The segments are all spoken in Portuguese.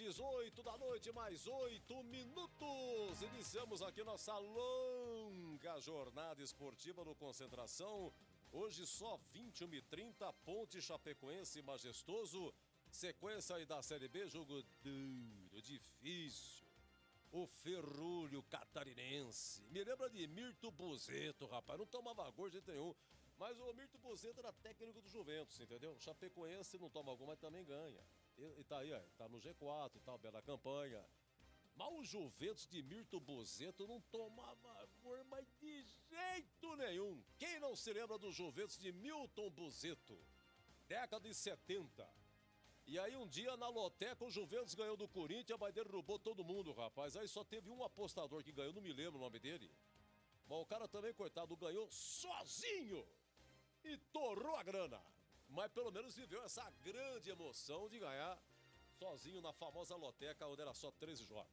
ouvintes, 8 da noite, mais 8 minutos. Iniciamos aqui nossa longa jornada esportiva no Concentração. Hoje só 21h30, Ponte Chapecoense majestoso. Sequência aí da Série B, jogo duro, difícil. O ferrolho catarinense. Me lembra de Mirto Buzeto, rapaz. Não tomava gol de jeito nenhum. Mas o Mirto Buzeto era técnico do Juventus, entendeu? O Chapecoense não toma gol, mas também ganha. E tá aí, ó, tá no G4 e tal, bela campanha. Mas o Juventus de Mirto Buzeto não tomava gol, mas de jeito nenhum. Quem não se lembra do Juventus de Milton Buzeto? Década de 70. E aí um dia na loteca o Juventus ganhou do Corinthians, mas derrubou todo mundo, rapaz. Aí só teve um apostador que ganhou, não me lembro o nome dele. Mas o cara também, coitado, ganhou sozinho e torrou a grana. Mas pelo menos viveu essa grande emoção de ganhar sozinho na famosa loteca, onde era só 13 jogos.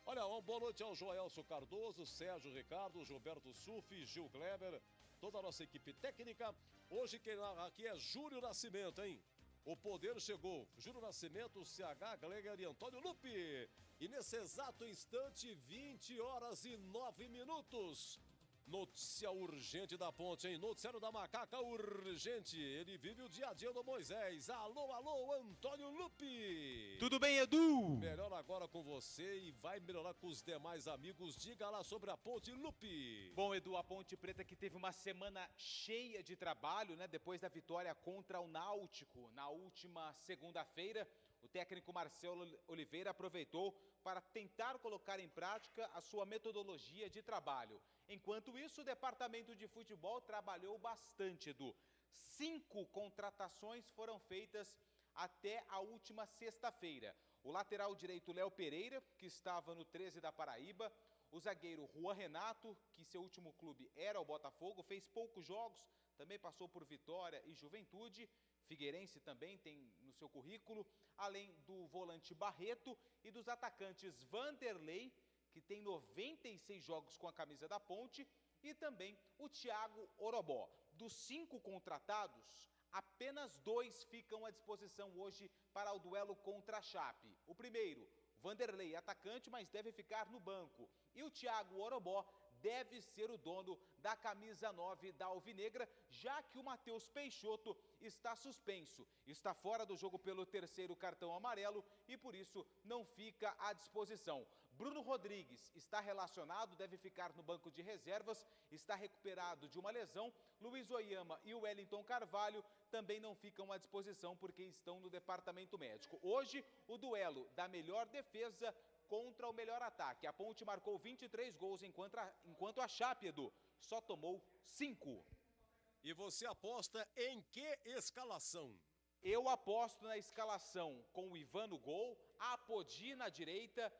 Olha, uma boa noite ao Joelso Cardoso, Sérgio Ricardo, Gilberto Sufi, Gil Kleber, toda a nossa equipe técnica. Hoje quem aqui é Júlio Nascimento, hein? O poder chegou. Júlio Nascimento, CH, Gleger e Antônio Lupi. E nesse exato instante, 20h09. Notícia urgente da Ponte, hein? Noticiário da Macaca urgente. Ele vive o dia a dia do Moisés. Alô, alô, Antônio Lupi. Tudo bem, Edu? Melhor agora com você e vai melhorar com os demais amigos. Diga lá sobre a Ponte, Lupi. Bom, Edu, a Ponte Preta que teve uma semana cheia de trabalho, né? Depois da vitória contra o Náutico na última segunda-feira. O técnico Marcelo Oliveira aproveitou para tentar colocar em prática a sua metodologia de trabalho. Enquanto isso, o departamento de futebol trabalhou bastante, Edu. 5 contratações foram feitas até a última sexta-feira. O lateral direito Léo Pereira, que estava no 13 da Paraíba. O zagueiro Juan Renato, que seu último clube era o Botafogo, fez poucos jogos, também passou por Vitória e Juventude. Figueirense também tem no seu currículo, além do volante Barreto e dos atacantes Vanderlei, que tem 96 jogos com a camisa da Ponte, e também o Thiago Orobó. Dos 5 contratados, apenas 2 ficam à disposição hoje para o duelo contra a Chape. O primeiro, Vanderlei, atacante, mas deve ficar no banco. E o Thiago Orobó deve ser o dono da camisa 9 da Alvinegra, já que o Matheus Peixoto está suspenso. Está fora do jogo pelo 3º cartão amarelo e por isso não fica à disposição. Bruno Rodrigues está relacionado, deve ficar no banco de reservas, está recuperado de uma lesão. Luiz Oyama e o Wellington Carvalho também não ficam à disposição porque estão no departamento médico. Hoje, o duelo da melhor defesa contra o melhor ataque. A Ponte marcou 23 gols, enquanto a Chape, Edu, só tomou 5. E você aposta em que escalação? Eu aposto na escalação com o Ivan no gol, Apodi na direita,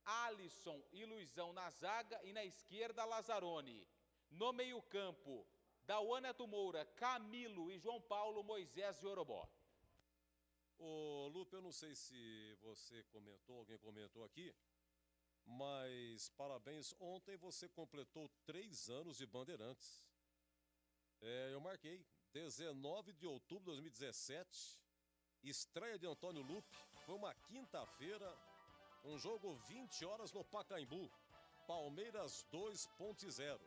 Alisson e Luizão na zaga e na esquerda Lazzaroni. No meio-campo, Dauan Neto Moura, Camilo e João Paulo, Moisés e Orobó. Ô, Lupe, eu não sei se você comentou, alguém comentou aqui, mas parabéns, ontem você completou 3 anos de Bandeirantes. Eu marquei, 19 de outubro de 2017, estreia de Antônio Lupe, foi uma quinta-feira, um jogo 20 horas no Pacaembu, Palmeiras 2.0,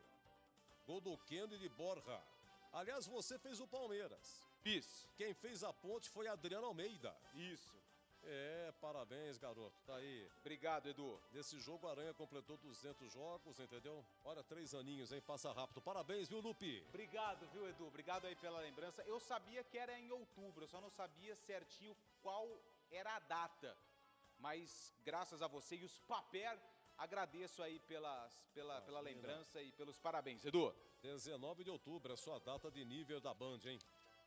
gol do Kennedy de Borja. Aliás, você fez o Palmeiras. Fiz. Quem fez a Ponte foi Adriano Almeida. Isso. Parabéns, garoto. Tá aí. Obrigado, Edu. Nesse jogo, a Aranha completou 200 jogos, entendeu? Olha, 3 aninhos, hein? Passa rápido. Parabéns, viu, Lupe? Obrigado, viu, Edu? Obrigado aí pela lembrança. Eu sabia que era em outubro, eu só não sabia certinho qual era a data. Mas, graças a você e os Paper, agradeço aí pela lembrança e pelos parabéns, Edu. 19 de outubro, é sua data de nível da Band, hein?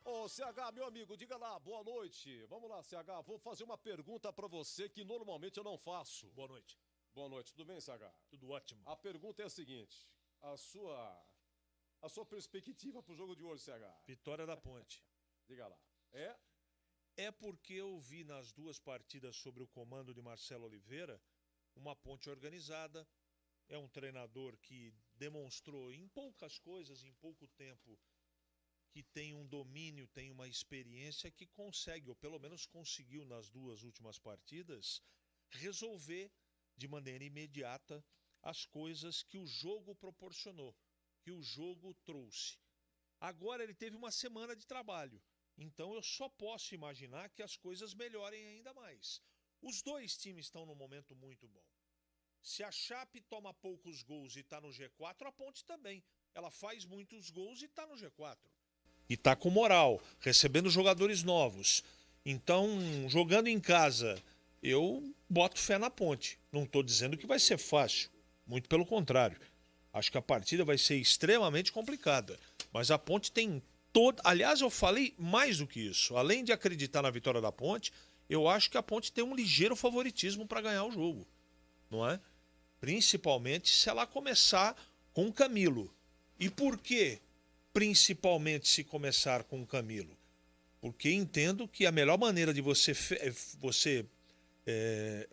Ô, CH, meu amigo, diga lá, boa noite. Vamos lá, CH, vou fazer uma pergunta pra você que normalmente eu não faço. Boa noite. Boa noite, tudo bem, CH? Tudo ótimo. A pergunta é a seguinte, a sua perspectiva pro jogo de hoje, CH. Vitória da Ponte. Diga lá. É porque eu vi nas 2 partidas sobre o comando de Marcelo Oliveira uma Ponte organizada. É um treinador que demonstrou em poucas coisas, em pouco tempo, que tem um domínio, tem uma experiência que consegue, ou pelo menos conseguiu nas 2 últimas partidas, resolver de maneira imediata as coisas que o jogo proporcionou, que o jogo trouxe. Agora ele teve uma semana de trabalho, então eu só posso imaginar que as coisas melhorem ainda mais. Os dois times estão num momento muito bom. Se a Chape toma poucos gols e está no G4, a Ponte também. Ela faz muitos gols e está no G4. E está com moral, recebendo jogadores novos. Então, jogando em casa, eu boto fé na Ponte. Não estou dizendo que vai ser fácil, muito pelo contrário. Acho que a partida vai ser extremamente complicada. Mas a Ponte tem toda... Aliás, eu falei mais do que isso. Além de acreditar na vitória da Ponte, eu acho que a Ponte tem um ligeiro favoritismo para ganhar o jogo. Não é? Principalmente se ela começar com o Camilo. E por que principalmente se começar com o Camilo? Porque entendo que a melhor maneira de você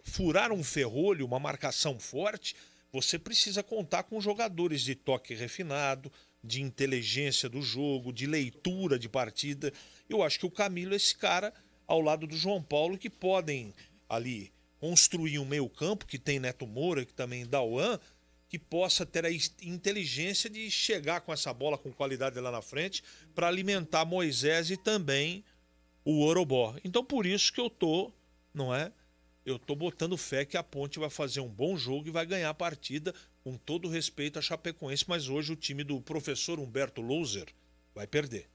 furar um ferrolho, uma marcação forte, você precisa contar com jogadores de toque refinado, de inteligência do jogo, de leitura de partida. Eu acho que o Camilo é esse cara ao lado do João Paulo que podem ali construir um meio-campo, que tem Neto Moura, que também Dauan, que possa ter a inteligência de chegar com essa bola com qualidade lá na frente para alimentar Moisés e também o Orobó. Então por isso que eu tô botando fé que a Ponte vai fazer um bom jogo e vai ganhar a partida, com todo respeito a Chapecoense, mas hoje o time do professor Humberto Louser vai perder.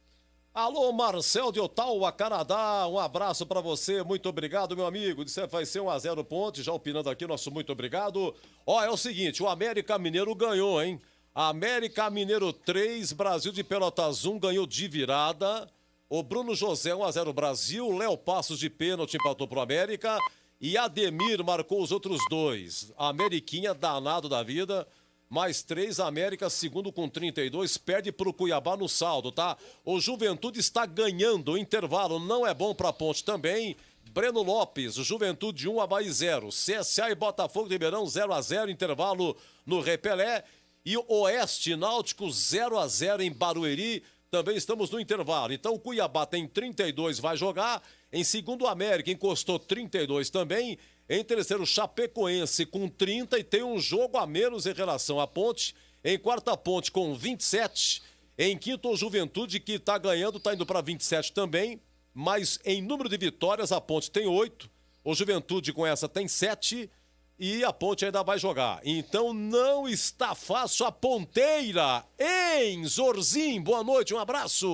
Alô, Marcel de Ottawa, Canadá, um abraço pra você, muito obrigado, meu amigo. Disse que vai ser 1-0 Ponte, já opinando aqui, nosso muito obrigado. Ó, é o seguinte, o América Mineiro ganhou, hein? América Mineiro 3, Brasil de Pelotas 1, ganhou de virada. O Bruno José 1-0 Brasil, Léo Passos de pênalti empatou pro América e Ademir marcou os outros dois. Ameriquinha danado da vida. Mais 3, América, segundo com 32, perde para o Cuiabá no saldo, tá? O Juventude está ganhando, o intervalo não é bom para a Ponte também. Breno Lopes, Juventude 1, Avaí 0. CSA e Botafogo de Ribeirão 0-0, intervalo no Repelé. E o Oeste Náutico 0-0 em Barueri, também estamos no intervalo. Então o Cuiabá tem 32, vai jogar. Em segundo, o América encostou 32 também. Em terceiro, Chapecoense com 30 e tem um jogo a menos em relação à Ponte. Em quarta, Ponte com 27. Em quinto, o Juventude, que está ganhando, está indo para 27 também. Mas em número de vitórias, a Ponte tem 8. O Juventude com essa tem 7. E a Ponte ainda vai jogar. Então não está fácil a ponteira. Hein, Zorzim? Boa noite, um abraço.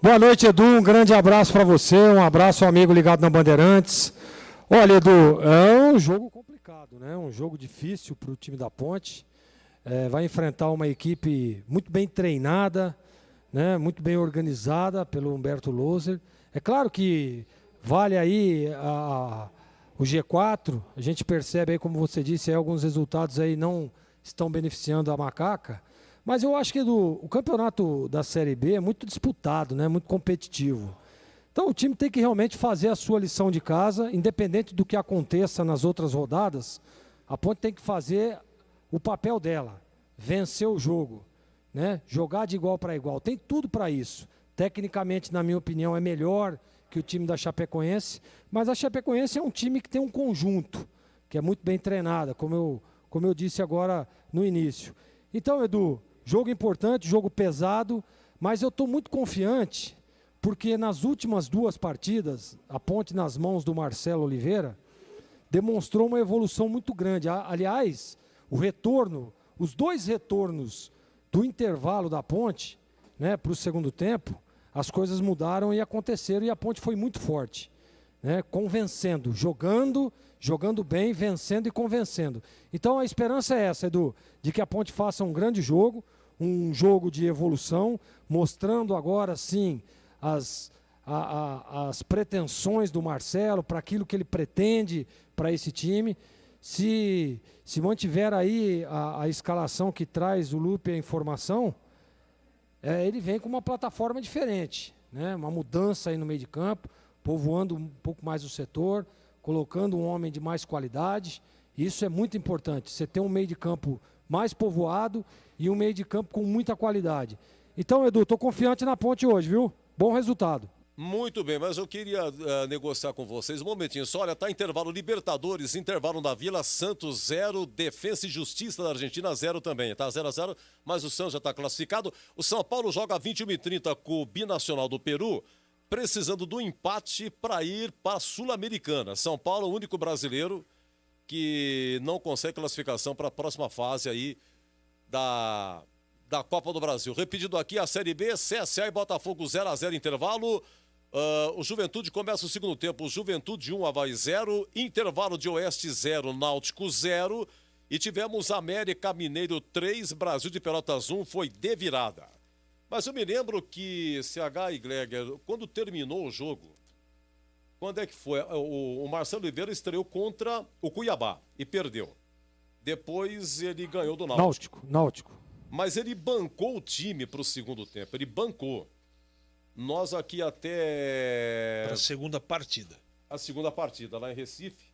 Boa noite, Edu. Um grande abraço para você. Um abraço ao amigo ligado na Bandeirantes. Olha, Edu, é um jogo complicado, né? Um jogo difícil para o time da Ponte. Vai enfrentar uma equipe muito bem treinada, né? Muito bem organizada pelo Humberto Louser. É claro que vale aí o G4. A gente percebe aí, como você disse, aí, alguns resultados aí não estão beneficiando a Macaca. Mas eu acho que o campeonato da Série B é muito disputado, né? Muito competitivo. Então o time tem que realmente fazer a sua lição de casa, independente do que aconteça nas outras rodadas. A Ponte tem que fazer o papel dela, vencer o jogo, né? Jogar de igual para igual. Tem tudo para isso. Tecnicamente, na minha opinião, é melhor que o time da Chapecoense, mas a Chapecoense é um time que tem um conjunto, que é muito bem treinada, como eu disse agora no início. Então, Edu, jogo importante, jogo pesado, mas eu estou muito confiante, porque nas últimas 2 partidas, a Ponte nas mãos do Marcelo Oliveira demonstrou uma evolução muito grande. Aliás, os 2 retornos do intervalo da Ponte, né, para o segundo tempo, as coisas mudaram e aconteceram e a Ponte foi muito forte, né, convencendo, jogando bem, vencendo e convencendo. Então a esperança é essa, Edu, de que a Ponte faça um grande jogo, um jogo de evolução, mostrando agora sim as pretensões do Marcelo, para aquilo que ele pretende para esse time. Se mantiver aí a escalação que traz o Lupe a informação, ele vem com uma plataforma diferente, né? Uma mudança aí no meio de campo, povoando um pouco mais o setor, colocando um homem de mais qualidade. Isso é muito importante, você ter um meio de campo mais povoado e um meio de campo com muita qualidade. Então, Edu, estou confiante na Ponte hoje, viu? Bom resultado. Muito bem, mas eu queria negociar com vocês um momentinho só. Olha, tá intervalo Libertadores, intervalo da Vila, Santos 0, Defensa e Justiça da Argentina 0 também. Tá 0-0, mas o Santos já está classificado. O São Paulo joga 21h30 com o Binacional do Peru, precisando do empate para ir para a Sul-Americana. São Paulo, o único brasileiro que não consegue classificação para a próxima fase aí da Copa do Brasil. Repetido aqui a Série B, CSA e Botafogo 0-0 intervalo. O Juventude começa o segundo tempo. Juventude 1, Avaí 0. Intervalo de Oeste 0, Náutico 0. E tivemos América Mineiro 3, Brasil de Pelotas 1. Foi de virada. Mas eu me lembro que CH e Gleger, quando terminou o jogo, quando é que foi? O Marcelo Oliveira estreou contra o Cuiabá e perdeu. Depois ele ganhou do Náutico. Mas ele bancou o time para o segundo tempo. Ele bancou. Nós aqui até... Para a segunda partida. A segunda partida lá em Recife.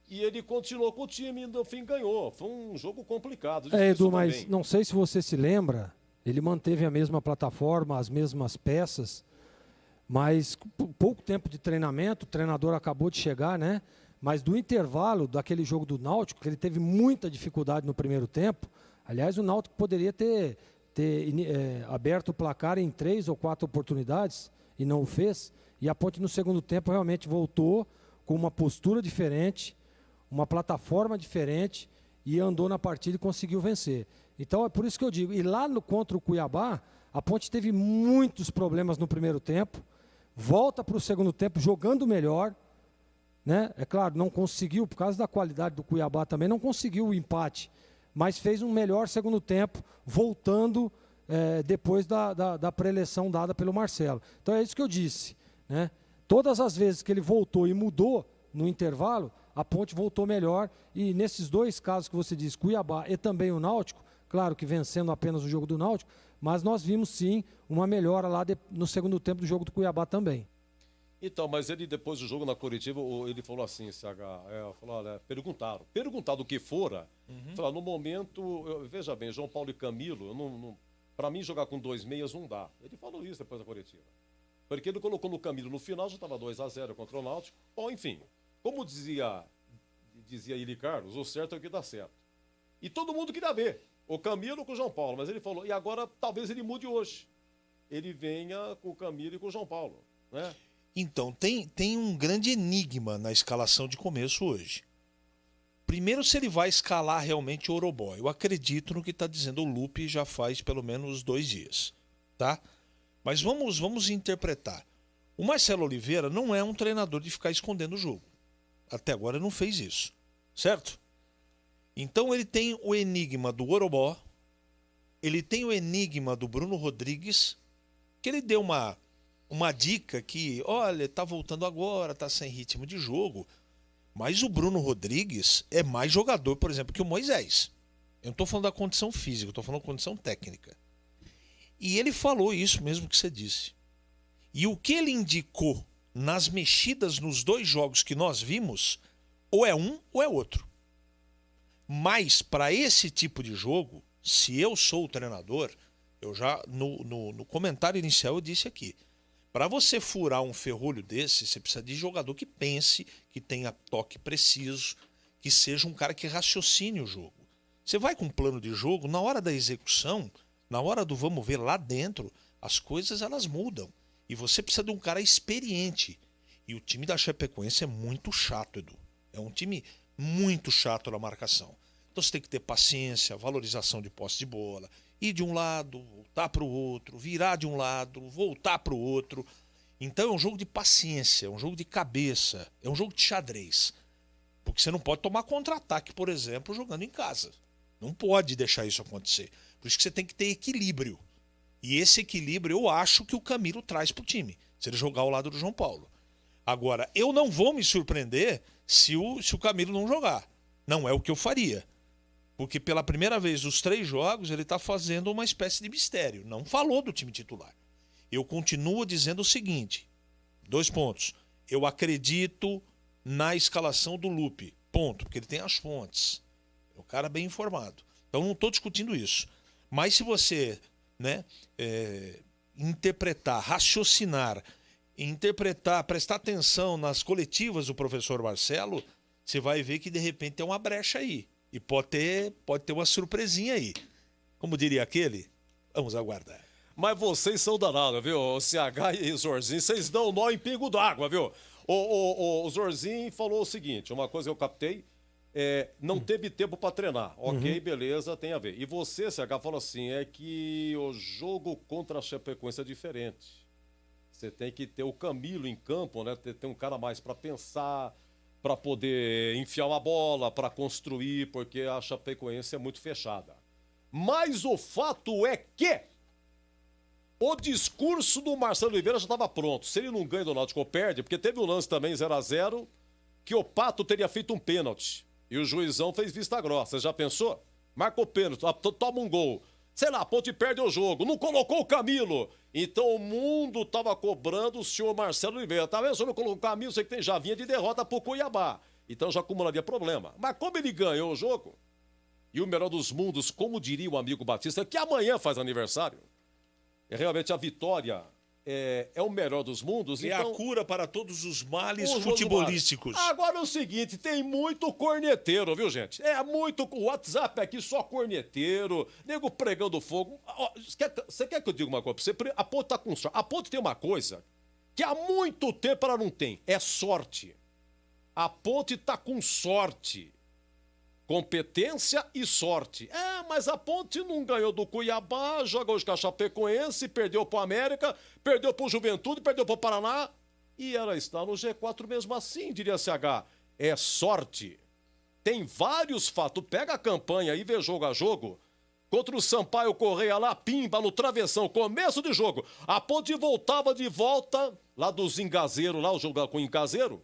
E ele continuou com o time e no fim ganhou. Foi um jogo complicado. Edu, mas não sei se você se lembra, ele manteve a mesma plataforma, as mesmas peças, mas pouco tempo de treinamento, o treinador acabou de chegar, né? Mas do intervalo daquele jogo do Náutico, que ele teve muita dificuldade no primeiro tempo, aliás, o Náutico poderia ter aberto o placar em 3 ou 4 oportunidades e não o fez. E a Ponte no segundo tempo realmente voltou com uma postura diferente, uma plataforma diferente e andou na partida e conseguiu vencer. Então é por isso que eu digo, e lá contra o Cuiabá, a Ponte teve muitos problemas no primeiro tempo, volta para o segundo tempo jogando melhor, né? É claro, não conseguiu, por causa da qualidade do Cuiabá também, não conseguiu o empate, mas fez um melhor segundo tempo, voltando depois da preleção dada pelo Marcelo. Então é isso que eu disse, né? Todas as vezes que ele voltou e mudou no intervalo, a Ponte voltou melhor, e nesses dois casos que você disse, Cuiabá e também o Náutico, claro que vencendo apenas o jogo do Náutico, mas nós vimos sim uma melhora lá no segundo tempo do jogo do Cuiabá também. Então, mas ele depois do jogo na Coritiba, ele falou assim, perguntaram o que fora, falaram, no momento, veja bem, João Paulo e Camilo, para mim jogar com 2 meias não dá. Ele falou isso depois da Coritiba. Porque ele colocou no Camilo no final, já estava 2-0 contra o Náutico. Bom, enfim, como dizia Ili Carlos, o certo é o que dá certo. E todo mundo queria ver o Camilo com o João Paulo, mas ele falou, e agora talvez ele mude hoje. Ele venha com o Camilo e com o João Paulo, né? Então, tem um grande enigma na escalação de começo hoje. Primeiro, se ele vai escalar realmente o Orobó. Eu acredito no que está dizendo o Lupe já faz pelo menos 2 dias, tá? Mas vamos interpretar. O Marcelo Oliveira não é um treinador de ficar escondendo o jogo. Até agora não fez isso, certo? Então ele tem o enigma do Orobó, ele tem o enigma do Bruno Rodrigues, que ele deu uma dica que, olha, tá voltando agora, tá sem ritmo de jogo. Mas o Bruno Rodrigues é mais jogador, por exemplo, que o Moisés. Eu não estou falando da condição física, eu estou falando da condição técnica. E ele falou isso mesmo que você disse. E o que ele indicou nas mexidas nos 2 jogos que nós vimos, ou é um ou é outro. Mas para esse tipo de jogo, se eu sou o treinador, eu já no comentário inicial eu disse aqui, para você furar um ferrolho desse, você precisa de jogador que pense, que tenha toque preciso, que seja um cara que raciocine o jogo. Você vai com um plano de jogo, na hora da execução, na hora do vamos ver lá dentro, as coisas elas mudam. E você precisa de um cara experiente. E o time da Chapecoense é muito chato, Edu. É um time muito chato na marcação. Então você tem que ter paciência, valorização de posse de bola, ir de um lado, voltar para o outro, virar de um lado, voltar para o outro. Então é um jogo de paciência, é um jogo de cabeça, é um jogo de xadrez. Porque você não pode tomar contra-ataque, por exemplo, jogando em casa. Não pode deixar isso acontecer. Por isso que você tem que ter equilíbrio. E esse equilíbrio eu acho que o Camilo traz para o time, se ele jogar ao lado do João Paulo. Agora, eu não vou me surpreender se o Camilo não jogar. Não é o que eu faria. Porque pela primeira vez nos 3 jogos ele está fazendo uma espécie de mistério. Não falou do time titular. Eu continuo dizendo o seguinte, 2 pontos. Eu acredito na escalação do Lupe, ponto, porque ele tem as fontes. É um cara bem informado. Então não estou discutindo isso. Mas se você interpretar, raciocinar interpretar, prestar atenção nas coletivas do professor Marcelo, você vai ver que de repente tem uma brecha aí. E pode ter uma surpresinha aí. Como diria aquele, vamos aguardar. Mas vocês são danados, viu? O CH e Zorzinho, vocês dão nó em pingo d'água, viu? O Zorzinho falou o seguinte, uma coisa que eu captei, não teve tempo para treinar. Ok, beleza, tem a ver. E você, CH, falou assim, é que o jogo contra a Chapecoense é diferente. Você tem que ter o Camilo em campo, né? Ter um cara mais para pensar, para poder enfiar uma bola, para construir, porque a Chapecoense é muito fechada. Mas o fato é que o discurso do Marcelo Oliveira já estava pronto. Se ele não ganha do Náutico ou perde, porque teve o lance também 0-0, que o Pato teria feito um pênalti. E o juizão fez vista grossa. Você já pensou? Marca o pênalti, toma um gol. Sei lá, a Ponte perde o jogo. Não colocou o Camilo. Então o mundo estava cobrando o senhor Marcelo Oliveira. Tá vendo? Se eu não colocou o Camilo, você que tem já vinha de derrota pro Cuiabá. Então já acumularia problema. Mas como ele ganhou o jogo, e o melhor dos mundos, como diria o amigo Batista, que amanhã faz aniversário, realmente a vitória é o melhor dos mundos. É então, a cura para todos os males futebolísticos. Agora é o seguinte, tem muito corneteiro, viu, gente? O WhatsApp aqui só corneteiro, nego pregando fogo. Você quer que eu diga uma coisa pra você? A Ponte tá com sorte. A Ponte tem uma coisa que há muito tempo ela não tem, é sorte. A Ponte tá com sorte. Competência e sorte. Mas a Ponte não ganhou do Cuiabá, joga hoje com a Chapecoense, perdeu pro América, perdeu pro Juventude, perdeu pro Paraná. E ela está no G4 mesmo assim, diria CH. É sorte. Tem vários fatos. Pega a campanha e vê jogo a jogo. Contra o Sampaio Correia lá, pimba, no travessão, começo de jogo. A Ponte voltava de volta lá dos Engazeiros, lá o jogo com o Engazeiro.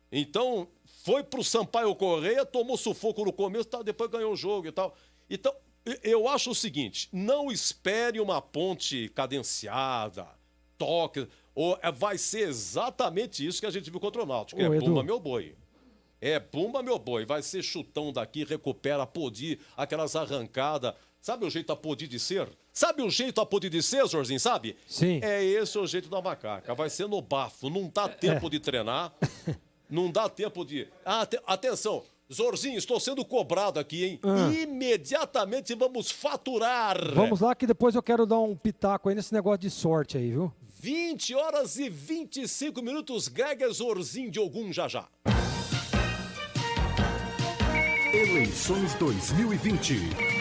Então, foi pro Sampaio Correia, tomou sufoco no começo, depois ganhou o jogo e tal. Então, eu acho o seguinte, não espere uma Ponte cadenciada, toque, vai ser exatamente isso que a gente viu contra o Náutico. Pumba, meu boi. Pumba, meu boi. Vai ser chutão daqui, recupera, Podi, aquelas arrancadas. Sabe o jeito Apodi de ser? Sabe o jeito Apodi de ser, Zorzinho, sabe? Sim. Esse o jeito da macaca. Vai ser no bafo, não dá tempo de treinar. Não dá tempo de... Atenção, Zorzinho, estou sendo cobrado aqui, hein? Imediatamente vamos faturar. Vamos lá que depois eu quero dar um pitaco aí nesse negócio de sorte aí, viu? 20h25, Greg Zorzinho de Ogum já. Eleições 2020.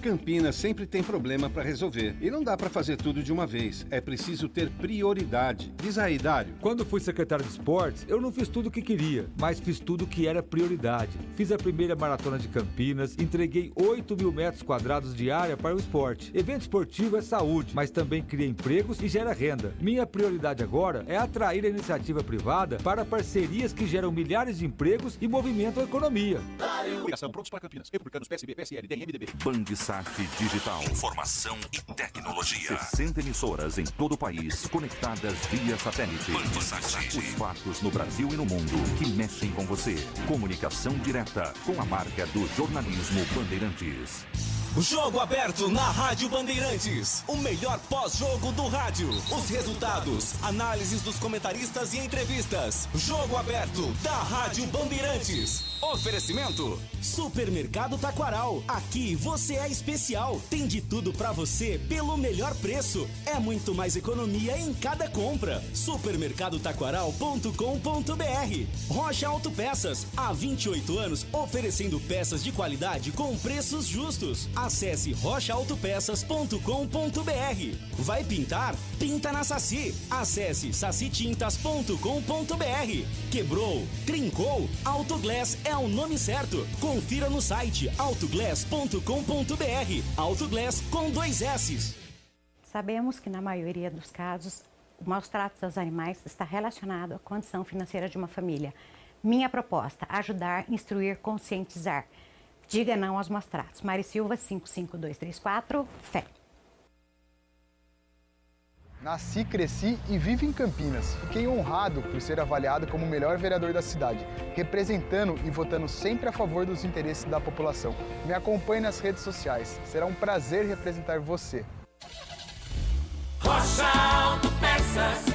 Campinas sempre tem problema para resolver. E não dá para fazer tudo de uma vez. É preciso ter prioridade. Diz aí, Dário. Quando fui secretário de esportes, eu não fiz tudo o que queria, mas fiz tudo o que era prioridade. Fiz a primeira maratona de Campinas, entreguei 8.000 metros quadrados de área para o esporte. Evento esportivo é saúde, mas também cria empregos e gera renda. Minha prioridade agora é atrair a iniciativa privada para parcerias que geram milhares de empregos e movimentam a economia. Ligação prontos para Campinas. Republicanos, PSB, PSL, DEM, MDB. Bandsac Digital. Informação e tecnologia. 60 emissoras em todo o país, conectadas via satélite. Bandsac. Os fatos no Brasil e no mundo que mexem com você. Comunicação direta com a marca do jornalismo Bandeirantes. Jogo aberto na Rádio Bandeirantes. O melhor pós-jogo do rádio. Os resultados, análises dos comentaristas e entrevistas. Jogo aberto da Rádio Bandeirantes. Oferecimento: Supermercado Taquaral. Aqui você é especial. Tem de tudo pra você pelo melhor preço. É muito mais economia em cada compra. Supermercadotaquaral.com.br. Rocha Autopeças. Há 28 anos oferecendo peças de qualidade com preços justos. Acesse rochaautopeças.com.br. Vai pintar? Pinta na Saci. Acesse sacitintas.com.br. Quebrou? Trincou? Autoglass é o nome certo. Confira no site autoglass.com.br. Autoglass com 2 S's. Sabemos que na maioria dos casos o maus tratos aos animais está relacionado à condição financeira de uma família. Minha proposta: ajudar, instruir, conscientizar. Diga não aos maus tratos. Mari Silva, 55234, Fé. Nasci, cresci e vivo em Campinas. Fiquei honrado por ser avaliado como o melhor vereador da cidade, representando e votando sempre a favor dos interesses da população. Me acompanhe nas redes sociais. Será um prazer representar você. Rocha Autopeças.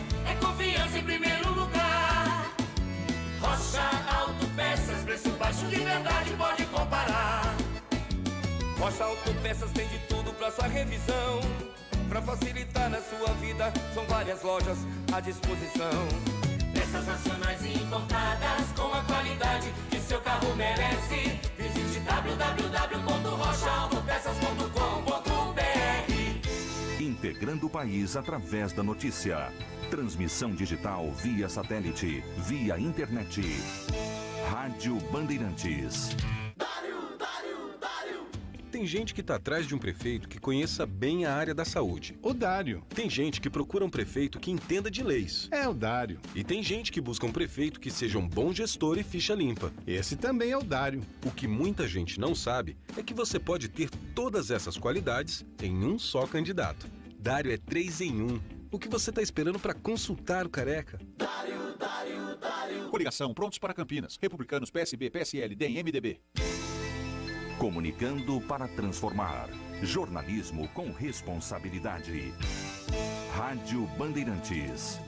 Rocha Autopeças tem de tudo pra sua revisão. Pra facilitar na sua vida, são várias lojas à disposição. Peças nacionais e importadas com a qualidade que seu carro merece. Visite www.rochaautopesas.com.br. Integrando o país através da notícia. Transmissão digital via satélite, via internet. Rádio Bandeirantes. Tem gente que está atrás de um prefeito que conheça bem a área da saúde. O Dário. Tem gente que procura um prefeito que entenda de leis. É o Dário. E tem gente que busca um prefeito que seja um bom gestor e ficha limpa. Esse também é o Dário. O que muita gente não sabe é que você pode ter todas essas qualidades em um só candidato. Dário é 3 em 1. O que você está esperando para consultar o careca? Dário. Coligação Prontos para Campinas. Republicanos, PSB, PSL, DEM, MDB. Comunicando para transformar. Jornalismo com responsabilidade. Rádio Bandeirantes.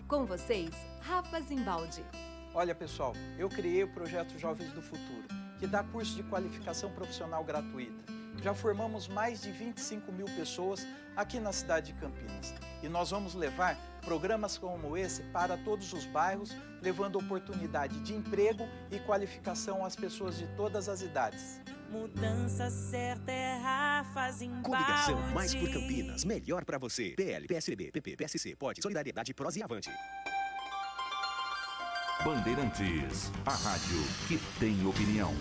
Com vocês, Rafa Zimbaldi. Olha, pessoal, eu criei o projeto Jovens do Futuro, que dá curso de qualificação profissional gratuita. Já formamos mais de 25 mil pessoas aqui na cidade de Campinas. E nós vamos levar programas como esse para todos os bairros, levando oportunidade de emprego e qualificação às pessoas de todas as idades. Mudança certa é Rafa Zimbaldi. Coligação Mais por Campinas, melhor pra você. PL, PSDB, PP, PSC, POD, Solidariedade, Prós e Avante. Bandeirantes, a rádio que tem opinião.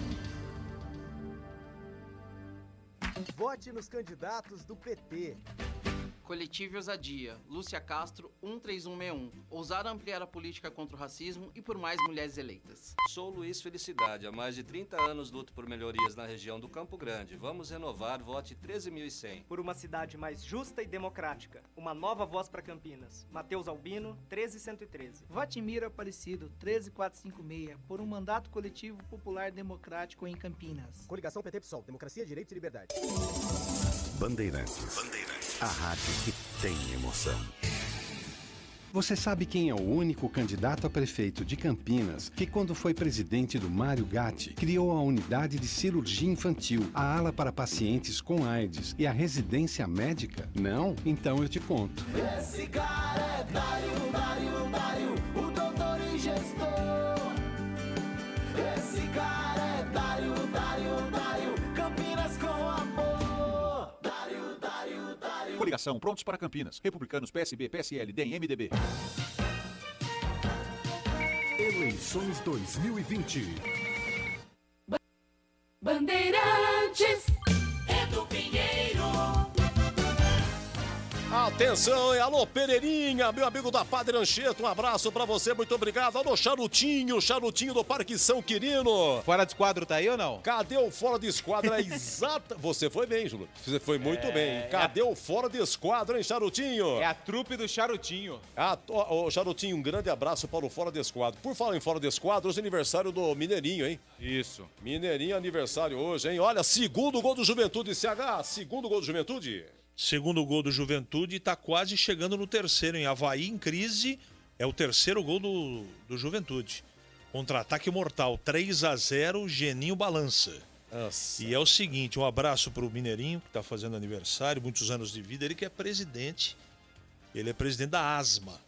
Vote nos candidatos do PT. Coletivo e Ousadia, Lúcia Castro, 13161. Ousar ampliar a política contra o racismo e por mais mulheres eleitas. Sou Luiz Felicidade. Há mais de 30 anos luto por melhorias na região do Campo Grande. Vamos renovar, vote 13.100. Por uma cidade mais justa e democrática. Uma nova voz para Campinas. Matheus Albino, 13113. Vote Mira Aparecido, 13456. Por um mandato coletivo popular democrático em Campinas. Coligação PT-PSOL, Democracia, Direitos e Liberdade. Bandeirantes. A rádio que tem emoção. Você sabe quem é o único candidato a prefeito de Campinas que, quando foi presidente do Mário Gatti, criou a unidade de cirurgia infantil, a ala para pacientes com AIDS e a residência médica? Não? Então eu te conto. Esse cara é Dário, o doutor e gestor. Esse cara é Dário, Campinas com amor. Coligação Prontos para Campinas. Republicanos, PSB, PSL, DEM, MDB. Eleições 2020. Bandeirantes, Edu Pinheiro. Atenção, hein? Alô, Pereirinha, meu amigo da Padre Anchieta, um abraço pra você, muito obrigado. Alô, Charutinho do Parque São Quirino. Fora de esquadro tá aí ou não? Cadê o fora de esquadro? É exata... Você foi bem, Júlio. Você foi muito bem. Cadê o fora de esquadro, hein, Charutinho? É a trupe do Charutinho. Ô, Charutinho, um grande abraço para o fora de esquadro. Por falar em fora de esquadro, hoje é aniversário do Mineirinho, hein? Isso. Mineirinho aniversário hoje, hein? Olha, segundo gol do Juventude, CH, segundo gol do Juventude. Segundo gol do Juventude, está quase chegando no terceiro, em Avaí em crise, é o terceiro gol do Juventude. Contra-ataque mortal, 3-0, Geninho balança. Nossa. E é o seguinte, um abraço para o Mineirinho, que está fazendo aniversário, muitos anos de vida, ele que é presidente, ele é presidente da ASMA.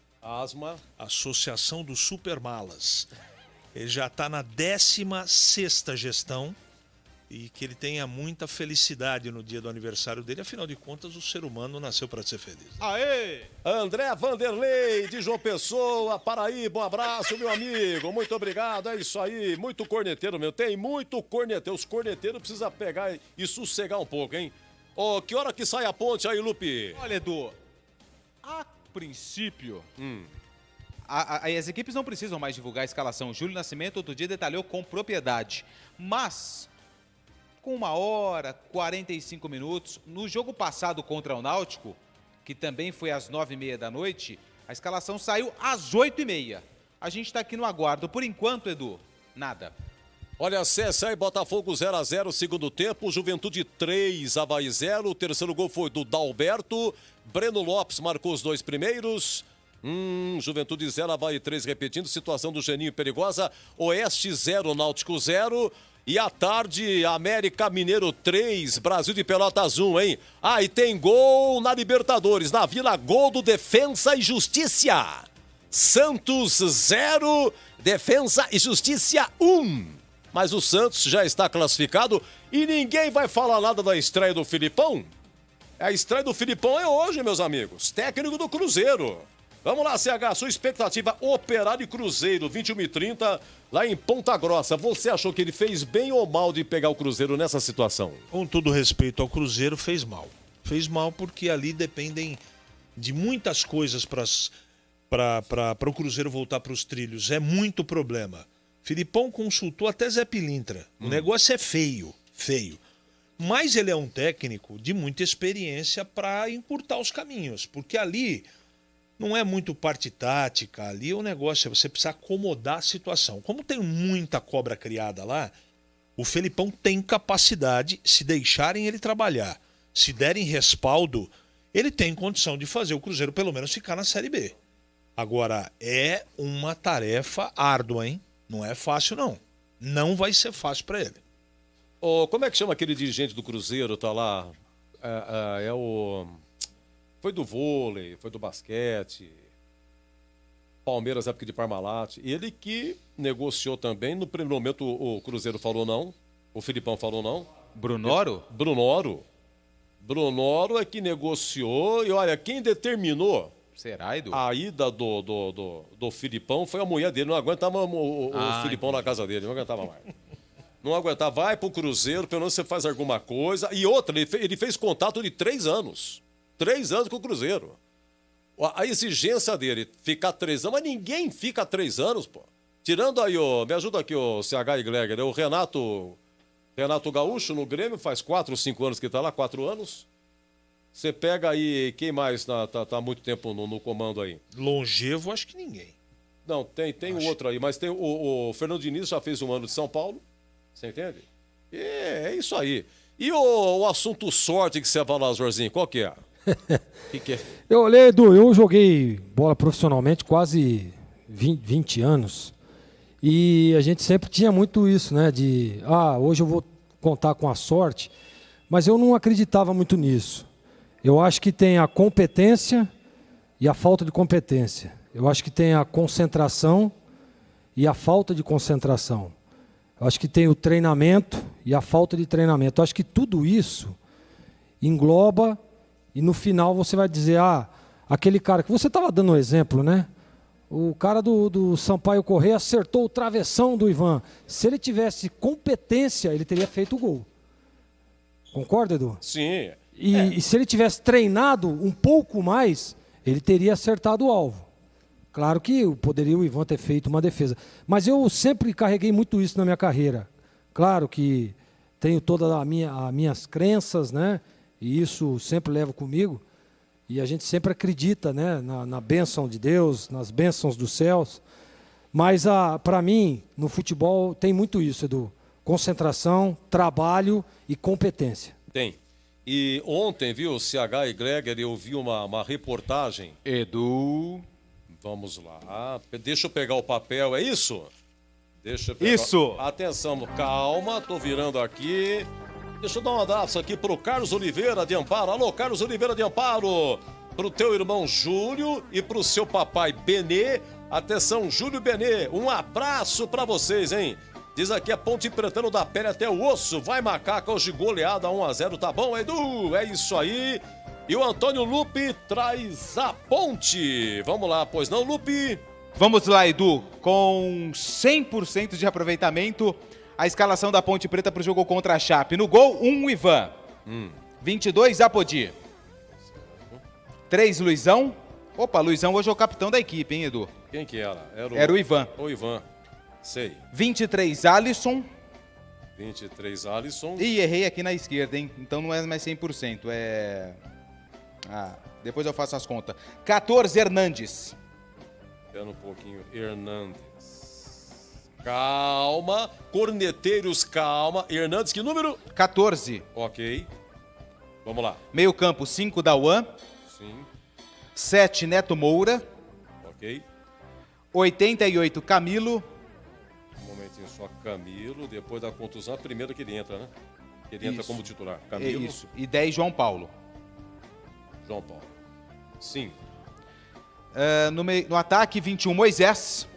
Associação dos Supermalas. Ele já está na 16ª gestão. E que ele tenha muita felicidade no dia do aniversário dele. Afinal de contas, o ser humano nasceu para ser feliz. Aê! André Vanderlei, de João Pessoa, Paraíba, um abraço, meu amigo. Muito obrigado, é isso aí. Muito corneteiro, meu. Tem muito corneteiro. Os corneteiros precisam pegar e sossegar um pouco, hein? Ô, que hora que sai a ponte aí, Lupe? Olha, Edu, a princípio... As equipes não precisam mais divulgar a escalação. Júlio Nascimento outro dia detalhou com propriedade. Mas... com 1h, 45 minutos. No jogo passado contra o Náutico, que também foi às 9h30 da noite, a escalação saiu às 8h30. A gente está aqui no aguardo. Por enquanto, Edu, nada. Olha, CSA e Botafogo 0-0, segundo tempo, Juventude 3, Avaí 0. O terceiro gol foi do Dalberto. Breno Lopes marcou os dois primeiros. Juventude 0, Avaí 3, repetindo, situação do Geninho perigosa. Oeste 0, Náutico 0. E à tarde, América Mineiro 3, Brasil de Pelotas 1, hein? Ah, e tem gol na Libertadores, na Vila, gol do Defensa e Justiça. Santos 0, Defensa e Justiça 1. Mas o Santos já está classificado e ninguém vai falar nada da estreia do Filipão. A estreia do Filipão é hoje, meus amigos. Técnico do Cruzeiro. Vamos lá, CH, sua expectativa, Operário e Cruzeiro, 21h30, lá em Ponta Grossa. Você achou que ele fez bem ou mal de pegar o Cruzeiro nessa situação? Com todo respeito ao Cruzeiro, fez mal. Fez mal porque ali dependem de muitas coisas para o Cruzeiro voltar para os trilhos. É muito problema. Filipão consultou até Zé Pilintra. O negócio é feio. Mas ele é um técnico de muita experiência para encurtar os caminhos. Porque ali não é muito parte tática. Ali o negócio é você precisar acomodar a situação. Como tem muita cobra criada lá, o Felipão tem capacidade, se deixarem ele trabalhar, se derem respaldo, ele tem condição de fazer o Cruzeiro pelo menos ficar na Série B. Agora, é uma tarefa árdua, hein? Não é fácil, não. Não vai ser fácil para ele. Como é que chama aquele dirigente do Cruzeiro, tá lá? Foi do vôlei, foi do basquete, Palmeiras, época de Parmalat. Ele que negociou também, no primeiro momento o Cruzeiro falou não, o Filipão falou não. Brunoro? Brunoro é que negociou e olha, quem determinou Será, Edu? a ida do Filipão foi a mulher dele, não aguentava o Filipão na casa dele, não aguentava mais. Não aguentava, vai pro Cruzeiro, pelo menos você faz alguma coisa. E outra, ele fez contato de 3 anos. 3 anos com o Cruzeiro. A exigência dele, ficar 3 anos, mas ninguém fica 3 anos, pô. Tirando aí, me ajuda aqui o CH e Gleger, o Renato Gaúcho no Grêmio, faz 4 ou 5 anos que tá lá, 4 anos. Você pega aí, quem mais tá há muito tempo no comando aí? Longevo, acho que ninguém. Não, tem o outro aí, mas tem o Fernando Diniz já fez 1 ano de São Paulo, você entende? É isso aí. E o assunto sorte que você vai lá, Jorzinho, qual que é? Que é? Eu olhei, Edu, eu joguei bola profissionalmente quase 20 anos e a gente sempre tinha muito isso, né, de, hoje eu vou contar com a sorte, mas eu não acreditava muito nisso. Eu acho que tem a competência e a falta de competência. Eu acho que tem a concentração e a falta de concentração. Eu acho que tem o treinamento e a falta de treinamento. Eu acho que tudo isso engloba e no final você vai dizer, aquele cara que você estava dando um exemplo, né? O cara do Sampaio Corrêa acertou o travessão do Ivan. Se ele tivesse competência, ele teria feito o gol. Concorda, Edu? Sim. E se ele tivesse treinado um pouco mais, ele teria acertado o alvo. Claro que poderia o Ivan ter feito uma defesa. Mas eu sempre carreguei muito isso na minha carreira. Claro que tenho todas as minhas crenças, né? E isso sempre levo comigo. E a gente sempre acredita, né? Na bênção de Deus, nas bênçãos dos céus. Mas, para mim, no futebol tem muito isso, Edu. Concentração, trabalho e competência. Tem. E ontem, viu, CH e Gregor, eu vi uma reportagem. Edu. Vamos lá. Deixa eu pegar o papel, é isso? Deixa eu pegar. Isso! Atenção, calma, tô virando aqui. Deixa eu dar um abraço aqui pro Carlos Oliveira de Amparo. Alô, Carlos Oliveira de Amparo. Pro teu irmão Júlio e pro seu papai Benê. Atenção, Júlio e Benê. Um abraço pra vocês, hein? Diz aqui a Ponte Pretano da pele até o osso. Vai Macaca hoje goleada 1-0, tá bom, Edu? É isso aí. E o Antônio Lupe traz a Ponte. Vamos lá, pois não, Lupe? Vamos lá, Edu. Com 100% de aproveitamento, a escalação da Ponte Preta para o jogo contra a Chape. No gol, 1 Ivan. 22, Apodi. 3, Luizão. Opa, Luizão hoje é o capitão da equipe, hein, Edu? Quem que era? Era o Ivan. O Ivan. Sei. 23, Alisson. 23, Alisson. E errei aqui na esquerda, hein? Então não é mais 100%. Depois eu faço as contas. 14, Hernandes. Espera um pouquinho. Hernandes. Calma. Corneteiros, calma. Hernandes, que número? 14. Ok. Vamos lá. Meio campo, 5, Dauan. Sim. 7, Neto Moura. Ok. 88, Camilo. Um momentinho só Camilo, depois da contusão, a primeira que ele entra, né? Ele entra como titular. É Camilo. isso. E 10, João Paulo. João Paulo. Sim. No ataque, 21, Moisés.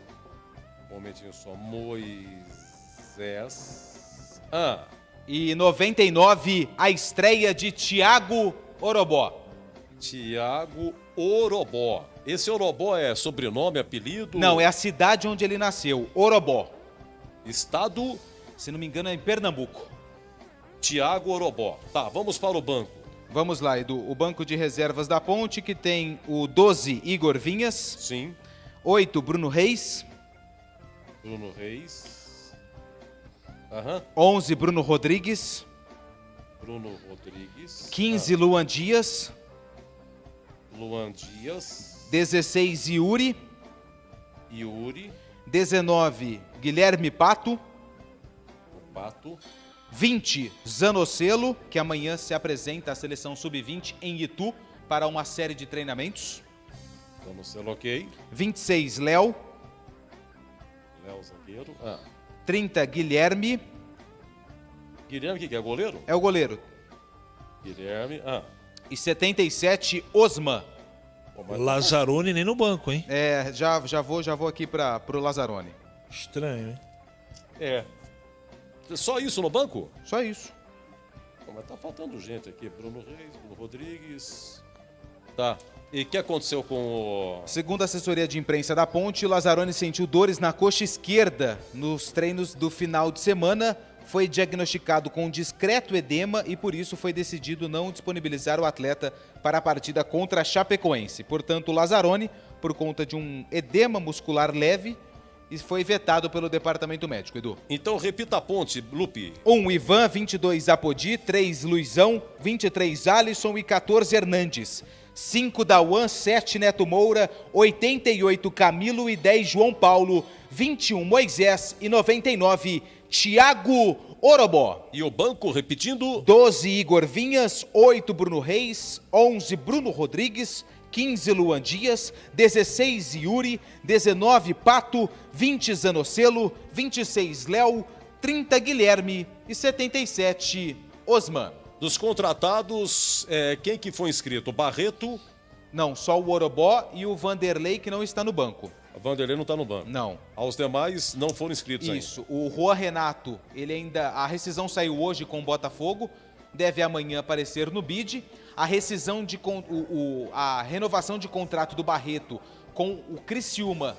Um momentinho só. Moisés. E 99, a estreia de Thiago Orobó. Thiago Orobó. Esse Orobó é sobrenome, apelido? Não, é a cidade onde ele nasceu, Orobó. Estado? Se não me engano, é em Pernambuco. Thiago Orobó. Tá, vamos para o banco. Vamos lá, Edu. O banco de reservas da Ponte, que tem o 12, Igor Vinhas. Sim. 8, Bruno Reis. Bruno Reis. Aham. 11, Bruno Rodrigues. Bruno Rodrigues. 15, Luan Dias. Luan Dias. 16, Yuri. Yuri. 19, Guilherme Pato. O Pato. 20, Zanocelo, que amanhã se apresenta à seleção sub-20 em Itu para uma série de treinamentos. Zanocelo, ok. 26, Léo. Léo, zagueiro. 30, Guilherme. Guilherme, que é goleiro? É o goleiro. Guilherme. E 77, Osman. Lazzaroni nem no banco, hein? Já vou aqui pro Lazzaroni. Estranho, hein? É. Só isso no banco? Só isso. Mas tá faltando gente aqui. Bruno Reis, Bruno Rodrigues. Tá. E o que aconteceu com o... Segundo a assessoria de imprensa da Ponte, o Lazzaroni sentiu dores na coxa esquerda nos treinos do final de semana. Foi diagnosticado com discreto edema e por isso foi decidido não disponibilizar o atleta para a partida contra a Chapecoense. Portanto, o Lazzaroni, por conta de um edema muscular leve, foi vetado pelo departamento médico, Edu. Então repita a Ponte, Lupe. 1, Ivan, 22, Apodi, 3, Luizão, 23, Alisson e 14, Hernandes. 5, Dauan, 7, Neto Moura, 88, Camilo e 10, João Paulo, 21, Moisés e 99, Thiago Orobó. E o banco, repetindo? 12, Igor Vinhas, 8, Bruno Reis, 11, Bruno Rodrigues, 15, Luan Dias, 16, Yuri, 19, Pato, 20, Zanocelo, 26, Léo, 30, Guilherme e 77, Osman. Dos contratados, quem que foi inscrito? O Barreto? Não, só o Orobó e o Vanderlei, que não está no banco. O Vanderlei não está no banco? Não. Aos demais não foram inscritos ainda? Isso. O Juan Renato, a rescisão saiu hoje com o Botafogo, deve amanhã aparecer no BID. A rescisão a renovação de contrato do Barreto com o Criciúma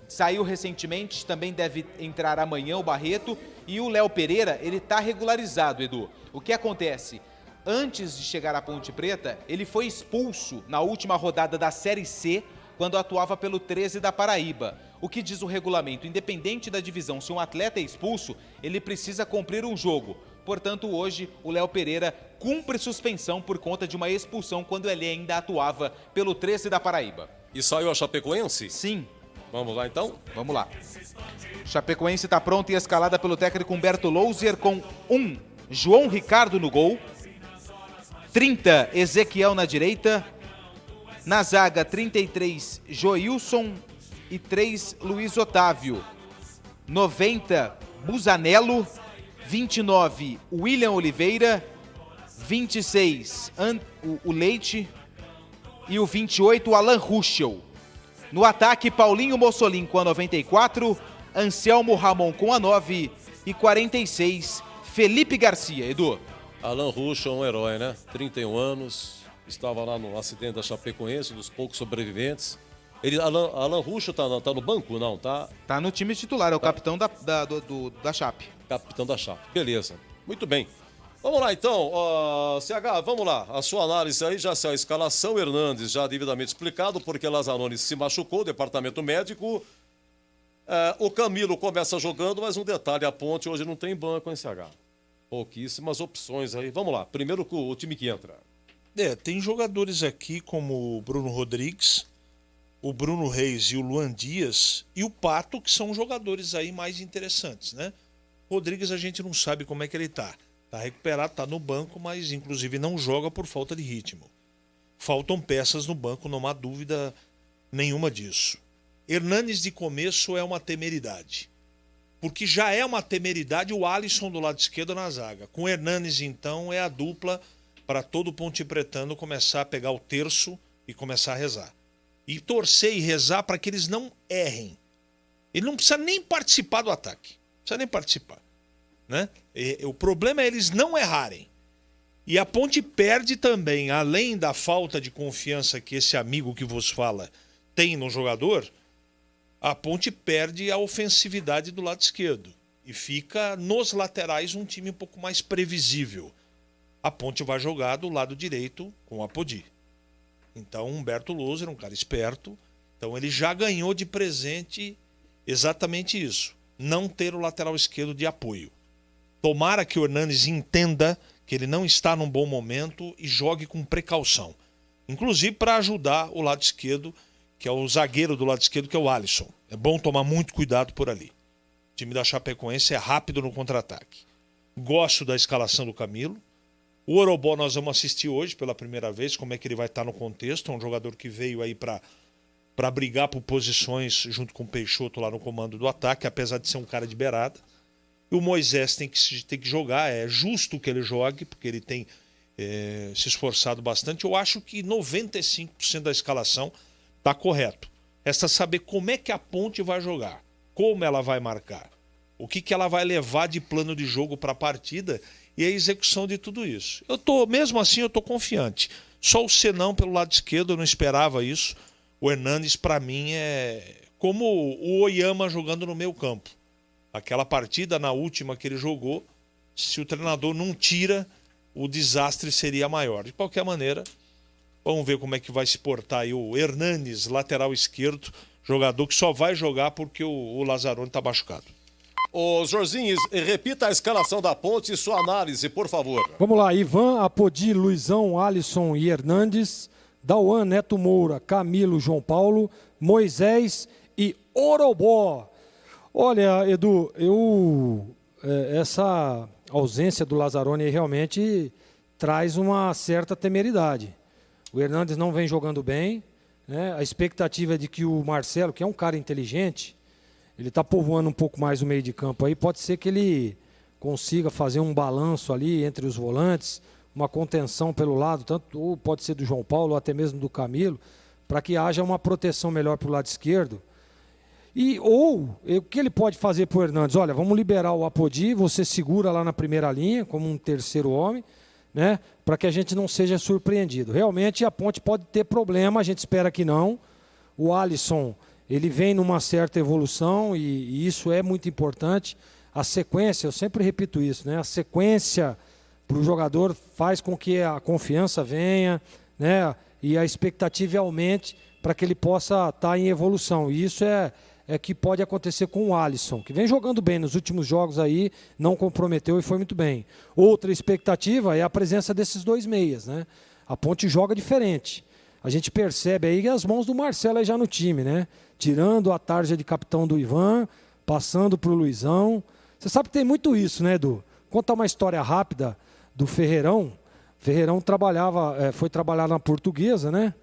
saiu recentemente, também deve entrar amanhã o Barreto. E o Léo Pereira, ele está regularizado, Edu. O que acontece? Antes de chegar à Ponte Preta, ele foi expulso na última rodada da Série C, quando atuava pelo 13 da Paraíba. O que diz o regulamento? Independente da divisão, se um atleta é expulso, ele precisa cumprir um jogo. Portanto, hoje, o Léo Pereira cumpre suspensão por conta de uma expulsão quando ele ainda atuava pelo 13 da Paraíba. E saiu a Chapecoense? Sim. Vamos lá, então? Vamos lá. Chapecoense está pronta e escalada pelo técnico Humberto Louser com 1, João Ricardo no gol. 30, Ezequiel na direita. Na zaga, 33, Joilson e 3, Luiz Otávio. 90, Busanello. 29, William Oliveira. 26, o Leite. E o 28, Alan Ruschel. No ataque, Paulinho Mossolin com a 94, Anselmo Ramon com a 9 e 46, Felipe Garcia. Edu. Alan Ruschel é um herói, né? 31 anos, estava lá no acidente da Chapecoense, dos poucos sobreviventes. Alan Ruschel tá no banco, não? Tá no time titular, é o capitão da Chape. Capitão da Chape, beleza. Muito bem. Vamos lá então, CH, vamos lá. A sua análise aí, já saiu a escalação, Hernandes já devidamente explicado, porque Lazzaroni se machucou, departamento médico. O Camilo começa jogando, mas um detalhe, a Ponte hoje não tem banco, hein, CH? Pouquíssimas opções aí. Vamos lá, primeiro o time que entra. Tem jogadores aqui como o Bruno Rodrigues, o Bruno Reis e o Luan Dias e o Pato, que são jogadores aí mais interessantes, né? Rodrigues a gente não sabe como é que ele tá. Tá recuperado, tá no banco, mas inclusive não joga por falta de ritmo. Faltam peças no banco, não há dúvida nenhuma disso. Hernandes de começo é uma temeridade. porque já é uma temeridade o Alisson do lado esquerdo na zaga. Com o Hernanes, então, é a dupla para todo pontepretano começar a pegar o terço e começar a rezar. E torcer e rezar para que eles não errem. Ele não precisa nem participar do ataque. Não precisa nem participar. Né? O problema é eles não errarem. E a Ponte perde também, além da falta de confiança que esse amigo que vos fala tem no jogador, a Ponte perde a ofensividade do lado esquerdo. E fica nos laterais um time um pouco mais previsível. A Ponte vai jogar do lado direito com o Apodi. Então, Humberto Loser, um cara esperto, então ele já ganhou de presente exatamente isso. Não ter o lateral esquerdo de apoio. Tomara que o Hernanes entenda que ele não está num bom momento e jogue com precaução. Inclusive para ajudar o lado esquerdo, que é o zagueiro do lado esquerdo, que é o Alisson. É bom tomar muito cuidado por ali. O time da Chapecoense é rápido no contra-ataque. Gosto da escalação do Camilo. O Orobó nós vamos assistir hoje pela primeira vez, como é que ele vai estar no contexto. É um jogador que veio aí para brigar por posições junto com o Peixoto lá no comando do ataque, apesar de ser um cara de beirada. E o Moisés tem que jogar, é justo que ele jogue, porque ele tem se esforçado bastante. Eu acho que 95% da escalação está correto. Resta saber como é que a Ponte vai jogar, como ela vai marcar, o que ela vai levar de plano de jogo para a partida e a execução de tudo isso. Mesmo assim, eu estou confiante. Só o senão pelo lado esquerdo, eu não esperava isso. O Hernanes, para mim, é como o Oyama jogando no meio campo. Aquela partida, na última que ele jogou, se o treinador não tira, o desastre seria maior. De qualquer maneira, vamos ver como é que vai se portar aí o Hernanes, lateral esquerdo, jogador que só vai jogar porque o Lazzaroni está machucado. Ô, Jorginho, repita a escalação da Ponte e sua análise, por favor. Vamos lá, Ivan, Apodi, Luizão, Alisson e Hernandes, Dauan, Neto Moura, Camilo, João Paulo, Moisés e Orobó. Olha, Edu, essa ausência do Lazzaroni realmente traz uma certa temeridade. O Hernandes não vem jogando bem, né? A expectativa é de que o Marcelo, que é um cara inteligente, ele está povoando um pouco mais o meio de campo aí, pode ser que ele consiga fazer um balanço ali entre os volantes, uma contenção pelo lado, tanto ou pode ser do João Paulo ou até mesmo do Camilo, para que haja uma proteção melhor para o lado esquerdo. O que ele pode fazer para o Hernandes? Olha, vamos liberar o Apodi, você segura lá na primeira linha, como um terceiro homem, né, para que a gente não seja surpreendido. Realmente a Ponte pode ter problema, a gente espera que não. O Alisson, ele vem numa certa evolução e isso é muito importante. A sequência, eu sempre repito isso, né, a sequência para o jogador faz com que a confiança venha, né, e a expectativa aumente para que ele possa estar em evolução. E isso é que pode acontecer com o Alisson, que vem jogando bem nos últimos jogos aí, não comprometeu e foi muito bem. Outra expectativa é a presença desses dois meias, né? A Ponte joga diferente. A gente percebe aí as mãos do Marcelo aí já no time, né? Tirando a tarja de capitão do Ivan, passando para o Luizão. Você sabe que tem muito isso, né, Edu? Contar uma história rápida do Ferreirão. Ferreirão foi trabalhar na Portuguesa, né?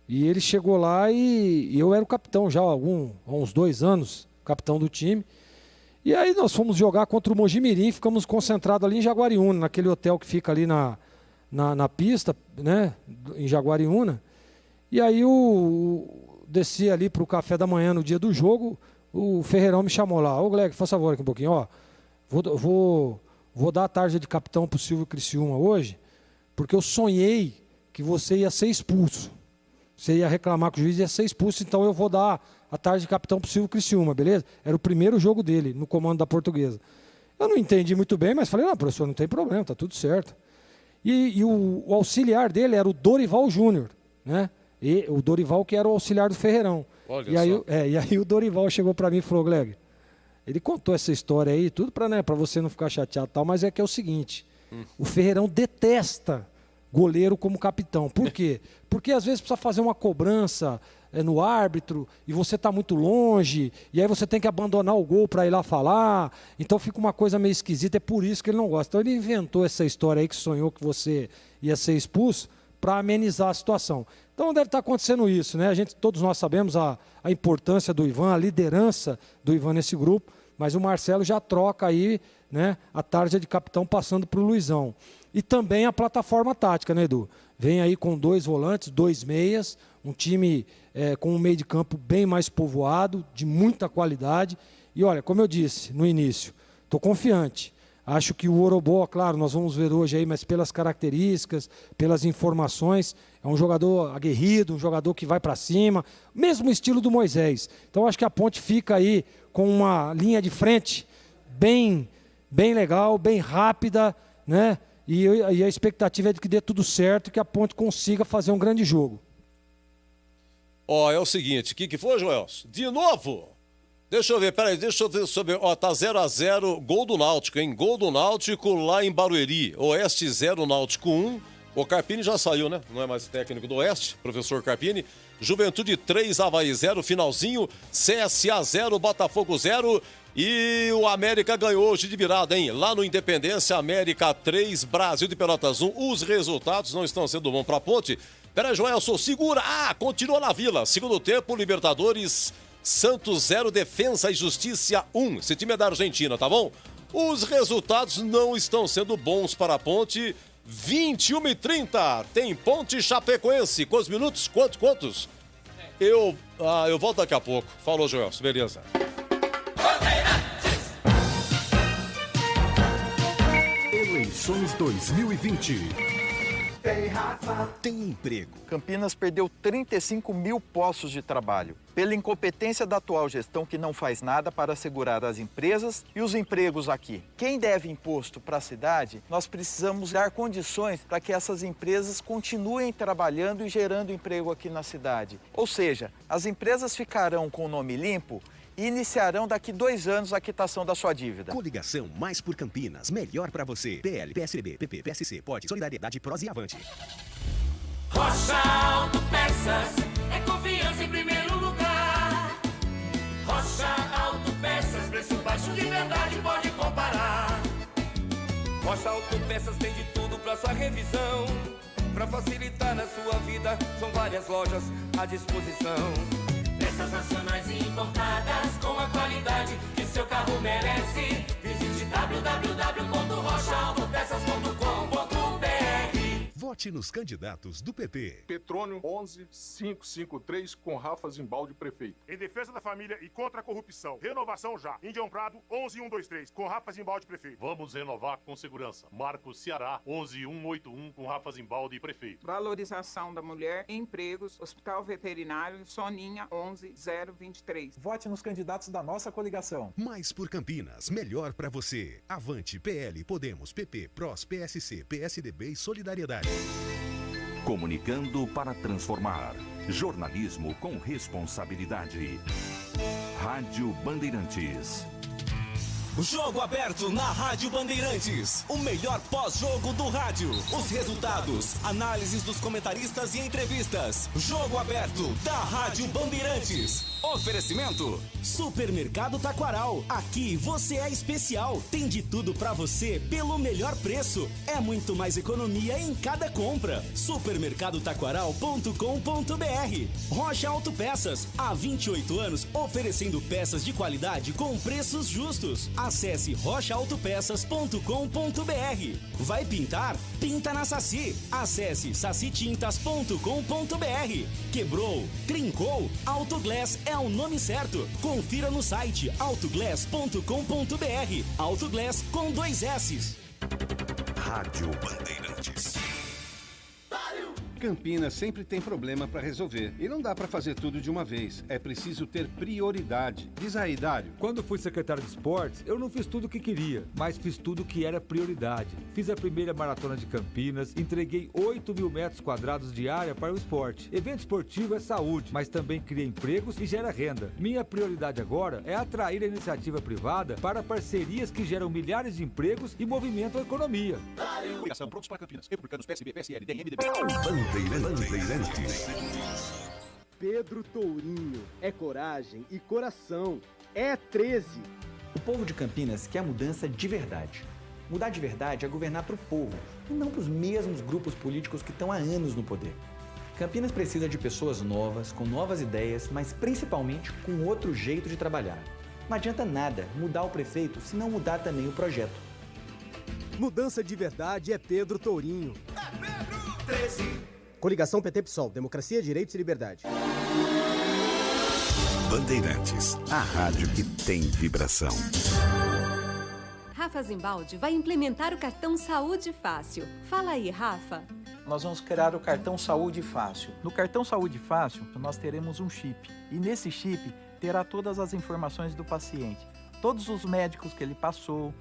E ele chegou lá e eu era o capitão já há uns 2 anos, capitão do time. E aí nós fomos jogar contra o Mojimirim, ficamos concentrados ali em Jaguariúna, naquele hotel que fica ali na pista, né, em Jaguariúna. E aí desci ali para o café da manhã no dia do jogo, o Ferreirão me chamou lá. Ô, Gleg, faz favor aqui um pouquinho, ó. Vou dar a tarja de capitão para o Silvio Criciúma hoje, porque eu sonhei que você ia ser expulso. Você ia reclamar com o juiz e ia ser expulso, então eu vou dar a tarde de capitão para o Silvio Criciúma, beleza? Era o primeiro jogo dele, no comando da Portuguesa. Eu não entendi muito bem, mas falei, não, professor, não tem problema, tá tudo certo. E o auxiliar dele era o Dorival Júnior, né? E o Dorival que era o auxiliar do Ferreirão. Olha e só. E aí o Dorival chegou para mim e falou, Gleg, ele contou essa história aí, tudo para você não ficar chateado e tal, mas é que é o seguinte, o Ferreirão detesta goleiro como capitão. Por quê? Porque às vezes precisa fazer uma cobrança no árbitro e você está muito longe e aí você tem que abandonar o gol para ir lá falar, então fica uma coisa meio esquisita, é por isso que ele não gosta. Então ele inventou essa história aí que sonhou que você ia ser expulso para amenizar a situação. Então deve estar acontecendo isso, né? Todos nós sabemos a importância do Ivan, a liderança do Ivan nesse grupo, mas o Marcelo já troca aí, né, a tarja de capitão passando para o Luizão. E também a plataforma tática, né, Edu? Vem aí com 2 volantes, 2 meias, um time com um meio de campo bem mais povoado, de muita qualidade. E olha, como eu disse no início, estou confiante. Acho que o Orobó, claro, nós vamos ver hoje aí, mas pelas características, pelas informações, é um jogador aguerrido, um jogador que vai para cima, mesmo estilo do Moisés. Então acho que a Ponte fica aí com uma linha de frente bem legal, bem rápida, né? E a expectativa é de que dê tudo certo e que a Ponte consiga fazer um grande jogo. Ó, é o seguinte, o que foi, Joelson? De novo? Deixa eu ver, peraí, deixa eu ver. Ó, tá 0-0, gol do Náutico, hein? Gol do Náutico lá em Barueri. Oeste 0, Náutico 1. O Carpini já saiu, né? Não é mais técnico do Oeste, professor Carpini. Juventude 3, Avaí 0, finalzinho. CSA 0, Botafogo 0. E o América ganhou hoje de virada, hein? Lá no Independência, América 3, Brasil de Pelotas 1. Os resultados não estão sendo bons pra Ponte. Pera, Joelson, segura. Continua na Vila. Segundo tempo, Libertadores, Santos 0, Defensa e Justiça 1. Esse time é da Argentina, tá bom? Os resultados não estão sendo bons para a Ponte. 21h30. Tem Ponte Chapecoense. Quantos minutos? Quantos? Eu volto daqui a pouco. Falou, Joelson. Beleza. Eleições 2020. Tem emprego. Campinas perdeu 35 mil postos de trabalho pela incompetência da atual gestão, que não faz nada para assegurar as empresas e os empregos aqui. Quem deve imposto para a cidade, nós precisamos dar condições para que essas empresas continuem trabalhando e gerando emprego aqui na cidade. Ou seja, as empresas ficarão com o nome limpo e iniciarão daqui 2 anos a quitação da sua dívida. Coligação Mais por Campinas, melhor pra você. PL, PSDB, PP, PSC, POD, Solidariedade, Prós e Avante. Rocha Autopeças, é confiança em primeiro lugar. Rocha Autopeças, preço baixo de verdade, pode comparar. Rocha Autopeças tem de tudo pra sua revisão. Pra facilitar na sua vida, são várias lojas à disposição. Peças nacionais e importadas com a qualidade que seu carro merece. Visite www.rochaautopeças.com.br. Vote nos candidatos do PP. Petrônio 11553 com Rafa Zimbaldi, prefeito. Em defesa da família e contra a corrupção. Renovação já. Índião Prado 11123 com Rafa Zimbaldi, prefeito. Vamos renovar com segurança. Marcos Ceará 11181 com Rafa Zimbaldi, prefeito. Valorização da mulher, empregos, Hospital Veterinário Soninha 11023. Vote nos candidatos da nossa coligação. Mais por Campinas, melhor pra você. Avante, PL, Podemos, PP, PROS, PSC, PSDB e Solidariedade. Comunicando para transformar. Jornalismo com responsabilidade. Rádio Bandeirantes. Jogo aberto na Rádio Bandeirantes. O melhor pós-jogo do rádio. Os resultados, análises dos comentaristas e entrevistas. Jogo aberto da Rádio Bandeirantes. Oferecimento: Supermercado Taquaral. Aqui você é especial. Tem de tudo pra você pelo melhor preço. É muito mais economia em cada compra. Supermercadotaquaral.com.br. Rocha Autopeças. Há 28 anos oferecendo peças de qualidade com preços justos. Acesse rochaautopeças.com.br. Vai pintar? Pinta na Saci. Acesse sacitintas.com.br. Quebrou? Trincou? Autoglass é o nome certo. Confira no site autoglass.com.br. Autoglass com 2 S's. Rádio Bandeirantes. Campinas sempre tem problema para resolver e não dá para fazer tudo de uma vez. É preciso ter prioridade. Diz aí, Dário. Quando fui secretário de esportes, eu não fiz tudo o que queria, mas fiz tudo o que era prioridade. Fiz a primeira maratona de Campinas, entreguei 8 mil metros quadrados de área para o esporte. Evento esportivo é saúde, mas também cria empregos e gera renda. Minha prioridade agora é atrair a iniciativa privada para parcerias que geram milhares de empregos e movimentam a economia. Coligação Prontos para Campinas. Republicanos, PSB, PSL, DEM, MDB. Bandeirantes. Pedro Tourinho. É coragem e coração. É 13. O povo de Campinas quer mudança de verdade. Mudar de verdade é governar para o povo, e não para os mesmos grupos políticos que estão há anos no poder. Campinas precisa de pessoas novas, com novas ideias, mas principalmente com outro jeito de trabalhar. Não adianta nada mudar o prefeito se não mudar também o projeto. Mudança de verdade é Pedro Tourinho. É Pedro! 13. Coligação PT-PSOL, Democracia, Direitos e Liberdade. Bandeirantes, a rádio que tem vibração. Rafa Zimbaldi vai implementar o cartão Saúde Fácil. Fala aí, Rafa. Nós vamos criar o cartão Saúde Fácil. No cartão Saúde Fácil, nós teremos um chip. E nesse chip terá todas as informações do paciente. Todos os médicos que ele passou,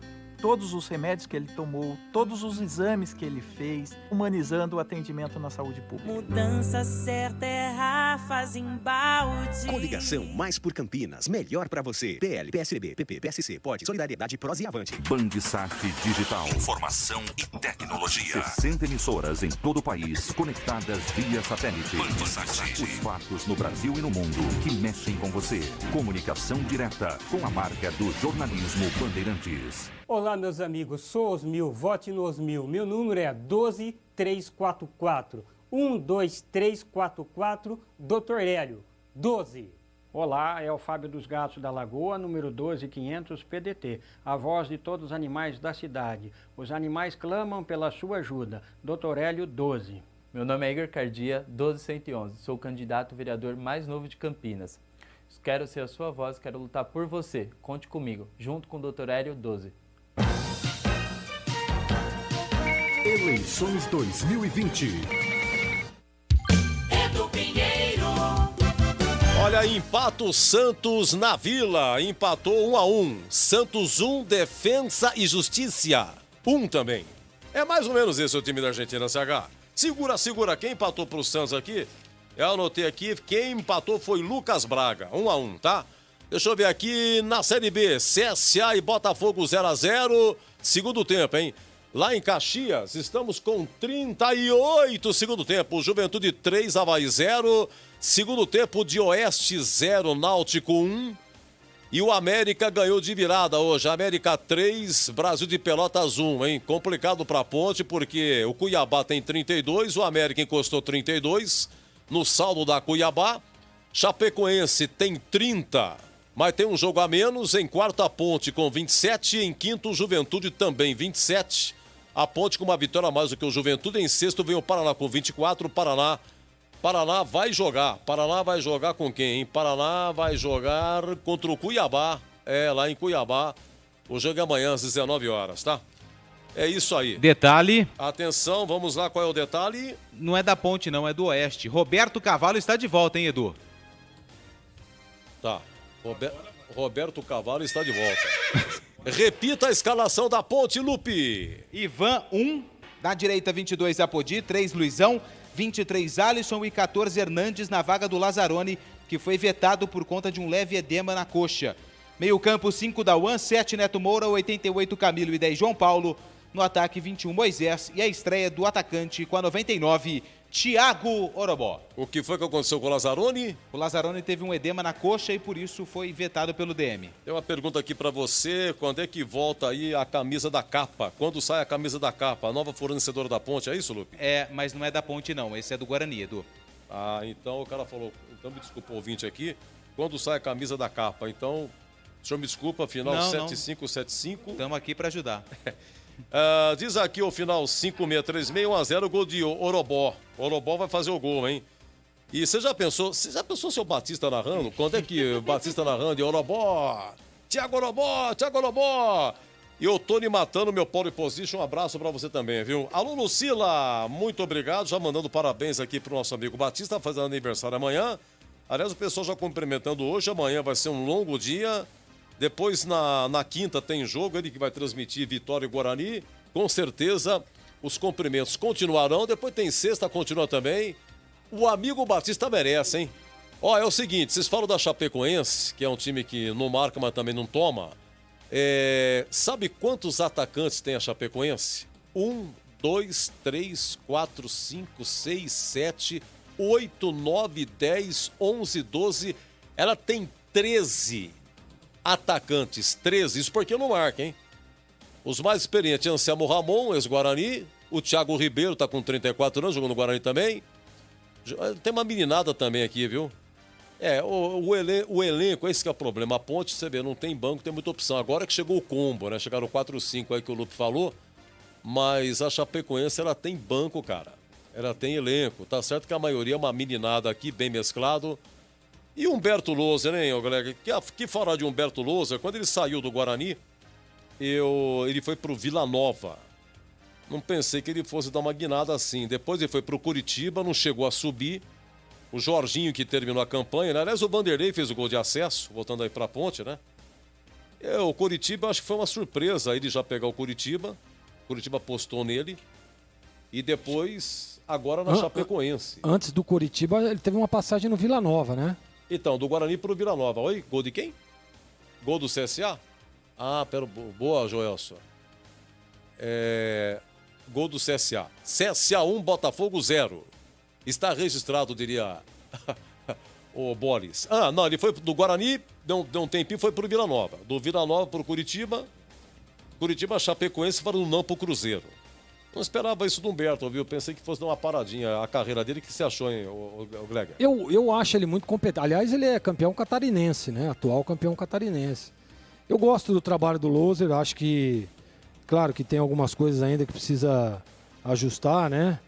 todos os remédios que ele tomou, todos os exames que ele fez, humanizando o atendimento na saúde pública. Mudança certa é Rafa Zimbaldi. Coligação Mais por Campinas, melhor pra você. PL, PSDB, PP, PSC, POD, Solidariedade, Prós e Avante. Bandsat Digital. Informação e tecnologia. 60 emissoras em todo o país, conectadas via satélite. Bandsat. Os fatos no Brasil e no mundo que mexem com você. Comunicação direta com a marca do jornalismo Bandeirantes. Olá, meus amigos, sou Osmil, vote no Osmil. Meu número é 12344. 12344, Dr. Hélio. 12. Olá, é o Fábio dos Gatos da Lagoa, número 12500 PDT. A voz de todos os animais da cidade. Os animais clamam pela sua ajuda. Dr. Hélio, 12. Meu nome é Igor Cardia, 12111. Sou o candidato vereador mais novo de Campinas. Quero ser a sua voz, quero lutar por você. Conte comigo, junto com o Dr. Hélio, 12. Eleições 2020. Edu Pinheiro. Olha, empata o Santos na Vila. Empatou 1-1. Santos 1, Defensa e Justiça 1 também. É mais ou menos esse o time da Argentina, CH. Segura. Quem empatou pro Santos aqui? Eu anotei aqui. Quem empatou foi Lucas Braga. 1-1, tá? Deixa eu ver aqui na Série B. CSA e Botafogo 0-0. Segundo tempo, hein? Lá em Caxias, estamos com 38 segundo tempo. Juventude 3, Avaí 0. Segundo tempo de Oeste 0, Náutico 1. E o América ganhou de virada hoje. América 3, Brasil de Pelotas 1, hein? Complicado pra Ponte, porque o Cuiabá tem 32, o América encostou 32 no saldo da Cuiabá. Chapecoense tem 30, mas tem um jogo a menos. Em quarto, a Ponte com 27. Em quinto, Juventude também 27. A Ponte com uma vitória a mais do que o Juventude. Em sexto vem o Paraná com 24. Paraná vai jogar. Paraná vai jogar com quem, hein? Paraná vai jogar contra o Cuiabá. Lá em Cuiabá. O jogo é amanhã às 19 horas, tá? É isso aí. Detalhe. Atenção, vamos lá, qual é o detalhe? Não é da Ponte não, é do Oeste. Roberto Cavalo está de volta, hein, Edu? Tá. Roberto Cavalo está de volta. Repita a escalação da Ponte, Lupe. Ivan, 1. Da direita, 22, Apodi. 3, Luizão. 23, Alisson. E 14, Hernandes na vaga do Lazzaroni, que foi vetado por conta de um leve edema na coxa. Meio campo, 5, Dauan. 7, Neto Moura. 88, Camilo. E 10, João Paulo. No ataque, 21, Moisés. E a estreia do atacante com a 99, Thiago Orobó. O que foi que aconteceu com o Lazzaroni? O Lazzaroni teve um edema na coxa e por isso foi vetado pelo DM. Tem uma pergunta aqui pra você, quando é que volta aí a camisa da capa? Quando sai a camisa da capa? A nova fornecedora da Ponte, é isso, Lupe? É, mas não é da Ponte não, esse é do Guarani, Edu. Ah, então o cara falou, então me desculpa o ouvinte aqui, quando sai a camisa da capa, então, o senhor me desculpa, final 7575. Estamos aqui pra ajudar. Diz aqui o final 5636, 1-0, gol de Orobó. Orobó vai fazer o gol, hein? E você já pensou seu Batista narrando? Quando é que o Batista narrando e Orobó? Thiago Orobó! E o Tony matando meu pole position, um abraço pra você também, viu? Alô, Lucila, muito obrigado, já mandando parabéns aqui pro nosso amigo Batista, fazendo aniversário amanhã. Aliás, o pessoal já cumprimentando hoje, amanhã vai ser um longo dia. Depois, na quinta, tem jogo, ele que vai transmitir Vitória e Guarani. Com certeza, os cumprimentos continuarão. Depois tem sexta, continua também. O amigo Batista merece, hein? Ó, é o seguinte, vocês falam da Chapecoense, que é um time que não marca, mas também não toma. Sabe quantos atacantes tem a Chapecoense? 1, 2, 3, 4, 5, 6, 7, 8, 9, 10, 11, 12. Ela tem 13 atacantes, 13, isso porque não marca, hein? Os mais experientes, Anselmo Ramon, ex-Guarani, o Thiago Ribeiro tá com 34 anos, jogou no Guarani também. Tem uma meninada também aqui, viu? O elenco, esse que é o problema. A Ponte, você vê, não tem banco, tem muita opção. Agora que chegou o combo, né? Chegaram 4-5 aí que o Lupe falou, mas a Chapecoense, ela tem banco, cara. Ela tem elenco. Tá certo que a maioria é uma meninada aqui, bem mesclado. E Humberto Loser, hein, Greg? Que falar de Humberto Loser? Quando ele saiu do Guarani, ele foi pro Vila Nova. Não pensei que ele fosse dar uma guinada assim. Depois ele foi pro Curitiba, não chegou a subir. O Jorginho que terminou a campanha, né? Aliás, o Vanderlei fez o gol de acesso, voltando aí pra Ponte, né? O Curitiba, acho que foi uma surpresa ele já pegar o Curitiba. O Curitiba apostou nele. E depois, agora na Chapecoense. Antes do Curitiba, ele teve uma passagem no Vila Nova, né? Então, do Guarani pro Vila Nova. Oi, gol de quem? Gol do CSA? Ah, pera, boa, Joelson. Gol do CSA. CSA 1, Botafogo 0. Está registrado, diria o Boris. Ah, não, ele foi do Guarani, deu um tempinho, foi pro Vila Nova. Do Vila Nova pro Curitiba. Curitiba, Chapecoense, falando não pro Cruzeiro. Não esperava isso do Humberto, viu? Pensei que fosse dar uma paradinha a carreira dele. O que você achou, hein, o Gleger? Eu acho ele muito competente. Aliás, ele é campeão catarinense, né? Atual campeão catarinense. Eu gosto do trabalho do Loser. Acho que, claro, que tem algumas coisas ainda que precisa ajustar, né?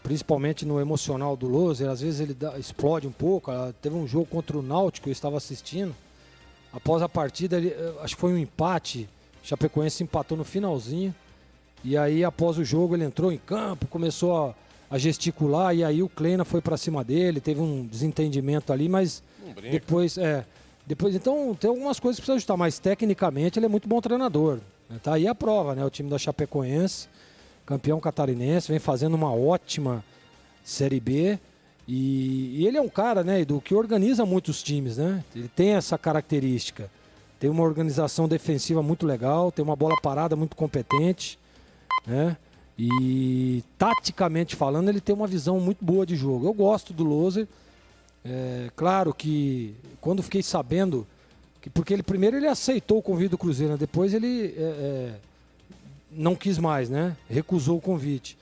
Principalmente no emocional do Loser. Às vezes ele explode um pouco. Teve um jogo contra o Náutico, eu estava assistindo. Após a partida, acho que foi um empate. Chapecoense empatou no finalzinho. E aí, após o jogo, ele entrou em campo, começou a gesticular, e aí o Kleina foi pra cima dele, teve um desentendimento ali, mas depois, então, tem algumas coisas que precisa ajustar, mas tecnicamente ele é muito bom treinador. Tá aí a prova, né? O time da Chapecoense, campeão catarinense, vem fazendo uma ótima Série B, e ele é um cara, né, Edu, que organiza muitos times, né? Ele tem essa característica, tem uma organização defensiva muito legal, tem uma bola parada muito competente, né? E taticamente falando, ele tem uma visão muito boa de jogo. Eu gosto do Loser. Claro que quando fiquei sabendo porque ele aceitou o convite do Cruzeiro, né? Depois ele não quis mais, né? Recusou o convite.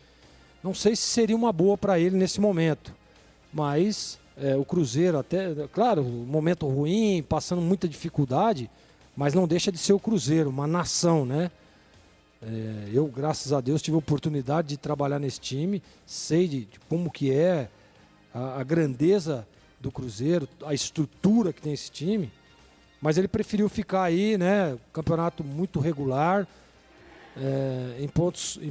Não sei se seria uma boa para ele nesse momento, mas o Cruzeiro até, claro, momento ruim, passando muita dificuldade, mas não deixa de ser o Cruzeiro, uma nação, né? Eu, graças a Deus, tive a oportunidade de trabalhar nesse time, sei de como que é a grandeza do Cruzeiro, a estrutura que tem esse time, mas ele preferiu ficar aí, né? Campeonato muito regular, em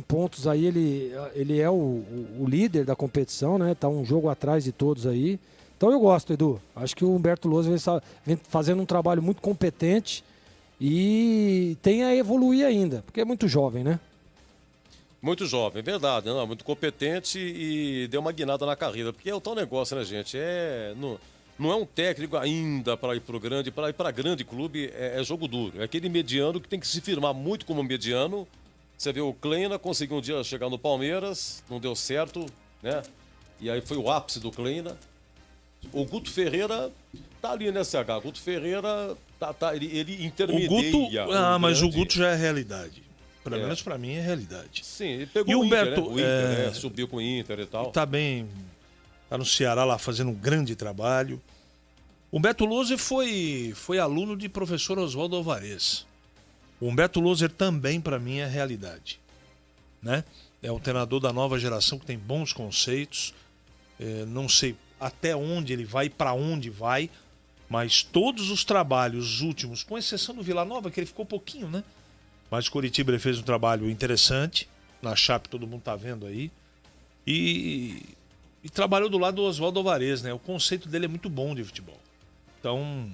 pontos aí ele é o líder da competição, né? Tá um jogo atrás de todos aí. Então eu gosto, Edu. Acho que o Humberto Loser vem fazendo um trabalho muito competente. E tem a evoluir ainda, porque é muito jovem, né? Muito jovem, verdade, não, muito competente e deu uma guinada na carreira, porque é o tal negócio, né, gente? Não é um técnico ainda para ir pro grande, para ir para grande clube é jogo duro. É aquele mediano que tem que se firmar muito como mediano. Você vê o Kleina conseguiu um dia chegar no Palmeiras, não deu certo, né? E aí foi o ápice do Kleina. O Guto Ferreira tá ali, né, CH? Guto Ferreira ele intermedia. Mas o Guto já é realidade. Pelo menos pra mim é realidade. Sim, ele pegou o Humberto, Inter, né? O Inter, subiu com o Inter e tal. Tá bem, tá no Ceará lá fazendo um grande trabalho. O Humberto Loser foi aluno de professor Oswaldo Alvarez. O Humberto Loser também pra mim é realidade, né? É um treinador da nova geração que tem bons conceitos. Não sei até onde ele vai, para onde vai, mas todos os trabalhos últimos, com exceção do Vila Nova, que ele ficou pouquinho, né? Mas o Curitiba ele fez um trabalho interessante, na Chape todo mundo tá vendo aí, e trabalhou do lado do Oswaldo Alvarez, né? O conceito dele é muito bom de futebol. Então,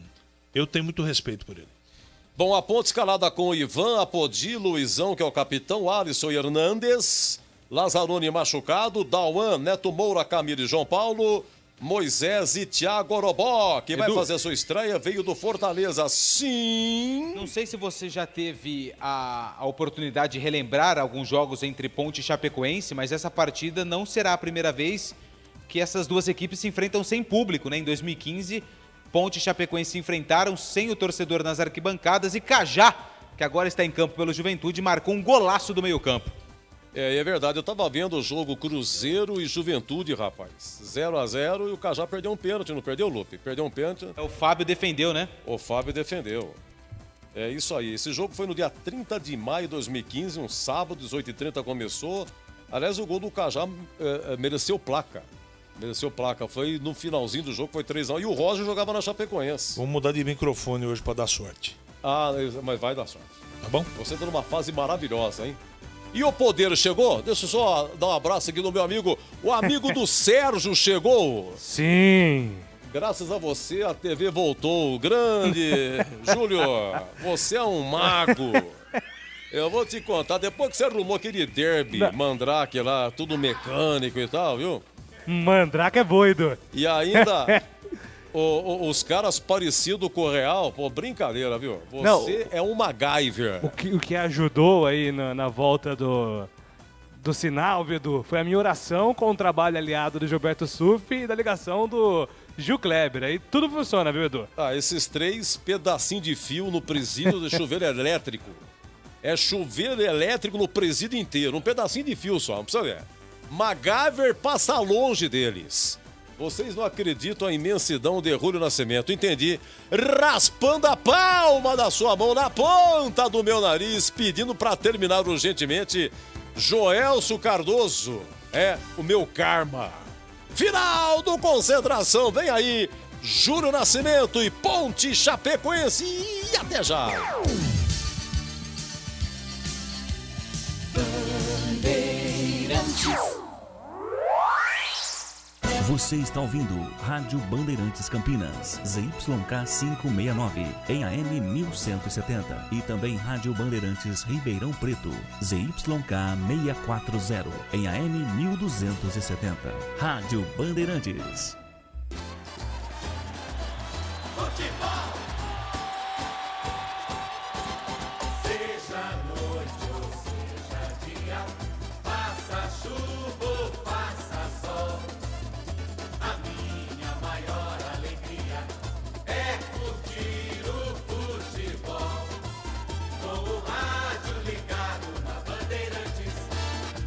eu tenho muito respeito por ele. Bom, a Ponte escalada com o Ivan, Apodi, Luizão, que é o capitão, Alisson Hernandes, Lazzaroni machucado, Dauan, Neto Moura, Camilo e João Paulo, Moisés e Thiago Orobó, que vai fazer a sua estreia, veio do Fortaleza, sim. Não sei se você já teve a oportunidade de relembrar alguns jogos entre Ponte e Chapecoense, mas essa partida não será a primeira vez que essas duas equipes se enfrentam sem público, né? Em 2015, Ponte e Chapecoense se enfrentaram sem o torcedor nas arquibancadas e Cajá, que agora está em campo pelo Juventude, marcou um golaço do meio-campo. É verdade, eu tava vendo o jogo Cruzeiro e Juventude, rapaz. 0-0 e o Cajá perdeu um pênalti, não perdeu, Lupe? Perdeu um pênalti. O Fábio defendeu, né? O Fábio defendeu. É isso aí. Esse jogo foi no dia 30 de maio de 2015, um sábado, 18h30 começou. Aliás, o gol do Cajá mereceu placa. Foi no finalzinho do jogo, foi 3-1. E o Roger jogava na Chapecoense. Vamos mudar de microfone hoje pra dar sorte. Ah, mas vai dar sorte. Tá bom? Você tá numa fase maravilhosa, hein? E o Poder chegou? Deixa eu só dar um abraço aqui no meu amigo. O amigo do Sérgio chegou. Sim. Graças a você, a TV voltou. Grande. Júlio, você é um mago. Eu vou te contar, depois que você arrumou aquele derby, Mandrake lá, tudo mecânico e tal, viu? Mandrake é doido. E ainda... os caras parecidos com o Real, pô, brincadeira, viu? Você é um MacGyver. O que ajudou aí na volta do sinal, Edu, foi a minha oração com o trabalho aliado do Gilberto Suff e da ligação do Gil Kleber. Aí tudo funciona, viu, Edu? Esses 3 pedacinhos de fio no presídio de chuveiro elétrico. É chuveiro elétrico no presídio inteiro. Um pedacinho de fio só, não precisa ver. MacGyver passa longe deles. Vocês não acreditam a imensidão de Rúlio Nascimento, entendi. Raspando a palma da sua mão na ponta do meu nariz, pedindo para terminar urgentemente, Joelso Cardoso, o meu karma. Final do Concentração, vem aí, Júlio Nascimento e Ponte Chapecoense, e até já. Você está ouvindo Rádio Bandeirantes Campinas, ZYK 569, em AM 1170. E também Rádio Bandeirantes Ribeirão Preto, ZYK 640, em AM 1270. Rádio Bandeirantes. Futebol! Seja noite ou seja dia, faça chuva ou faça sol. A minha maior alegria é curtir o futebol. Com o rádio ligado na Bandeirantes,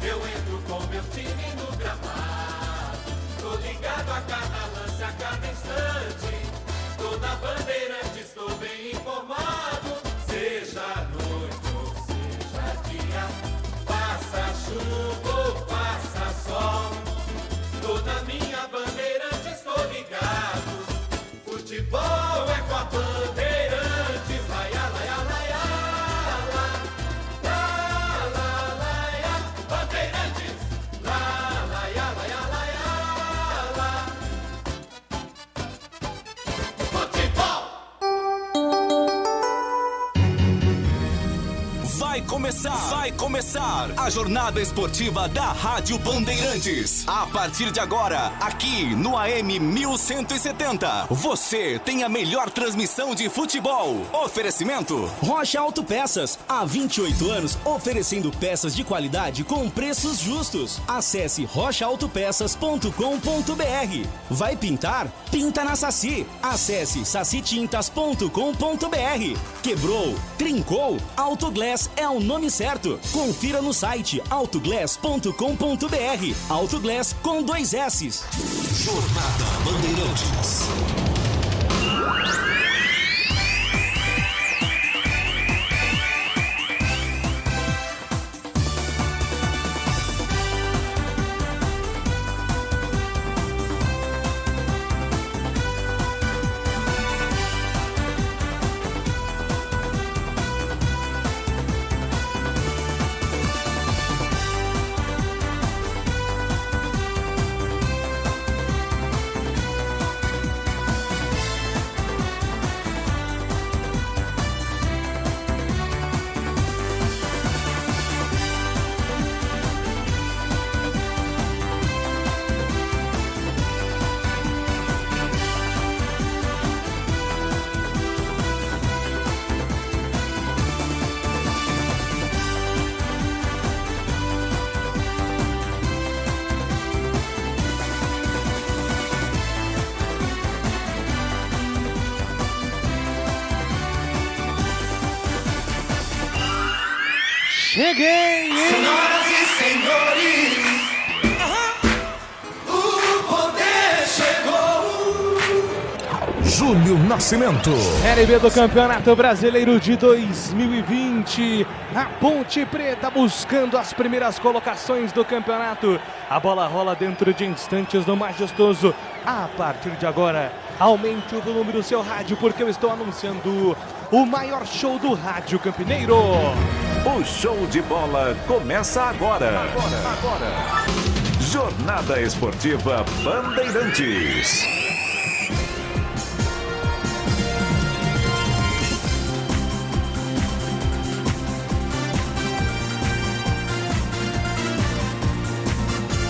eu entro com meu time no gramado. Tô ligado a cada lance, a cada instante. Tô na Bandeirantes, tô bem informado. Seja noite ou seja dia, faça chuva ou faça sol. Tô na minha Bandeirantes, tô ligado. Futebol é com a Bandeirantes. Laia, laia, laia, la, la, laia. Bandeirantes, la, laia, laia, laia, la. Futebol! Vai começar a jornada esportiva da Rádio Bandeirantes. A partir de agora, aqui no AM 1170, você tem a melhor transmissão de futebol. Oferecimento Rocha Autopeças, há 28 anos oferecendo peças de qualidade com preços justos. Acesse rochaautopeças.com.br. Vai pintar? Pinta na Saci. Acesse sacitintas.com.br. Quebrou? Trincou? Autoglass é o nome certo. Confira no site autoglass.com.br. Autoglass com 2 S's. Jornada Bandeirantes. Cheguei, hein? Senhoras e senhores, o poder chegou. Júlio Nascimento. Série B do Campeonato Brasileiro de 2020. A Ponte Preta buscando as primeiras colocações do campeonato. A bola rola dentro de instantes no Majestoso. A partir de agora, aumente o volume do seu rádio, porque eu estou anunciando o maior show do rádio campineiro. O show de bola começa agora. Jornada Esportiva Bandeirantes.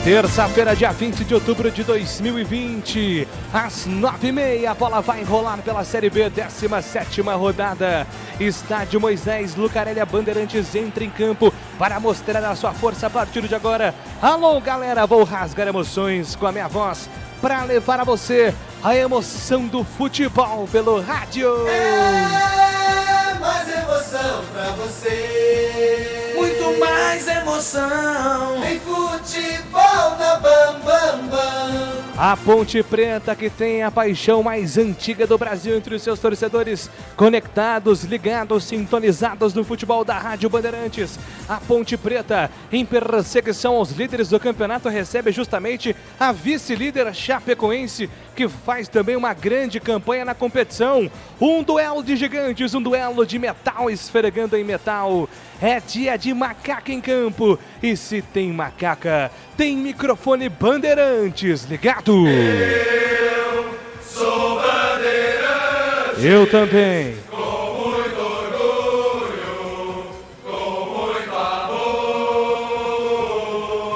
Terça-feira, dia 20 de outubro de 2020, às 9h30, a bola vai rolar pela Série B, 17ª rodada. Estádio Moisés Lucarelli, Bandeirantes entra em campo para mostrar a sua força a partir de agora. Alô, galera, vou rasgar emoções com a minha voz para levar a você a emoção do futebol pelo rádio. É mais emoção pra você. Muito mais emoção. Em futebol na Bam Bam Bam. A Ponte Preta, que tem a paixão mais antiga do Brasil entre os seus torcedores, conectados, ligados, sintonizados no futebol da Rádio Bandeirantes. A Ponte Preta, em perseguição aos líderes do campeonato, recebe justamente a vice-líder Chapecoense, que faz também uma grande campanha na competição. Um duelo de gigantes, um duelo de metal esfregando em metal. É dia de macaca em campo, e se tem macaca, tem microfone Bandeirantes ligado. Eu sou Bandeirante. Eu também. Com muito orgulho, com muito amor.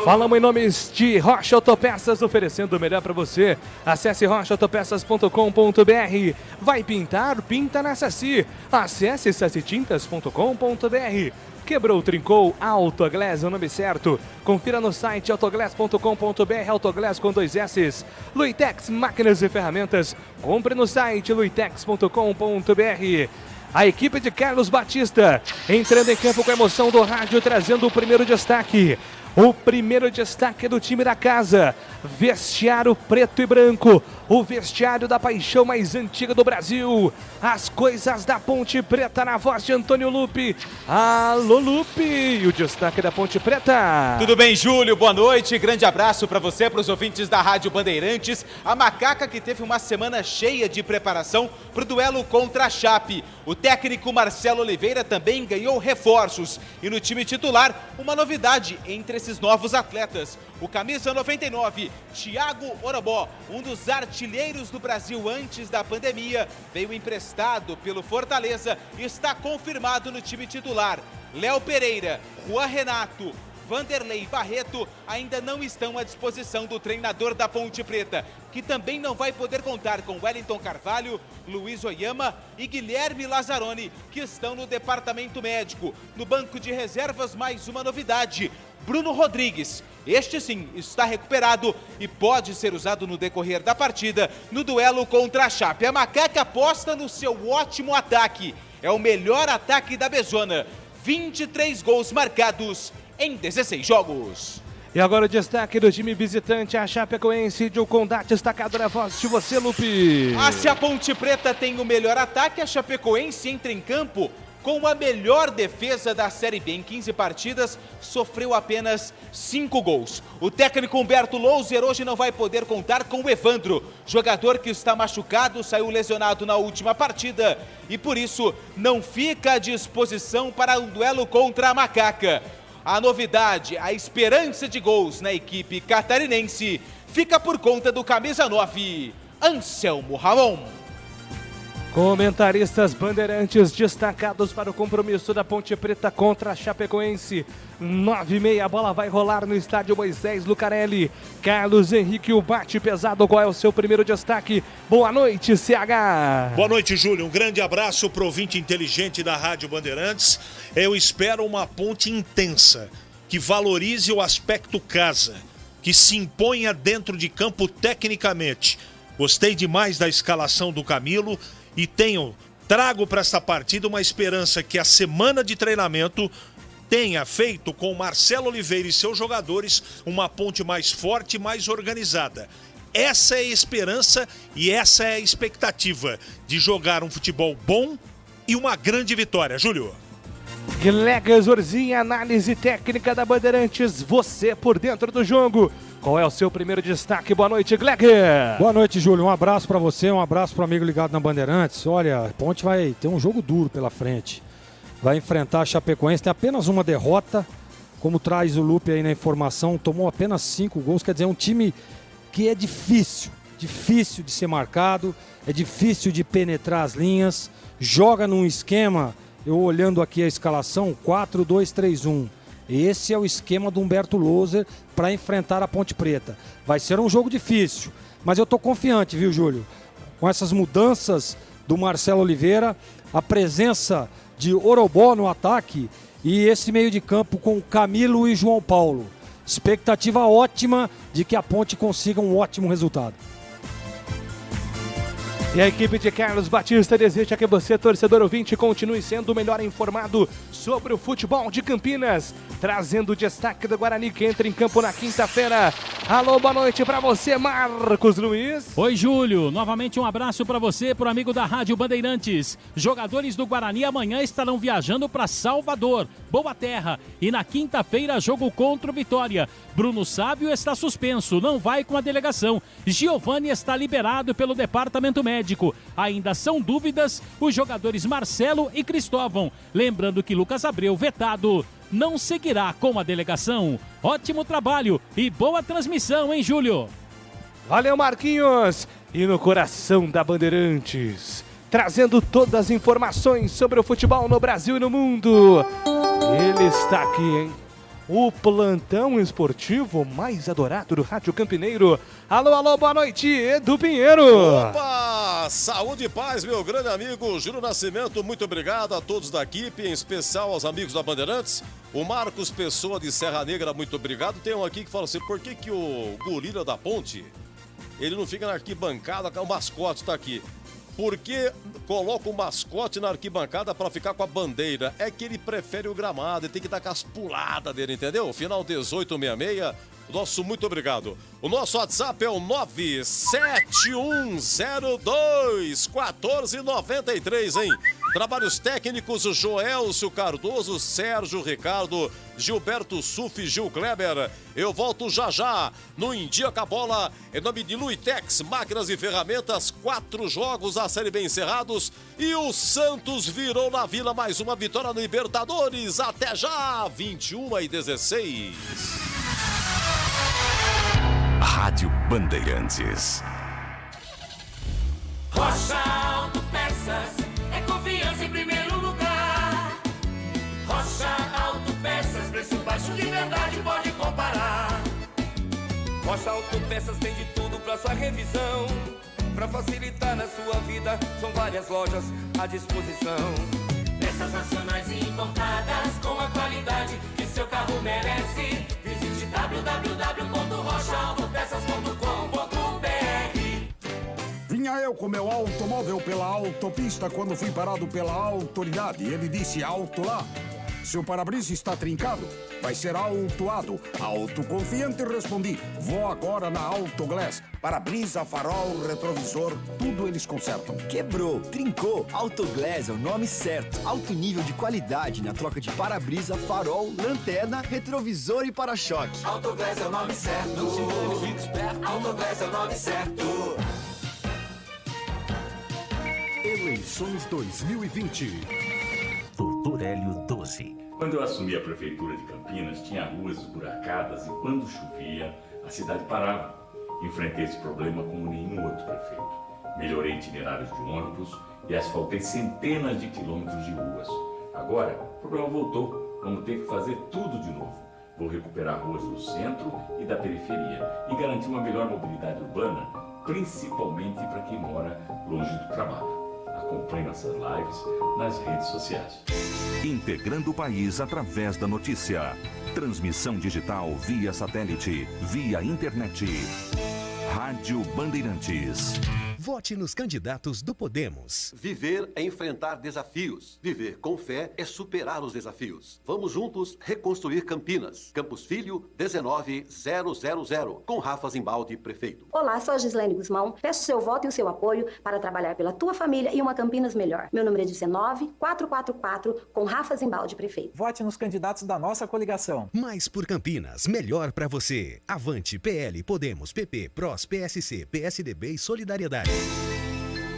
Falamos em nomes de Rocha Autopeças, oferecendo o melhor para você. Acesse rochaautopeças.com.br. Vai pintar? Pinta na Saci. Acesse sacitintas.com.br. Quebrou, trincou, Autoglass é o nome certo. Confira no site autoglass.com.br, Autoglass com 2 S's. Luitex, máquinas e ferramentas. Compre no site luitex.com.br. A equipe de Carlos Batista entrando em campo com a emoção do rádio, trazendo o primeiro destaque. O primeiro destaque do time da casa, vestiário preto e branco, o vestiário da paixão mais antiga do Brasil. As coisas da Ponte Preta na voz de Antônio Lupe. Alô, Lupe, e o destaque da Ponte Preta. Tudo bem, Júlio? Boa noite, grande abraço para você, para os ouvintes da Rádio Bandeirantes. A Macaca, que teve uma semana cheia de preparação para o duelo contra a Chape. O técnico Marcelo Oliveira também ganhou reforços. E no time titular, uma novidade entre esses novos atletas. O camisa 99, Thiago Orobó, um dos artilheiros do Brasil antes da pandemia, veio emprestado pelo Fortaleza e está confirmado no time titular. Léo Pereira, Juan Renato, Vanderlei Barreto ainda não estão à disposição do treinador da Ponte Preta, que também não vai poder contar com Wellington Carvalho, Luiz Oyama e Guilherme Lazzaroni, que estão no departamento médico. No banco de reservas, mais uma novidade: Bruno Rodrigues. Este sim está recuperado e pode ser usado no decorrer da partida no duelo contra a Chape. A Macaca aposta no seu ótimo ataque. É o melhor ataque da Bezona. 23 gols marcados em 16 jogos. E agora o destaque do time visitante, a Chapecoense. De um Condá destacado na voz de você, Lupe. Se a Ponte Preta tem o melhor ataque, a Chapecoense entra em campo com a melhor defesa da Série B. Em 15 partidas, sofreu apenas 5 gols. O técnico Humberto Louser hoje não vai poder contar com o Evandro, jogador que está machucado, saiu lesionado na última partida e por isso não fica à disposição para um duelo contra a Macaca. A novidade, a esperança de gols na equipe catarinense fica por conta do camisa 9, Anselmo Ramon. Comentaristas Bandeirantes destacados para o compromisso da Ponte Preta contra a Chapecoense. 9h30, a bola vai rolar no estádio Moisés Lucarelli. Carlos Henrique, o bate pesado, qual é o seu primeiro destaque? Boa noite, CH. Boa noite, Júlio. Um grande abraço pro ouvinte inteligente da Rádio Bandeirantes. Eu espero uma Ponte intensa, que valorize o aspecto casa, que se imponha dentro de campo tecnicamente. Gostei demais da escalação do Camilo e trago para essa partida uma esperança que a semana de treinamento tenha feito com Marcelo Oliveira e seus jogadores uma ponte mais forte e mais organizada. Essa é a esperança e essa é a expectativa de jogar um futebol bom e uma grande vitória. Júlio. Glega Zorzinha, análise técnica da Bandeirantes, você por dentro do jogo. Qual é o seu primeiro destaque? Boa noite, Glega. Boa noite, Júlio. Um abraço para você, um abraço para o amigo ligado na Bandeirantes. Olha, a Ponte vai ter um jogo duro pela frente. Vai enfrentar a Chapecoense, tem apenas uma derrota. Como traz o Lupe aí na informação, tomou apenas 5 gols. Quer dizer, é um time que é difícil de ser marcado, é difícil de penetrar as linhas. Joga num esquema, eu olhando aqui a escalação, 4-2-3-1. Esse é o esquema do Humberto Loser para enfrentar a Ponte Preta. Vai ser um jogo difícil, mas eu estou confiante, viu, Júlio? Com essas mudanças do Marcelo Oliveira, a presença de Orobó no ataque e esse meio de campo com Camilo e João Paulo. Expectativa ótima de que a Ponte consiga um ótimo resultado. E a equipe de Carlos Batista deseja que você, torcedor ouvinte, continue sendo o melhor informado sobre o futebol de Campinas, trazendo o destaque do Guarani que entra em campo na quinta-feira. Alô, boa noite para você, Marcos Luiz. Oi, Júlio. Novamente um abraço para você, pro amigo da Rádio Bandeirantes. Jogadores do Guarani amanhã estarão viajando para Salvador, Boa Terra, e na quinta-feira jogo contra o Vitória. Bruno Sábio está suspenso, não vai com a delegação. Giovani está liberado pelo departamento médico. Ainda são dúvidas os jogadores Marcelo e Cristóvão. Lembrando que Lucas Abreu, vetado, não seguirá com a delegação. Ótimo trabalho e boa transmissão, hein, Júlio? Valeu, Marquinhos! E no coração da Bandeirantes, trazendo todas as informações sobre o futebol no Brasil e no mundo. Ele está aqui, hein? O plantão esportivo mais adorado do Rádio Campineiro. Alô, alô, boa noite, Edu Pinheiro. Opa, saúde e paz, meu grande amigo Júlio Nascimento. Muito obrigado a todos da equipe, em especial aos amigos da Bandeirantes. O Marcos Pessoa de Serra Negra, muito obrigado. Tem um aqui que fala assim, por que o gorila da Ponte, ele não fica na arquibancada, o mascote está aqui. Por que coloca o mascote na arquibancada para ficar com a bandeira? É que ele prefere o gramado, ele tem que dar com as puladas dele, entendeu? Final 1866, nosso muito obrigado. O nosso WhatsApp é o 971021493, hein? Trabalhos técnicos, Joelcio Cardoso, Sérgio Ricardo, Gilberto Suf, Gil Kleber. Eu volto já já no Indica a Bola, em nome de Luitex, máquinas e ferramentas, 4 jogos a Série B encerrados e o Santos virou na Vila mais uma vitória no Libertadores. Até já, 21h16. Rádio Bandeirantes. Rocha Autopeças, é confiança em primeiro lugar. Rocha Autopeças, preço baixo de verdade, pode comparar. Rocha Autopeças tem de tudo pra sua revisão. Pra facilitar na sua vida, são várias lojas à disposição. Peças nacionais e importadas com a qualidade que seu carro merece. Visite www.rochaautopeças.com.br. Vinha eu com meu automóvel pela autopista quando fui parado pela autoridade. Ele disse alto lá. Seu para-brisa está trincado, vai ser autuado. Autoconfiante respondi, vou agora na Autoglass. Para-brisa, farol, retrovisor, tudo eles consertam. Quebrou, trincou, Autoglass é o nome certo. Alto nível de qualidade na troca de para-brisa, farol, lanterna, retrovisor e para-choque. Autoglass é o nome certo. Não se engane, fique esperto. Autoglass é o nome certo. Eleições 2020. Doutor Hélio 12. Quando eu assumi a prefeitura de Campinas, tinha ruas esburacadas e quando chovia, a cidade parava. Enfrentei esse problema como nenhum outro prefeito. Melhorei itinerários de ônibus e asfaltei centenas de quilômetros de ruas. Agora, o problema voltou. Vamos ter que fazer tudo de novo. Vou recuperar ruas do centro e da periferia e garantir uma melhor mobilidade urbana, principalmente para quem mora longe do trabalho. Acompanhe nossas lives nas redes sociais. Integrando o país através da notícia. Transmissão digital via satélite, via internet. Rádio Bandeirantes. Vote nos candidatos do Podemos. Viver é enfrentar desafios. Viver com fé é superar os desafios. Vamos juntos reconstruir Campinas. Campos Filho, 19000, com Rafa Zimbaldi, prefeito. Olá, sou a Gislaine Guzmão. Peço seu voto e o seu apoio para trabalhar pela tua família e uma Campinas melhor. Meu número é 19444, com Rafa Zimbaldi, prefeito. Vote nos candidatos da nossa coligação. Mais por Campinas, melhor para você. Avante, PL, Podemos, PP, PROS, PSC, PSDB e Solidariedade.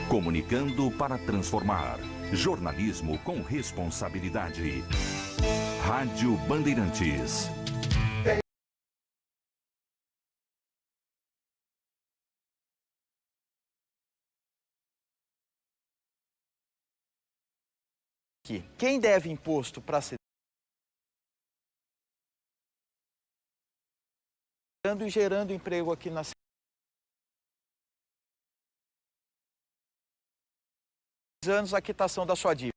Comunicando para transformar. Jornalismo com responsabilidade. Rádio Bandeirantes. Quem deve imposto para ser e gerando emprego aqui na anos a quitação da sua dívida.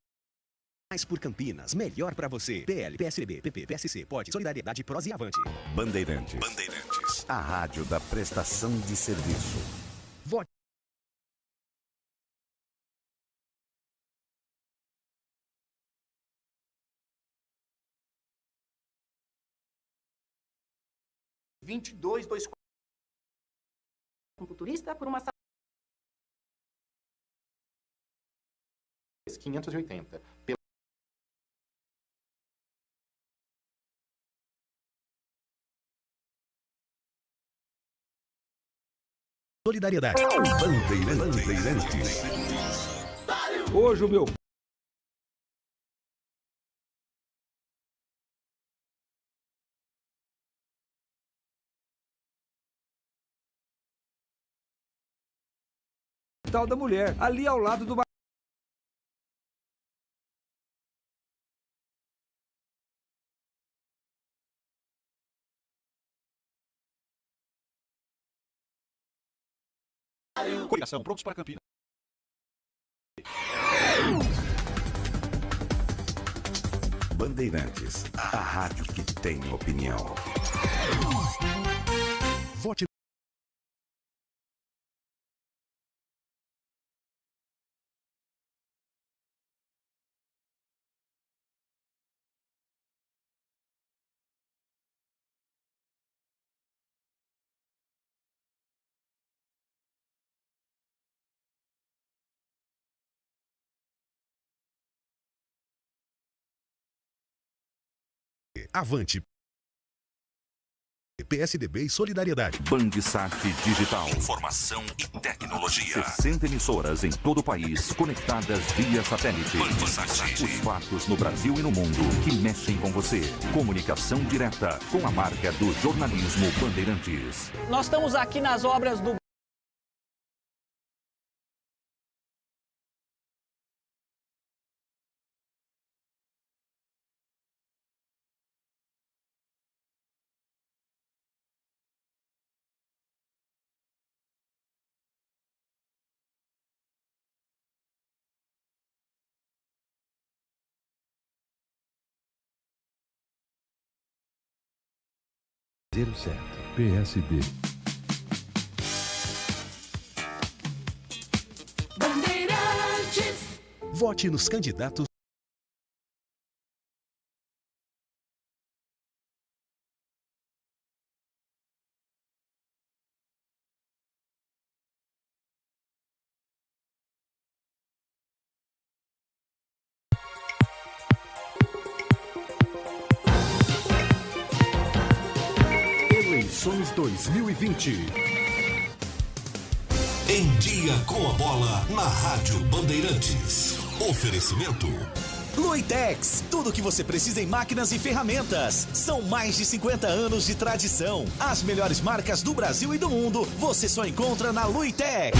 Mais por Campinas, melhor para você. PL, PSDB, PP, PSC, POD, Solidariedade, PROS e Avante. Bandeirantes. A rádio da prestação de serviço. Vote. Com futurista por uma 580. Solidariedade. Bandeirantes. Hoje o meu da mulher, ali ao lado do Coligação, prontos para Campinas. Bandeirantes, a rádio que tem opinião. Vote. Avante. PSDB e Solidariedade. Bandsat Digital. Informação e tecnologia. 60 emissoras em todo o país, conectadas via satélite. Bandsat. Os fatos no Brasil e no mundo que mexem com você. Comunicação direta com a marca do jornalismo Bandeirantes. Nós estamos aqui nas obras do certo. PSB. Bandeirantes. Vote nos candidatos. Eleições 2020. Em dia com a bola na Rádio Bandeirantes. Oferecimento Luitex, tudo o que você precisa em máquinas e ferramentas. São mais de 50 anos de tradição. As melhores marcas do Brasil e do mundo, você só encontra na Luitex.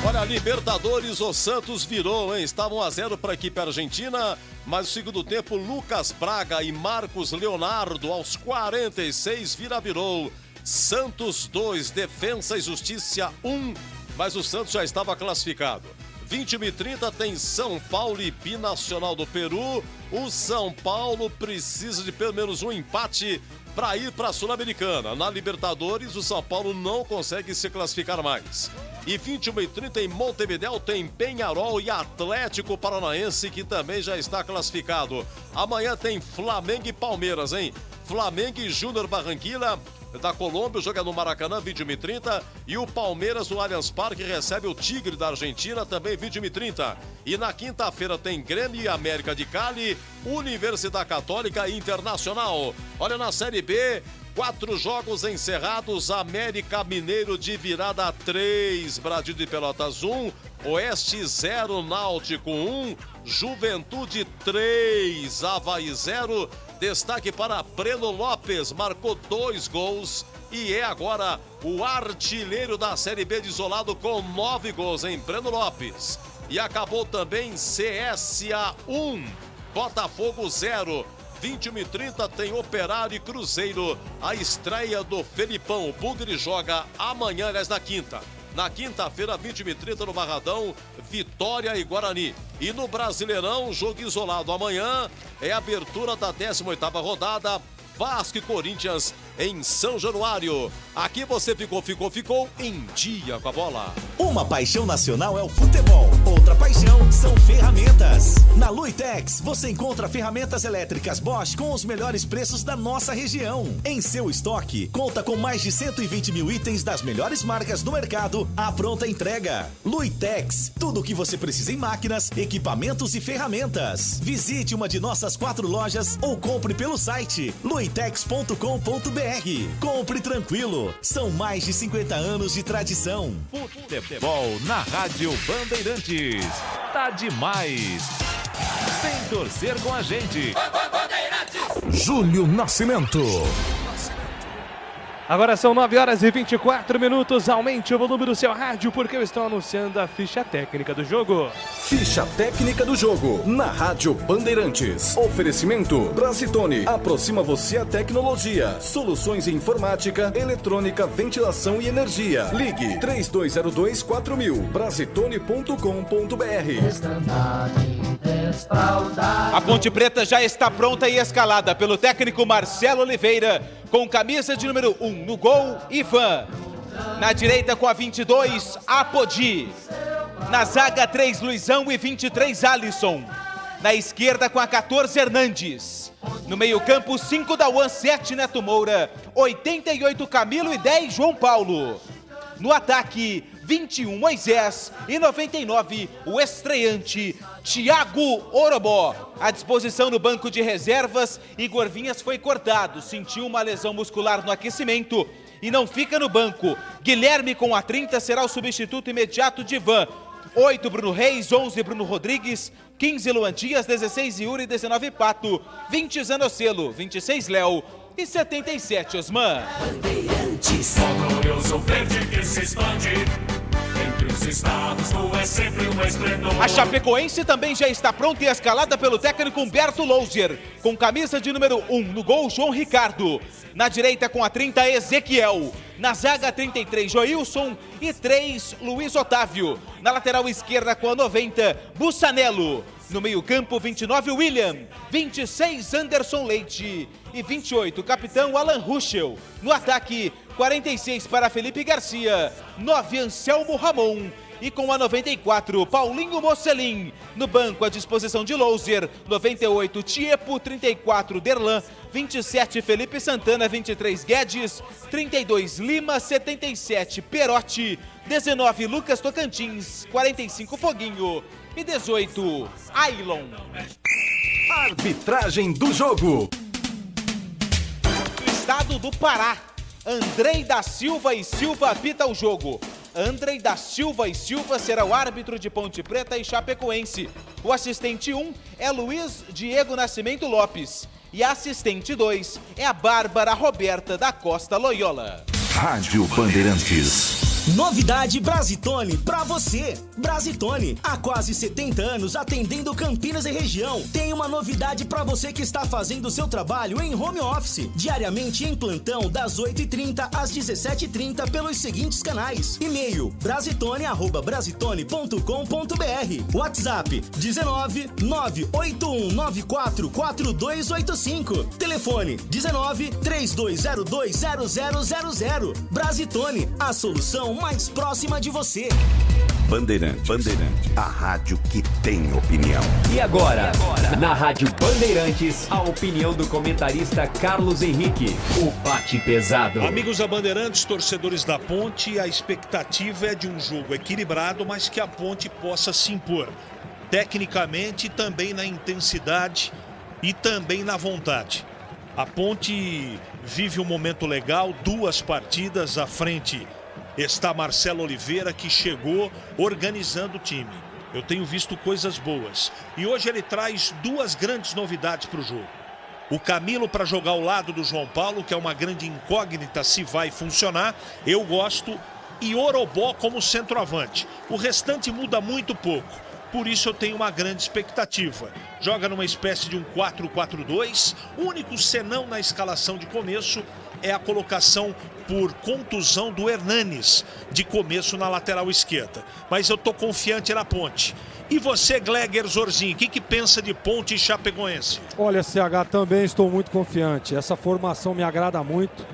Olha, Libertadores, o Santos virou, hein? Estava 1-0 para a equipe argentina, mas no segundo tempo, Lucas Braga e Marcos Leonardo, aos 46, virou. Santos 2, Defensa e Justiça 1, mas o Santos já estava classificado. 21h30 tem São Paulo e Binacional do Peru. O São Paulo precisa de pelo menos um empate para ir para a Sul-Americana. Na Libertadores, o São Paulo não consegue se classificar mais. E 21h30 em Montevidéu tem Peñarol e Atlético Paranaense, que também já está classificado. Amanhã tem Flamengo e Palmeiras, hein? Flamengo e Júnior Barranquilla da Colômbia, joga no Maracanã, 21h30. E o Palmeiras no Allianz Parque recebe o Tigre da Argentina, também 21h30. E na quinta-feira tem Grêmio e América de Cali, Universidade Católica e Internacional. Olha, na Série B, 4 jogos encerrados. América Mineiro de virada 3, Brasil de Pelotas 1, Oeste 0, Náutico 1, Juventude 3, Avaí 0. Destaque para Breno Lopes, marcou 2 gols e é agora o artilheiro da Série B de isolado com 9 gols, hein? Breno Lopes. E acabou também CSA 1, Botafogo 0. 21h30 tem Operário e Cruzeiro, a estreia do Felipão. O Bugre joga amanhã, aliás, na quinta. Na quinta-feira, 21h30 no Barradão, Vitória e Guarani. E no Brasileirão, jogo isolado amanhã, é a abertura da 18ª rodada, Vasco e Corinthians em São Januário. Aqui você ficou em dia com a bola. Uma paixão nacional é o futebol. Outra paixão são ferramentas. Na Luitex, você encontra ferramentas elétricas Bosch com os melhores preços da nossa região. Em seu estoque, conta com mais de 120 mil itens das melhores marcas do mercado à pronta entrega. Luitex, tudo o que você precisa em máquinas, equipamentos e ferramentas. Visite uma de nossas 4 lojas ou compre pelo site luitex.com.br. Compre tranquilo, são mais de 50 anos de tradição. Futebol na Rádio Bandeirantes. Tá demais. Vem torcer com a gente. Júlio Nascimento. Agora são 9h24. Aumente o volume do seu rádio porque eu estou anunciando a ficha técnica do jogo. Ficha técnica do jogo na Rádio Bandeirantes. Oferecimento Brasitone. Aproxima você a tecnologia. Soluções em informática, eletrônica, ventilação e energia. Ligue 3202-4000. Brasitone.com.br. A Ponte Preta já está pronta e escalada pelo técnico Marcelo Oliveira, com camisa de número 1 no gol, Ivan. Na direita com a 22, Apodi. Na zaga 3, Luizão e 23, Alisson. Na esquerda com a 14, Hernandes. No meio campo 5, Dauan, 7, Neto Moura. 88, Camilo e 10, João Paulo. No ataque 21, Moisés e 99, o estreante Thiago Orobó. À disposição no banco de reservas, Igor Vinhas foi cortado, sentiu uma lesão muscular no aquecimento e não fica no banco. Guilherme com a 30 será o substituto imediato de Ivan. 8, Bruno Reis, 11, Bruno Rodrigues, 15, Luan Dias, 16, Yuri, 19, Pato, 20, Zanocelo, 26, Léo e 77, Osman. Glorioso verde que se expande entre os estados, tu é sempre um esplendor. A Chapecoense também já está pronta e escalada pelo técnico Humberto Louser, com camisa de número 1 no gol, João Ricardo. Na direita com a 30, Ezequiel. Na zaga 33, Joilson e 3, Luiz Otávio. Na lateral esquerda com a 90, Bussanello. No meio-campo, 29, William. 26, Anderson Leite. E 28, capitão Alan Ruschel. No ataque, 46 para Felipe Garcia. 9, Anselmo Ramon. E com a 94, Paulinho Mocelin. No banco, à disposição de Louser. 98, Tiepo. 34, Derlan. 27, Felipe Santana. 23, Guedes. 32, Lima. 77, Perotti. 19, Lucas Tocantins. 45, Foguinho. E 18, Ailon. Arbitragem do jogo. Estado do Pará. Andrei da Silva e Silva apita o jogo. Andrei da Silva e Silva será o árbitro de Ponte Preta e Chapecoense. O assistente 1 é Luiz Diego Nascimento Lopes. E a assistente 2 é a Bárbara Roberta da Costa Loyola. Rádio Bandeirantes. Novidade Brasitone pra você. Brasitone, há quase 70 anos atendendo Campinas e região. Tem uma novidade pra você que está fazendo o seu trabalho em home office. Diariamente em plantão das 8h30 às 17h30 pelos seguintes canais. E-mail brasitone@brasitone.com.br. WhatsApp 19 98194 4285. Telefone 19 3202 0000. Brasitone, a solução mais próxima de você. Bandeirantes, a rádio que tem opinião. E agora, na Rádio Bandeirantes, a opinião do comentarista Carlos Henrique, o bate pesado. Amigos da Bandeirantes, torcedores da Ponte, a expectativa é de um jogo equilibrado, mas que a Ponte possa se impor. Tecnicamente, também na intensidade e também na vontade. A Ponte vive um momento legal, 2 partidas à frente. Está Marcelo Oliveira, que chegou organizando o time. Eu tenho visto coisas boas. E hoje ele traz 2 grandes novidades para o jogo. O Camilo para jogar ao lado do João Paulo, que é uma grande incógnita se vai funcionar. Eu gosto. E Orobó como centroavante. O restante muda muito pouco. Por isso eu tenho uma grande expectativa. Joga numa espécie de um 4-4-2. O único senão na escalação de começo é a colocação por contusão do Hernanes de começo na lateral esquerda. Mas eu tô confiante na Ponte. E você, Gleger Zorzinho, o que pensa de Ponte e Chapecoense? Olha, CH, também estou muito confiante. Essa formação me agrada muito.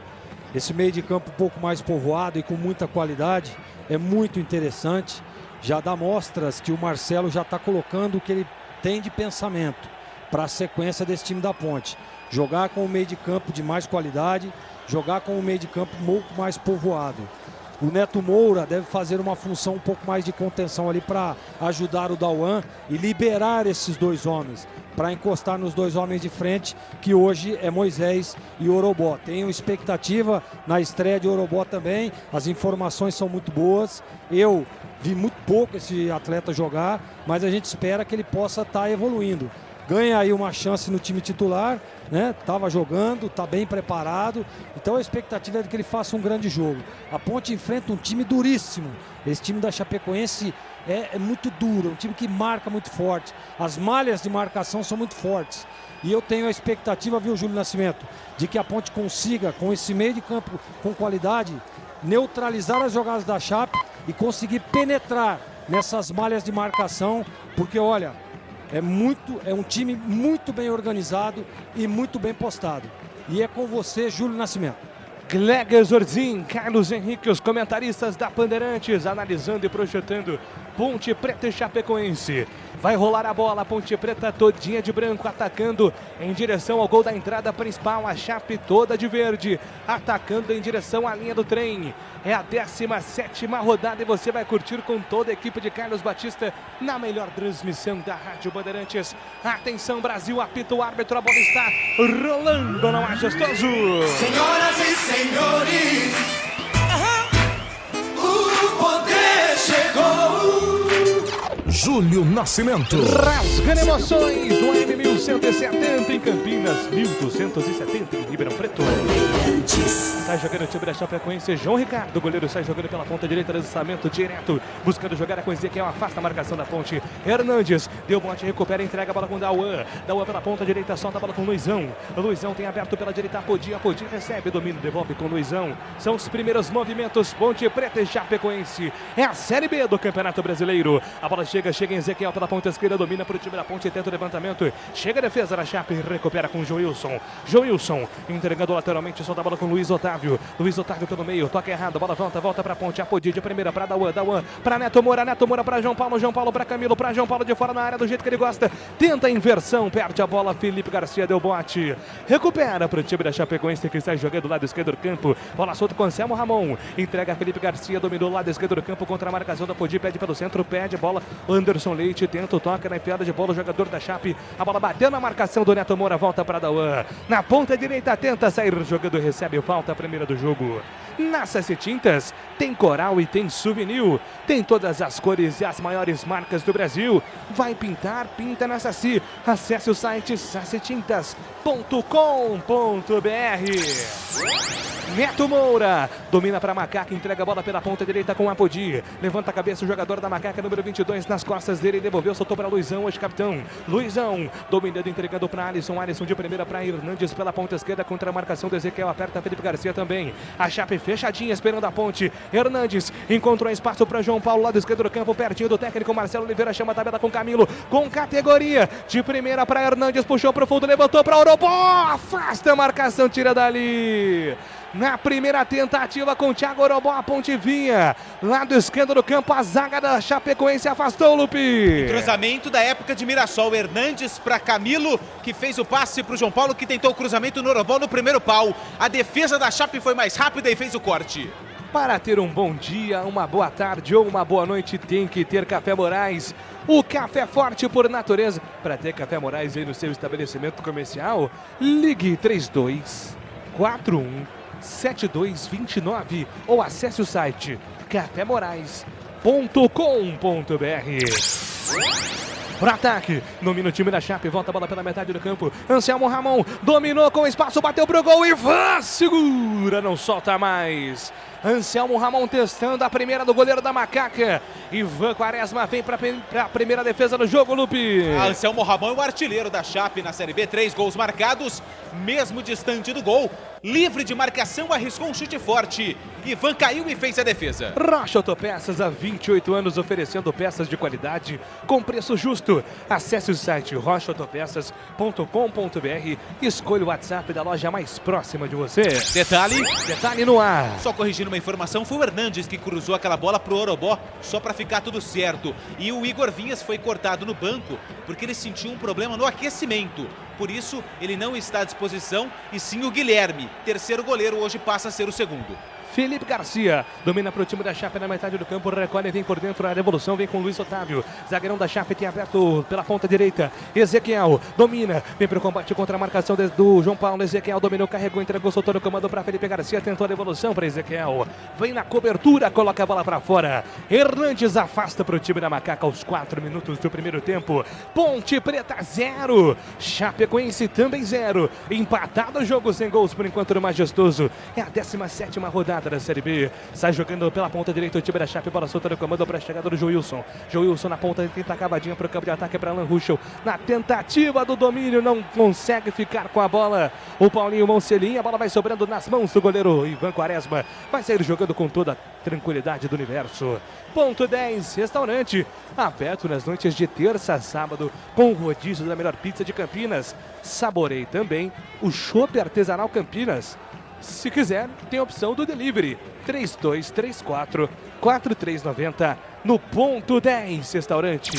Esse meio de campo um pouco mais povoado e com muita qualidade é muito interessante. Já dá mostras que o Marcelo já está colocando o que ele tem de pensamento para a sequência desse time da Ponte. Jogar com o meio de campo de mais qualidade, jogar com o meio de campo um pouco mais povoado. O Neto Moura deve fazer uma função um pouco mais de contenção ali para ajudar o Dauan e liberar esses 2 homens, para encostar nos 2 homens de frente, que hoje é Moisés e Orobó. Tenho expectativa na estreia de Orobó também, as informações são muito boas. Eu vi muito pouco esse atleta jogar, mas a gente espera que ele possa estar evoluindo. Ganha aí uma chance no time titular, né? Tava jogando, tá bem preparado. Então a expectativa é de que ele faça um grande jogo. A Ponte enfrenta um time duríssimo. Esse time da Chapecoense é muito duro, é um time que marca muito forte. As malhas de marcação são muito fortes. E eu tenho a expectativa, viu, Júlio Nascimento, de que a Ponte consiga, com esse meio de campo com qualidade, neutralizar as jogadas da Chape e conseguir penetrar nessas malhas de marcação, porque olha, é um time muito bem organizado e muito bem postado. E é com você, Júlio Nascimento. Gleger Zorzin, Carlos Henrique, os comentaristas da Bandeirantes, analisando e projetando Ponte Preta e Chapecoense. Vai rolar a bola, a Ponte Preta todinha de branco, atacando em direção ao gol da entrada principal. A Chape toda de verde, atacando em direção à linha do trem. É a 17ª rodada e você vai curtir com toda a equipe de Carlos Batista na melhor transmissão da Rádio Bandeirantes. Atenção, Brasil, apita o árbitro, a bola está rolando no majestoso. Senhoras e senhores, o poder chegou. Júlio Nascimento. Rasgando emoções do AM 1170 em Campinas, 1270 em Ribeirão Preto. Sai jogando o time da Chapecoense, João Ricardo, o goleiro sai jogando pela ponta direita, lançamento direto, buscando jogar com Ezequiel, afasta a marcação da Ponte. Hernandes, deu bote, recupera, entrega a bola com Dauan. Dauan pela ponta direita, solta a bola com Luizão. Luizão tem aberto pela direita, Apodi recebe, domínio, devolve com Luizão. São os primeiros movimentos, Ponte Preta e Chapecoense. É a Série B do Campeonato Brasileiro. A bola chega em Ezequiel pela ponta esquerda, domina para o time da Ponte, tenta o levantamento. Chega a defesa da Chape, recupera com Joilson. Joilson entregando lateralmente, solta a bola com Luiz Otávio. Luiz Otávio pelo meio, toca errado, a bola volta para a Ponte. Apodi de primeira para Dauan, Dauan para Neto Moura para João Paulo, João Paulo para Camilo, para João Paulo de fora na área do jeito que ele gosta. Tenta a inversão, perde a bola, Felipe Garcia deu bote. Recupera para o time da Chapecoense que está jogando do lado esquerdo do campo. Bola solta com Anselmo Ramon. Entrega a Felipe Garcia, dominou o lado esquerdo do campo contra a marcação da Apodi, pede pelo centro, pede bola. Anderson Leite tenta o toque na enfiada de bola, o jogador da Chape. A bola bateu na marcação do Neto Moura, volta para Dauan. Na ponta direita, tenta sair jogando, recebe falta, a primeira do jogo. Na Saci Tintas tem coral e tem souvenir. Tem todas as cores e as maiores marcas do Brasil. Vai pintar, pinta na Saci. Acesse o site sacitintas.com.br. Neto Moura domina para Macaca, entrega a bola pela ponta direita com Apodi. Levanta a cabeça o jogador da Macaca, número 22, nas costas dele, devolveu, soltou para Luizão, hoje capitão. Luizão dominando, entregando para Alisson. Alisson de primeira para Hernandes pela ponta esquerda, contra a marcação do Ezequiel, aperta Felipe Garcia também. A Chape fechadinha, esperando a ponte. Hernandes encontrou espaço para João Paulo, lado esquerdo do campo, pertinho do técnico Marcelo Oliveira, chama a tabela com Camilo, com categoria. De primeira para Hernandes, puxou pro fundo, levantou para Orobó, afasta a marcação, tira dali. Na primeira tentativa com o Thiago Orobó, a ponte vinha. Lado esquerdo do campo, a zaga da Chapecoense afastou o Lupi. Cruzamento da época de Mirassol. Hernandes para Camilo, que fez o passe para o João Paulo, que tentou o cruzamento no Orobó no primeiro pau. A defesa da Chape foi mais rápida e fez o corte. Para ter um bom dia, uma boa tarde ou uma boa noite, tem que ter Café Moraes. O café forte por natureza. Para ter Café Moraes aí no seu estabelecimento comercial, ligue 3241-7229 ou acesse o site cafemorais.com.br. Para ataque, domina o time da Chape, volta a bola pela metade do campo. Anselmo Ramon dominou com espaço, bateu pro gol, Ivan segura, não solta mais. Anselmo Ramon testando a primeira do goleiro da Macaca. Ivan Quaresma vem para a primeira defesa do jogo, Lupe. Anselmo Ramon é o artilheiro da Chape na Série B, 3 gols marcados, mesmo distante do gol. Livre de marcação, arriscou um chute forte. Ivan caiu e fez a defesa. Rocha Autopeças, há 28 anos oferecendo peças de qualidade com preço justo. Acesse o site rochaautopeças.com.br e escolha o WhatsApp da loja mais próxima de você. Detalhe no ar. Só corrigindo uma informação, foi o Hernandes que cruzou aquela bola pro Orobó, só para ficar tudo certo. E o Igor Vinhas foi cortado no banco porque ele sentiu um problema no aquecimento. Por isso, ele não está à disposição, e sim o Guilherme. Terceiro goleiro, hoje passa a ser o segundo. Felipe Garcia domina para o time da Chape na metade do campo, recolhe, vem por dentro, a devolução vem com Luiz Otávio. Zagueirão da Chape tem aberto pela ponta direita. Ezequiel domina, vem para o combate contra a marcação do João Paulo. Ezequiel dominou, carregou, entregou, soltou no comando para Felipe Garcia, tentou a devolução para Ezequiel. Vem na cobertura, coloca a bola para fora. Hernandes afasta para o time da Macaca aos 4 minutos do primeiro tempo. Ponte Preta 0, Chapecoense também 0. Empatado o jogo sem gols por enquanto no Majestoso. É a 17ª rodada da Série B. Sai jogando pela ponta direita o time da Chape, bola solta no comando para a chegada do Joilson. Joilson na ponta, tenta a cavadinha para o campo de ataque para Alan Ruschel. Na tentativa do domínio, não consegue ficar com a bola. O Paulinho Moncelinho, a bola vai sobrando nas mãos do goleiro Ivan Quaresma. Vai sair jogando com toda a tranquilidade do universo. Ponto 10, restaurante aberto nas noites de terça a sábado com o rodízio da melhor pizza de Campinas. Saborei também o chopp artesanal Campinas. Se quiser, tem a opção do delivery, 3234-4390 no Ponto 10 Restaurante.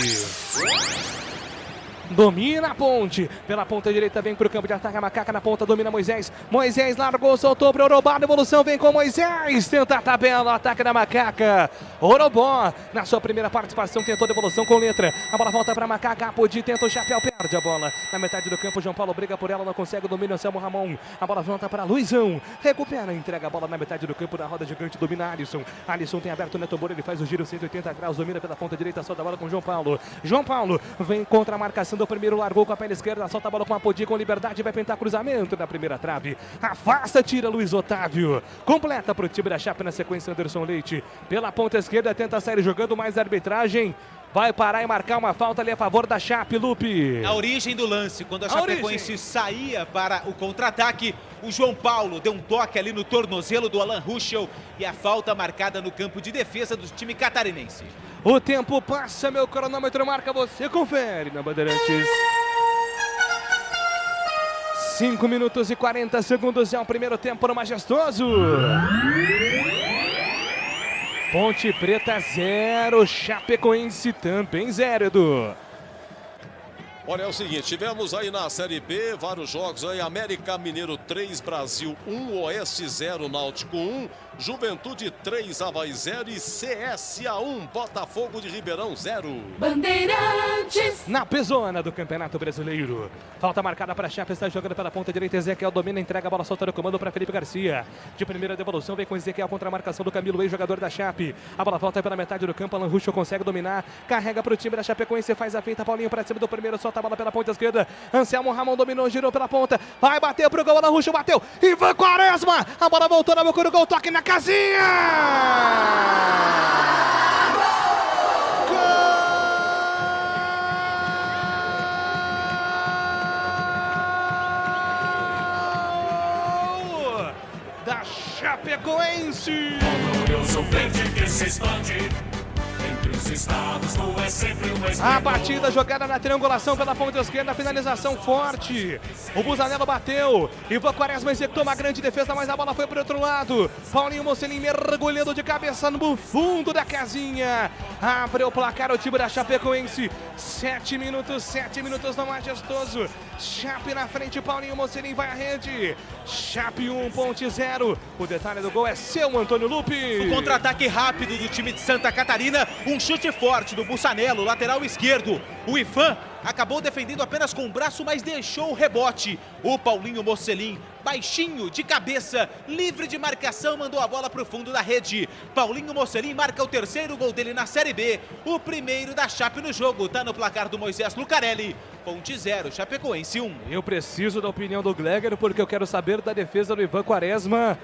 Domina a ponte, pela ponta direita vem para o campo de ataque, a Macaca na ponta, domina Moisés. Moisés largou, soltou para o Orobó, devolução vem com Moisés, tenta a tabela, ataque da Macaca. Orobó, na sua primeira participação, tentou a devolução com letra. A bola volta para a Macaca, Apodi tenta o chapéu, perde a bola. Na metade do campo, João Paulo briga por ela, não consegue o domínio, Anselmo Ramon. A bola volta para Luizão, recupera, entrega a bola na metade do campo, na roda gigante, domina Alisson. Alisson tem aberto o Neto Moura, ele faz o giro 180 graus, domina pela ponta direita, solta a bola com João Paulo. João Paulo vem contra a marcação do primeiro, largou com a perna esquerda, solta a bola com a Apodi com liberdade, vai pintar cruzamento na primeira trave, afasta, tira Luiz Otávio, completa para o time da Chape na sequência, Anderson Leite, pela ponta esquerda, tenta sair jogando, mais arbitragem, vai parar e marcar uma falta ali a favor da Chape, Lupe. A origem do lance, quando a Chapecoense saía para o contra-ataque, o João Paulo deu um toque ali no tornozelo do Alan Ruschel e a falta marcada no campo de defesa do time catarinense. O tempo passa, meu cronômetro marca, você confere na Bandeirantes. 5 minutos e 40 segundos é o primeiro tempo no Majestoso. Ponte Preta 0, Chapecoense também 0, Edu. Olha, é o seguinte, tivemos aí na Série B vários jogos aí, América Mineiro 3, Brasil 1, Oeste 0, Náutico 1, Juventude 3, Avaí 0 e CSA 1, Botafogo de Ribeirão 0. Bandeirantes. Na pezona do Campeonato Brasileiro. Falta marcada para a Chape, está jogando pela ponta direita, Ezequiel domina, entrega a bola, solta no comando para Felipe Garcia. De primeira devolução, vem com Ezequiel contra a marcação do Camilo, ex-jogador da Chape. A bola volta pela metade do campo, Alan Ruschel consegue dominar, carrega para o time da Chapecoense, faz a feita, Paulinho para cima do primeiro, solta solta a bola pela ponta esquerda. Anselmo Ramon dominou, girou pela ponta. Vai bater pro gol, Alan Ruschel bateu. Ivan Quaresma, a bola voltou na boca do gol, toque na casinha. Da Chapecoense. Glorioso verde que se expande entre os estados, tu é sempre uma A batida jogada na triangulação pela ponta esquerda, finalização forte. O Busanello bateu. Ivan Quaresma executou uma grande defesa, mas a bola foi para o outro lado. Paulinho Mocelin mergulhando de cabeça no fundo da casinha. Abre o placar o time da Chapecoense. 7 minutos no majestoso. Chape na frente, Paulinho Mocelin vai à rede. Chape 1.0. O detalhe do gol é seu, Antônio Lupe. O contra-ataque rápido do time de Santa Catarina. Um chute forte do Busanello, lateral esquerdo. O Ivan acabou defendendo apenas com o braço, mas deixou o rebote. O Paulinho Mocelin, baixinho, de cabeça, livre de marcação, mandou a bola para o fundo da rede. Paulinho Mocelin marca o terceiro gol dele na Série B. O primeiro da Chape no jogo. Tá no placar do Moisés Lucarelli. Ponte 0, Chapecoense 1. Eu preciso da opinião do Gleger, porque eu quero saber da defesa do Ivan Quaresma.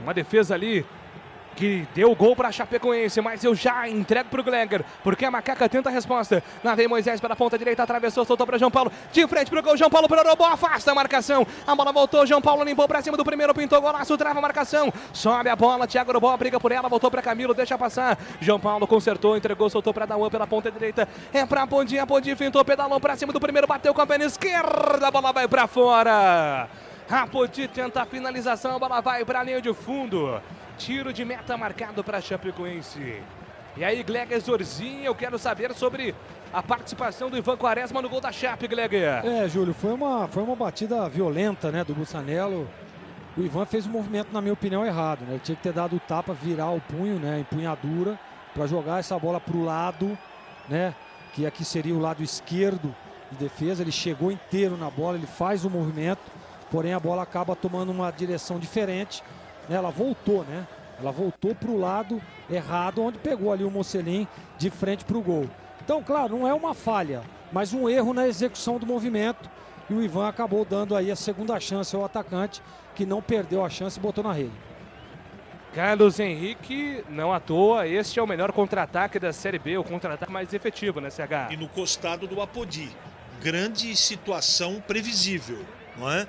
Uma defesa ali que deu o gol para a Chapecoense, mas eu já entrego para o Gleger, porque a Macaca tenta a resposta. Lá vem Moisés pela ponta direita, atravessou, soltou para João Paulo, de frente para o gol, João Paulo para o robô, afasta a marcação, a bola voltou, João Paulo limpou para cima do primeiro, pintou golaço, trava a marcação, sobe a bola, Thiago Robó briga por ela, voltou para Camilo, deixa passar, João Paulo consertou, entregou, soltou para Dauan pela ponta direita, é para Pontinha, fintou, pedalou para cima do primeiro, bateu com a perna esquerda, a bola vai para fora. A Podi tenta a finalização, a bola vai para a linha de fundo. Tiro de meta marcado para a Chapecoense. E aí, Gleger Zorzinho, eu quero saber sobre a participação do Ivan Quaresma no gol da Chape, Gleger. Júlio, foi uma batida violenta, né, do Busanello. O Ivan fez um movimento, na minha opinião, errado, né? Ele tinha que ter dado o tapa, virar o punho, né, empunhadura, para jogar essa bola para o lado, né, que aqui seria o lado esquerdo de defesa. Ele chegou inteiro na bola, ele faz o movimento, porém a bola acaba tomando uma direção diferente. Ela voltou, né? Ela voltou para o lado errado, onde pegou ali o Mocelin de frente para o gol. Então, claro, não é uma falha, mas um erro na execução do movimento. E o Ivan acabou dando aí a segunda chance ao atacante, que não perdeu a chance e botou na rede. Carlos Henrique, não à toa, este é o melhor contra-ataque da Série B, o contra-ataque mais efetivo, né, CH? E no costado do Apodi. Grande situação previsível, não é?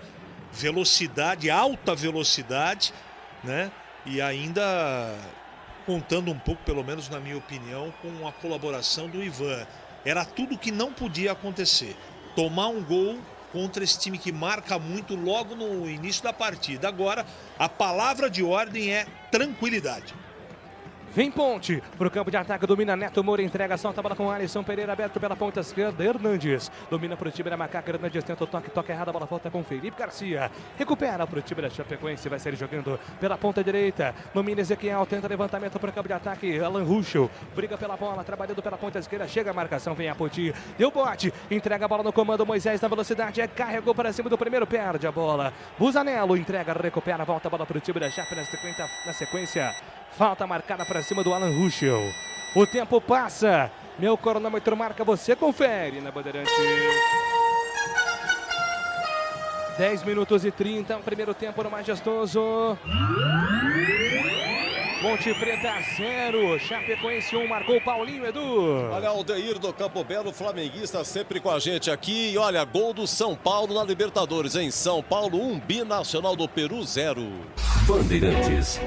Velocidade, alta velocidade, né? E ainda contando um pouco, pelo menos na minha opinião, com a colaboração do Ivan. Era tudo que não podia acontecer. Tomar um gol contra esse time que marca muito logo no início da partida. Agora, a palavra de ordem é tranquilidade. Vem Ponte pro campo de ataque, domina Neto Moura, entrega, solta a bola com Alisson Pereira, aberto pela ponta esquerda, Hernandes, domina pro time da Macaca, Hernandes tenta o toque errado, a bola volta com Felipe Garcia, recupera pro time da Chapecoense, vai sair jogando pela ponta direita, domina Ezequiel, tenta levantamento pro campo de ataque, Alan Ruschel, briga pela bola, trabalhando pela ponta esquerda, chega a marcação, vem a Poti, deu bote, entrega a bola no comando, Moisés na velocidade, carregou para cima do primeiro, perde a bola, Busanello entrega, recupera, volta a bola pro time da Chape na sequência. Falta marcada para cima do Alan Ruschel. O tempo passa. Meu cronômetro marca, você confere na Bandeirante. 10 minutos e 30, primeiro tempo no majestoso. Ponte Preta 0, Chapecoense 1, marcou Paulinho, Edu. Olha, Aldeir do Campo Belo, flamenguista, sempre com a gente aqui. E olha, gol do São Paulo na Libertadores, em São Paulo, 1, Binacional do Peru 0. Bandeirantes.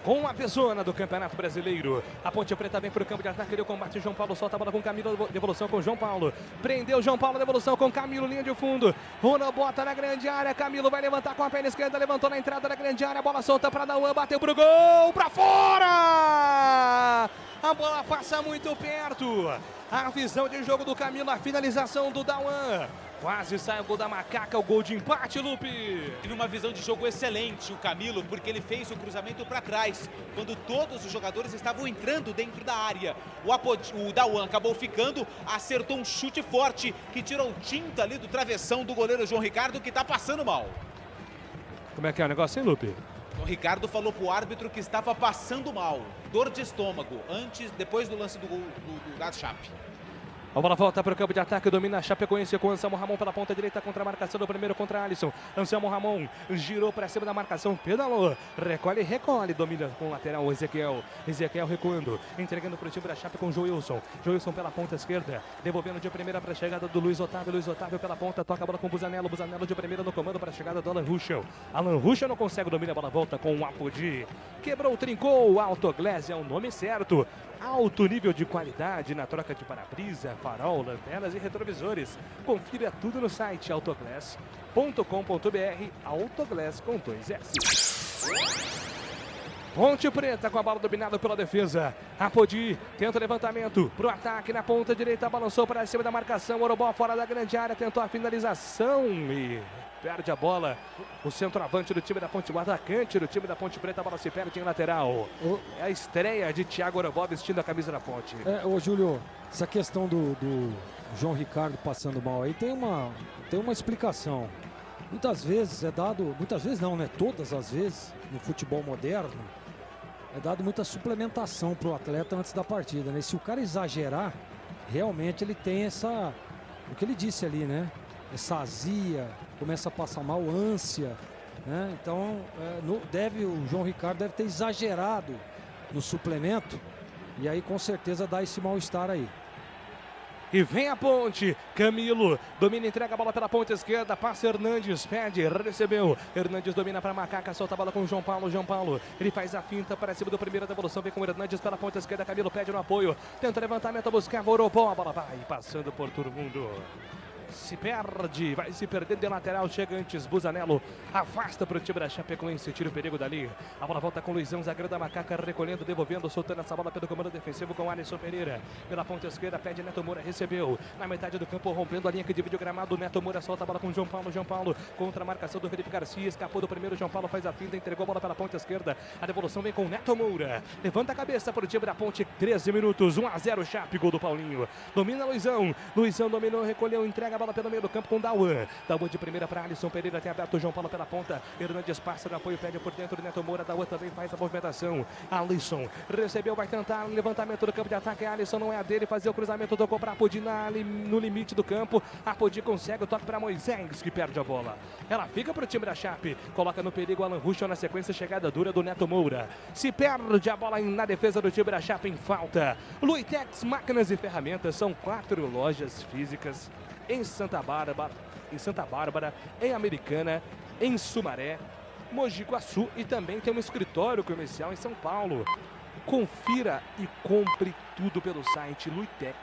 Com a bezona do Campeonato Brasileiro. A Ponte Preta vem para o campo de ataque, deu combate, João Paulo solta a bola com Camilo, devolução com João Paulo. Prendeu João Paulo, devolução com Camilo, linha de fundo. Runo bota na grande área, Camilo vai levantar com a perna esquerda, levantou na entrada da grande área, bola solta para Dauan, bateu pro gol, para fora! A bola passa muito perto. A visão de jogo do Camilo, a finalização do Dauan. Quase sai o gol da Macaca, o gol de empate, Lupe. Teve uma visão de jogo excelente o Camilo, porque ele fez o cruzamento para trás, quando todos os jogadores estavam entrando dentro da área. O Dauan acabou ficando, acertou um chute forte, que tirou tinta ali do travessão do goleiro João Ricardo, que está passando mal. Como é que é o negócio, hein, Lupe? O Ricardo falou pro árbitro que estava passando mal, dor de estômago, depois do lance do gol da Chape. A bola volta para o campo de ataque, domina a Chapecoense com Anselmo Ramon pela ponta direita contra a marcação do primeiro contra Alisson. Anselmo Ramon girou para cima da marcação, pedalou, recolhe, domina com o lateral o Ezequiel. Ezequiel recuando, entregando para o time da Chape com o Joilson. Joilson pela ponta esquerda, devolvendo de primeira para a chegada do Luiz Otávio. Luiz Otávio pela ponta, toca a bola com o Busanello. Busanello de primeira no comando para a chegada do Alan Ruschel. Alan Ruschel não consegue, domina a bola, volta com o Apodi. Quebrou, trincou, o Autoglass é o nome certo. Alto nível de qualidade na troca de para-brisa, farol, lanternas e retrovisores. Confira tudo no site autoglass.com.br, Autoglass com 2S. Ponte Preta com a bola dominada pela defesa. Apodi tenta o levantamento pro ataque na ponta direita, balançou para cima da marcação. Orobó fora da grande área, tentou a finalização e perde a bola. O centroavante do time da Ponte, o atacante do time da Ponte Preta, a bola se perde em lateral. É a estreia de Thiago Orobó vestindo a camisa da Ponte. Ô Júlio, essa questão do João Ricardo passando mal aí tem uma explicação. Muitas vezes é dado, muitas vezes não, né? Todas as vezes no futebol moderno é dado muita suplementação para o atleta antes da partida, né? Se o cara exagerar, realmente ele tem o que ele disse ali, né? Essa azia, começa a passar mal, ânsia, né? Então o João Ricardo deve ter exagerado no suplemento e aí com certeza dá esse mal-estar aí. E vem a Ponte, Camilo, domina, entrega a bola pela ponta esquerda, passa Hernandes, pede, recebeu, Hernandes domina para Macaca, solta a bola com o João Paulo, ele faz a finta para cima do primeiro, devolução, vem com o Hernandes pela ponta esquerda, Camilo pede no apoio, tenta o levantamento, buscava o Orobó, a bola vai passando por todo mundo. Se perde, vai se perdendo de lateral, chega antes Busanello, afasta para o time da Chapecoense, tira o perigo dali, a bola volta com o Luizão, zagueiro da Macaca, recolhendo, devolvendo, soltando essa bola pelo comando defensivo com Alisson Pereira, pela ponta esquerda, pede Neto Moura, recebeu, na metade do campo, rompendo a linha que divide o gramado, Neto Moura solta a bola com o João Paulo, contra a marcação do Felipe Garcia, escapou do primeiro, João Paulo faz a finta, entregou a bola pela ponta esquerda, a devolução vem com o Neto Moura, levanta a cabeça para o time da Ponte, 13 minutos, 1-0 Chape, gol do Paulinho, domina Luizão dominou, recolheu, entrega a bola pelo meio do campo com Dauan de primeira para Alisson Pereira, tem aberto o João Paulo pela ponta, Hernandes passa no apoio, pede por dentro, Neto Moura, Dauan também faz a movimentação, Alisson recebeu, vai tentar levantamento do campo de ataque, Alisson não é a dele, fazer o cruzamento, tocou para Apodi no limite do campo, Apodi consegue o toque para Moisés, que perde a bola, ela fica para o time da Chape, coloca no perigo Alan Ruschel na sequência, chegada dura do Neto Moura, se perde a bola na defesa do time da Chape em falta. Luitex Máquinas e Ferramentas, são 4 lojas físicas em Santa Bárbara, em Americana, em Sumaré, Mogi Guaçu e também tem um escritório comercial em São Paulo. Confira e compre tudo pelo site luitex.com.br.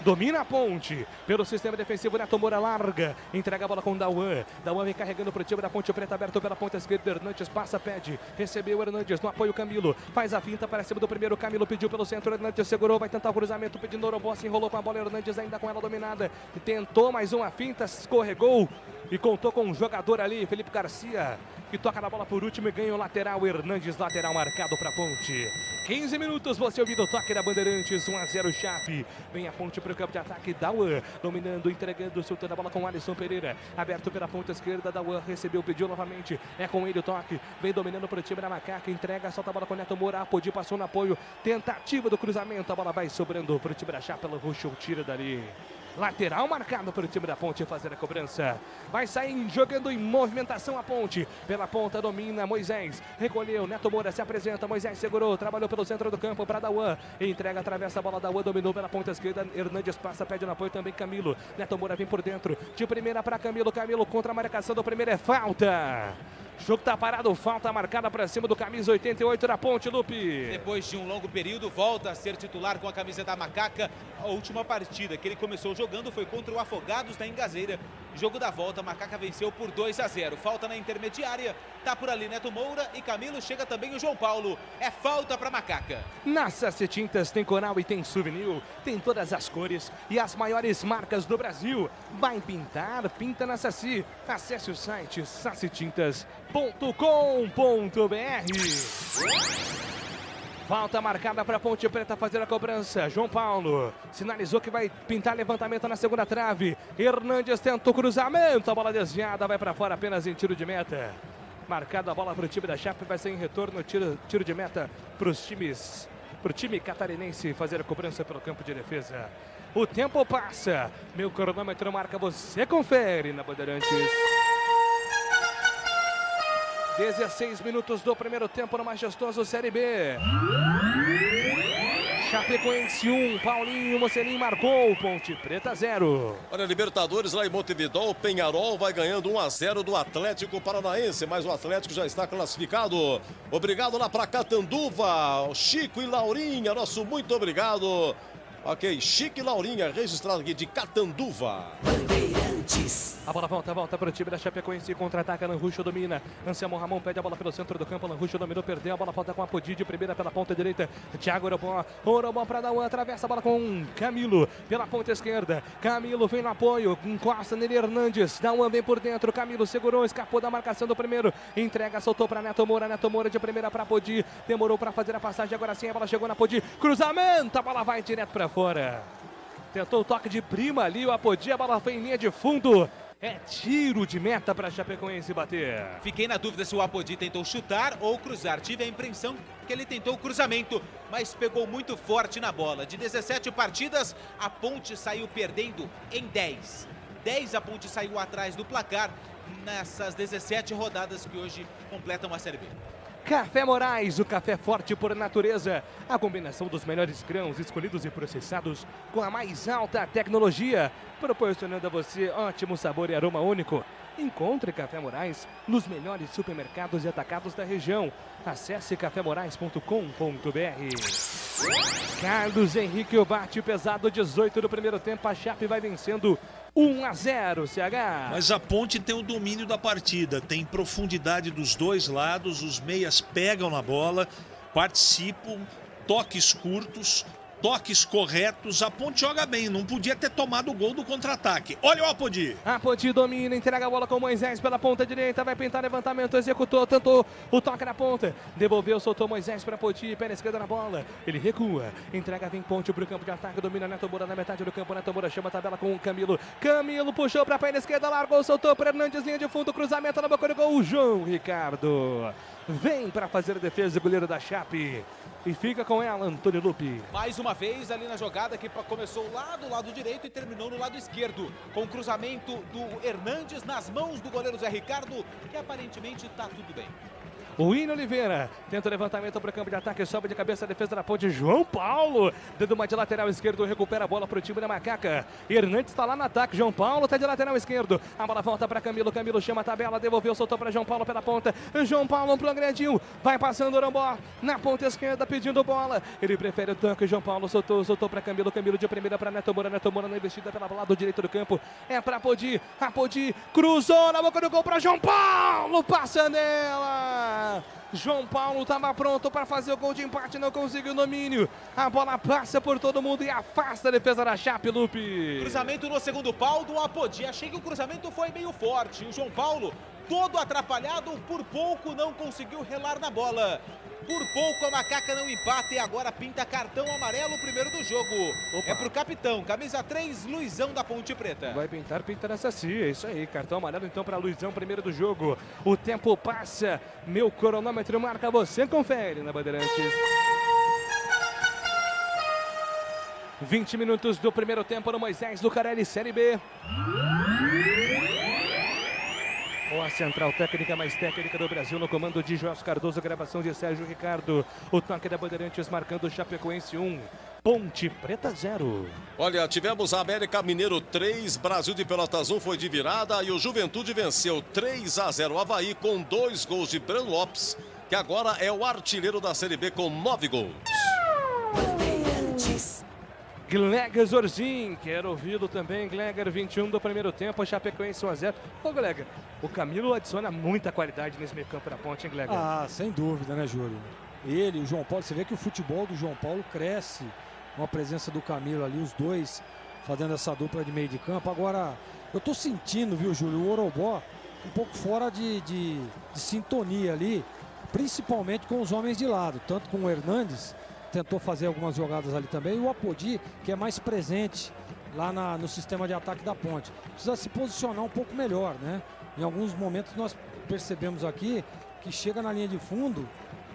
Domina a Ponte, pelo sistema defensivo, Neto Moura larga, entrega a bola com o Dauan vem carregando para o time da Ponte Preta, aberto pela ponta esquerda, Hernandes passa, pede, recebeu Hernandes, no apoio Camilo, faz a finta para cima do primeiro, Camilo pediu pelo centro, Hernandes segurou, vai tentar o cruzamento, pedindo Orobó, se enrolou com a bola, Hernandes ainda com ela dominada, tentou mais uma finta, escorregou e contou com um jogador ali, Felipe Garcia, que toca na bola por último e ganha o lateral, Hernandes, lateral marcado para a Ponte. 15 minutos, você ouvindo o toque da Bandeirantes, 1-0 Chape, vem a Ponte para o campo de ataque, Dauan dominando, entregando, soltando a bola com Alisson Pereira, aberto pela ponta esquerda, Dauan recebeu, pediu novamente, é com ele o toque, vem dominando para o time da Macaca, entrega, solta a bola com o Neto Moura, Apodi passou no apoio, tentativa do cruzamento, a bola vai sobrando para o time da Chape, o Ruschel tira dali. Lateral marcado para o time da Ponte fazer a cobrança. Vai sair jogando em movimentação a Ponte. Pela ponta domina Moisés. Recolheu, Neto Moura se apresenta. Moisés segurou, trabalhou pelo centro do campo para Dauan. Entrega, atravessa a bola. Dauan dominou pela ponta esquerda. Hernandes passa, pede no apoio também Camilo. Neto Moura vem por dentro. De primeira para Camilo. Camilo contra a marcação do primeiro, é falta. O jogo tá parado, falta marcada para cima do camisa 88 da Ponte, Lupe. Depois de um longo período, volta a ser titular com a camisa da Macaca. A última partida que ele começou jogando foi contra o Afogados da Engazeira. Jogo da volta, a Macaca venceu por 2-0. Falta na intermediária, tá por ali Neto Moura e Camilo, chega também o João Paulo. É falta para Macaca. Na Saci Tintas tem coral e tem souvenir, tem todas as cores e as maiores marcas do Brasil. Vai pintar? Pinta na Saci. Acesse o site sacitintas.com.br. Falta marcada para a Ponte Preta fazer a cobrança. João Paulo sinalizou que vai pintar levantamento na segunda trave. Hernandes tenta o cruzamento, a bola desviada, vai para fora apenas em tiro de meta. Marcada a bola para o time da Chape, vai ser em retorno, tiro de meta para os times para o time catarinense fazer a cobrança pelo campo de defesa. O tempo passa, meu cronômetro marca, você confere na Bandeirantes. 16 minutos do primeiro tempo no majestoso Série B. Chapecoense 1, Paulinho Mocelin marcou, Ponte Preta 0. Olha, Libertadores lá em Montevidéu, o Peñarol vai ganhando 1-0 do Atlético Paranaense, mas o Atlético já está classificado. Obrigado lá para Catanduva, Chico e Laurinha, nosso muito obrigado. Ok, Chico e Laurinha, registrado aqui de Catanduva. A bola volta para o time da Chapecoense, contra-ataca, Lanrucho domina, Anselmo Ramon pede a bola pelo centro do campo, Lanrucho dominou, perdeu, a bola volta com a Apodi de primeira pela ponta direita, Thiago Orobó para Dauan, atravessa a bola com Camilo, pela ponta esquerda, Camilo vem no apoio, encosta nele Hernandes, Dauan vem por dentro, Camilo segurou, escapou da marcação do primeiro, entrega, soltou para Neto Moura de primeira para Apodi, demorou para fazer a passagem, agora sim a bola chegou na Apodi, cruzamento, a bola vai direto para fora. Tentou o toque de prima ali, o Apodi, a bola foi em linha de fundo. É tiro de meta para Chapecoense bater. Fiquei na dúvida se o Apodi tentou chutar ou cruzar. Tive a impressão que ele tentou o cruzamento, mas pegou muito forte na bola. De 17 partidas, a Ponte saiu perdendo em 10. 10 a Ponte saiu atrás do placar nessas 17 rodadas que hoje completam a Série B. Café Moraes, o café forte por natureza. A combinação dos melhores grãos escolhidos e processados com a mais alta tecnologia, proporcionando a você ótimo sabor e aroma único. Encontre Café Moraes nos melhores supermercados e atacados da região. Acesse cafemorais.com.br. Carlos Henrique, o bate pesado, 18 do primeiro tempo. A Chape vai vencendo 1-0, CH. Mas a Ponte tem o domínio da partida, tem profundidade dos dois lados, os meias pegam na bola, participam, toques curtos, toques corretos. A Ponte joga bem, não podia ter tomado o gol do contra-ataque. Olha o Apodi. Apodi domina, entrega a bola com Moisés pela ponta direita, vai pintar levantamento, executou, tentou o toque na ponta, devolveu, soltou Moisés para Apodi, pé na esquerda na bola, ele recua, entrega, vem Ponte para o campo de ataque, domina Neto Moura na metade do campo, Neto Moura chama a tabela com o Camilo, Camilo puxou para a pé na esquerda, largou, soltou para Hernandes, linha de fundo, cruzamento na boca do gol, o João Ricardo vem para fazer a defesa, o goleiro da Chape. E fica com ela, Antônio Lupi. Mais uma vez ali na jogada que começou lá do lado direito e terminou no lado esquerdo. Com o cruzamento do Hernandes nas mãos do goleiro Zé Ricardo, que aparentemente está tudo bem. O William Oliveira tenta o levantamento para o campo de ataque, sobe de cabeça a defesa da Ponte. João Paulo, dando uma de lateral esquerdo, recupera a bola para o time da Macaca. Hernandes está lá no ataque, João Paulo está de lateral esquerdo. A bola volta para Camilo, Camilo chama a tabela, devolveu, soltou para João Paulo pela ponta. João Paulo progrediu, vai passando o Orambó na ponta esquerda pedindo bola. Ele prefere o tanque, João Paulo soltou para Camilo, Camilo de primeira para Neto Moura na investida pelo lado direito do campo. É para Apodi, Apodi cruzou na boca do gol para João Paulo, passa nela. João Paulo estava pronto para fazer o gol de empate, não conseguiu o domínio. A bola passa por todo mundo e afasta a defesa da Chape, Lupe. Cruzamento no segundo pau do Apodi. Achei que o cruzamento foi meio forte. O João Paulo, todo atrapalhado, por pouco não conseguiu relar na bola. Por pouco a Macaca não empata e agora pinta cartão amarelo, primeiro do jogo. Opa. É pro capitão, camisa 3, Luizão da Ponte Preta. Vai pintar nessa cia, é isso aí. Cartão amarelo então para Luizão, primeiro do jogo. O tempo passa, meu cronômetro marca, você confere na Bandeirantes. 20 minutos do primeiro tempo no Moisés Lucarelli, Série B. Com a central técnica mais técnica do Brasil no comando de Joás Cardoso, gravação de Sérgio Ricardo. O toque da Bandeirantes marcando Chapecoense 1, Ponte Preta 0. Olha, tivemos a América Mineiro 3, Brasil de Pelotas 1 foi de virada e o Juventude venceu 3-0 o Avaí com 2 gols de Breno Lopes, que agora é o artilheiro da Série B com 9 gols. Gleger Zorzin, quero ouvi-lo também. Gleger, 21 do primeiro tempo, Chapecoense 1-0. Ô, Gleger, o Camilo adiciona muita qualidade nesse meio campo da Ponte, hein, Gleger? Ah, sem dúvida, né, Júlio? Ele e o João Paulo, você vê que o futebol do João Paulo cresce com a presença do Camilo ali, os dois fazendo essa dupla de meio de campo. Agora, eu tô sentindo, viu, Júlio, o Orobó um pouco fora de sintonia ali, principalmente com os homens de lado, tanto com o Hernandes, tentou fazer algumas jogadas ali também, e o Apodi, que é mais presente lá no sistema de ataque da Ponte. Precisa se posicionar um pouco melhor, né? Em alguns momentos nós percebemos aqui que chega na linha de fundo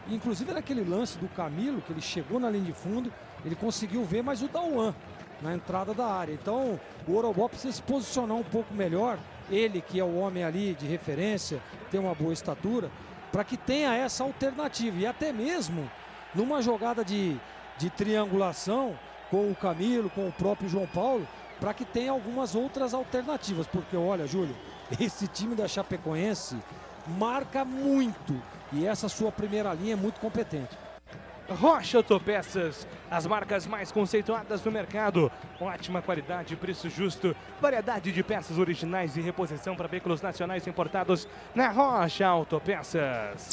Inclusive naquele lance do Camilo, que ele chegou na linha de fundo, ele conseguiu ver, mas o Dauan na entrada da área. Então o Orobó precisa se posicionar um pouco melhor, ele que é o homem ali de referência, tem uma boa estatura, para que tenha essa alternativa. E até mesmo numa jogada de triangulação com o Camilo, com o próprio João Paulo, para que tenha algumas outras alternativas. Porque olha, Júlio, esse time da Chapecoense marca muito e essa sua primeira linha é muito competente. Rocha Autopeças, as marcas mais conceituadas do mercado, ótima qualidade, preço justo, variedade de peças originais e reposição para veículos nacionais importados na Rocha Autopeças.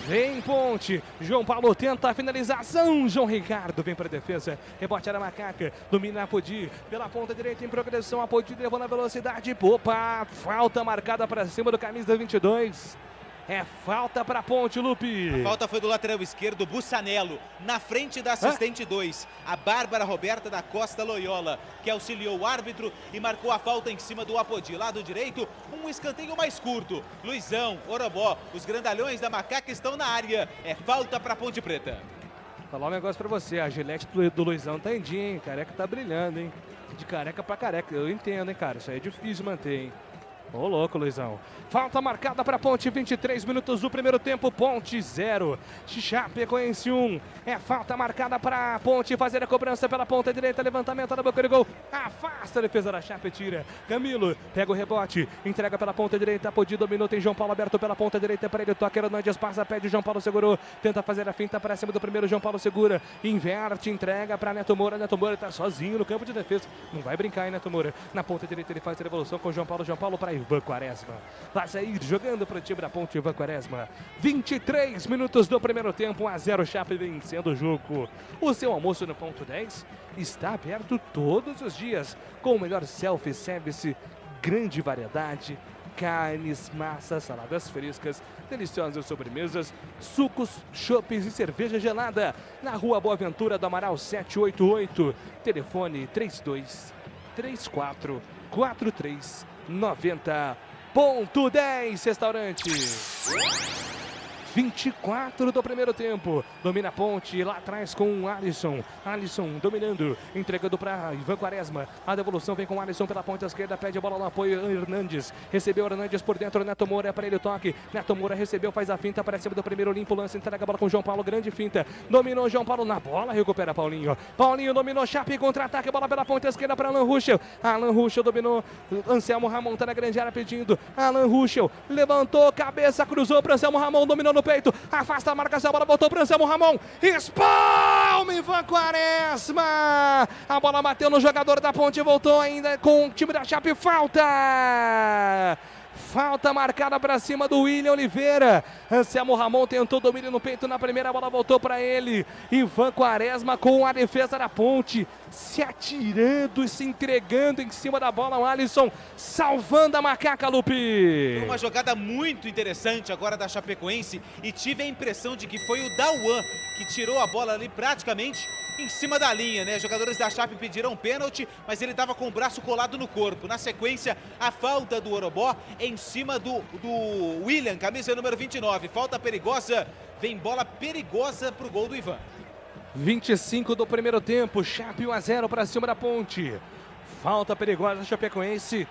Vem Ponte, João Paulo tenta a finalização, João Ricardo vem para a defesa, rebote a Macaca, domina Apodi, pela ponta direita em progressão, Apodi levou na velocidade, opa, falta marcada para cima do camisa 22. É falta para Ponte, Lupe. A falta foi do lateral esquerdo, Bussanello, na frente da assistente 2, a Bárbara Roberta da Costa Loyola, que auxiliou o árbitro e marcou a falta em cima do Apodi. Lado direito, um escanteio mais curto. Luizão, Orobó, os grandalhões da Macaca estão na área. É falta para Ponte Preta. Falar um negócio para você, a gilete do Luizão tá em dia, hein? Careca tá brilhando, hein? De careca para careca, eu entendo, hein, cara? Isso aí é difícil manter, hein? Ô, louco, Luizão. Falta marcada para Ponte, 23 minutos do primeiro tempo, Ponte 0, Chapecoense 1. É falta marcada para Ponte fazer a cobrança pela ponta direita, levantamento na boca de gol, afasta a defesa da Chape, tira. Camilo pega o rebote, entrega pela ponta direita, Apodi dominou, tem João Paulo aberto pela ponta direita para ele, toca Hernandes, passa, pede, João Paulo segurou, tenta fazer a finta para cima do primeiro, João Paulo segura, inverte, entrega para Neto Moura tá sozinho no campo de defesa, não vai brincar, hein, Neto Moura. Na ponta direita ele faz a revolução com João Paulo para Ivan Quaresma. Vai sair jogando para o time da Ponte, Ivan Quaresma. 23 minutos do primeiro tempo, 1-0, Chape vencendo o jogo. O seu almoço no ponto 10 está aberto todos os dias, com o melhor self-service, grande variedade, carnes, massas, saladas frescas, deliciosas sobremesas, sucos, chopes e cerveja gelada. Na Rua Boa Ventura do Amaral 788. Telefone 32344390. Ponto 10, restaurante. 24 do primeiro tempo. Domina a Ponte, lá atrás com o Alisson. Alisson dominando, entregando para Ivan Quaresma. A devolução vem com o Alisson pela ponta esquerda, pede a bola no apoio, Hernandes. Recebeu Hernandes por dentro, Neto Moura é para ele o toque. Neto Moura recebeu, faz a finta para cima do primeiro, limpo lance, entrega a bola com o João Paulo, grande finta. Dominou João Paulo na bola, recupera Paulinho. Paulinho dominou, Chape, contra-ataque, bola pela ponta esquerda para Alan Ruschel. Alan Ruschel dominou, Anselmo Ramon tá na grande área pedindo. Alan Ruschel levantou, cabeça, cruzou para Anselmo Ramon, dominou no peito, afasta a marcação, a bola voltou para Anselmo Ramon, espalma Ivan Quaresma, a bola bateu no jogador da Ponte, voltou ainda com o time da Chape, falta marcada para cima do William Oliveira. Anselmo Ramon tentou domínio no peito na primeira, a bola voltou para ele. Ivan Quaresma com a defesa da Ponte, se atirando e se entregando em cima da bola. O Alisson salvando a Macaca, Lupe. Uma jogada muito interessante agora da Chapecoense e tive a impressão de que foi o Dauan que tirou a bola ali praticamente em cima da linha, né? Os jogadores da Chape pediram pênalti, mas ele estava com o braço colado no corpo. Na sequência, a falta do Orobó em cima do William, camisa número 29. Falta perigosa, vem bola perigosa pro gol do Ivan. 25 do primeiro tempo, Chape 1-0 para cima da Ponte. Falta perigosa, Chapecoense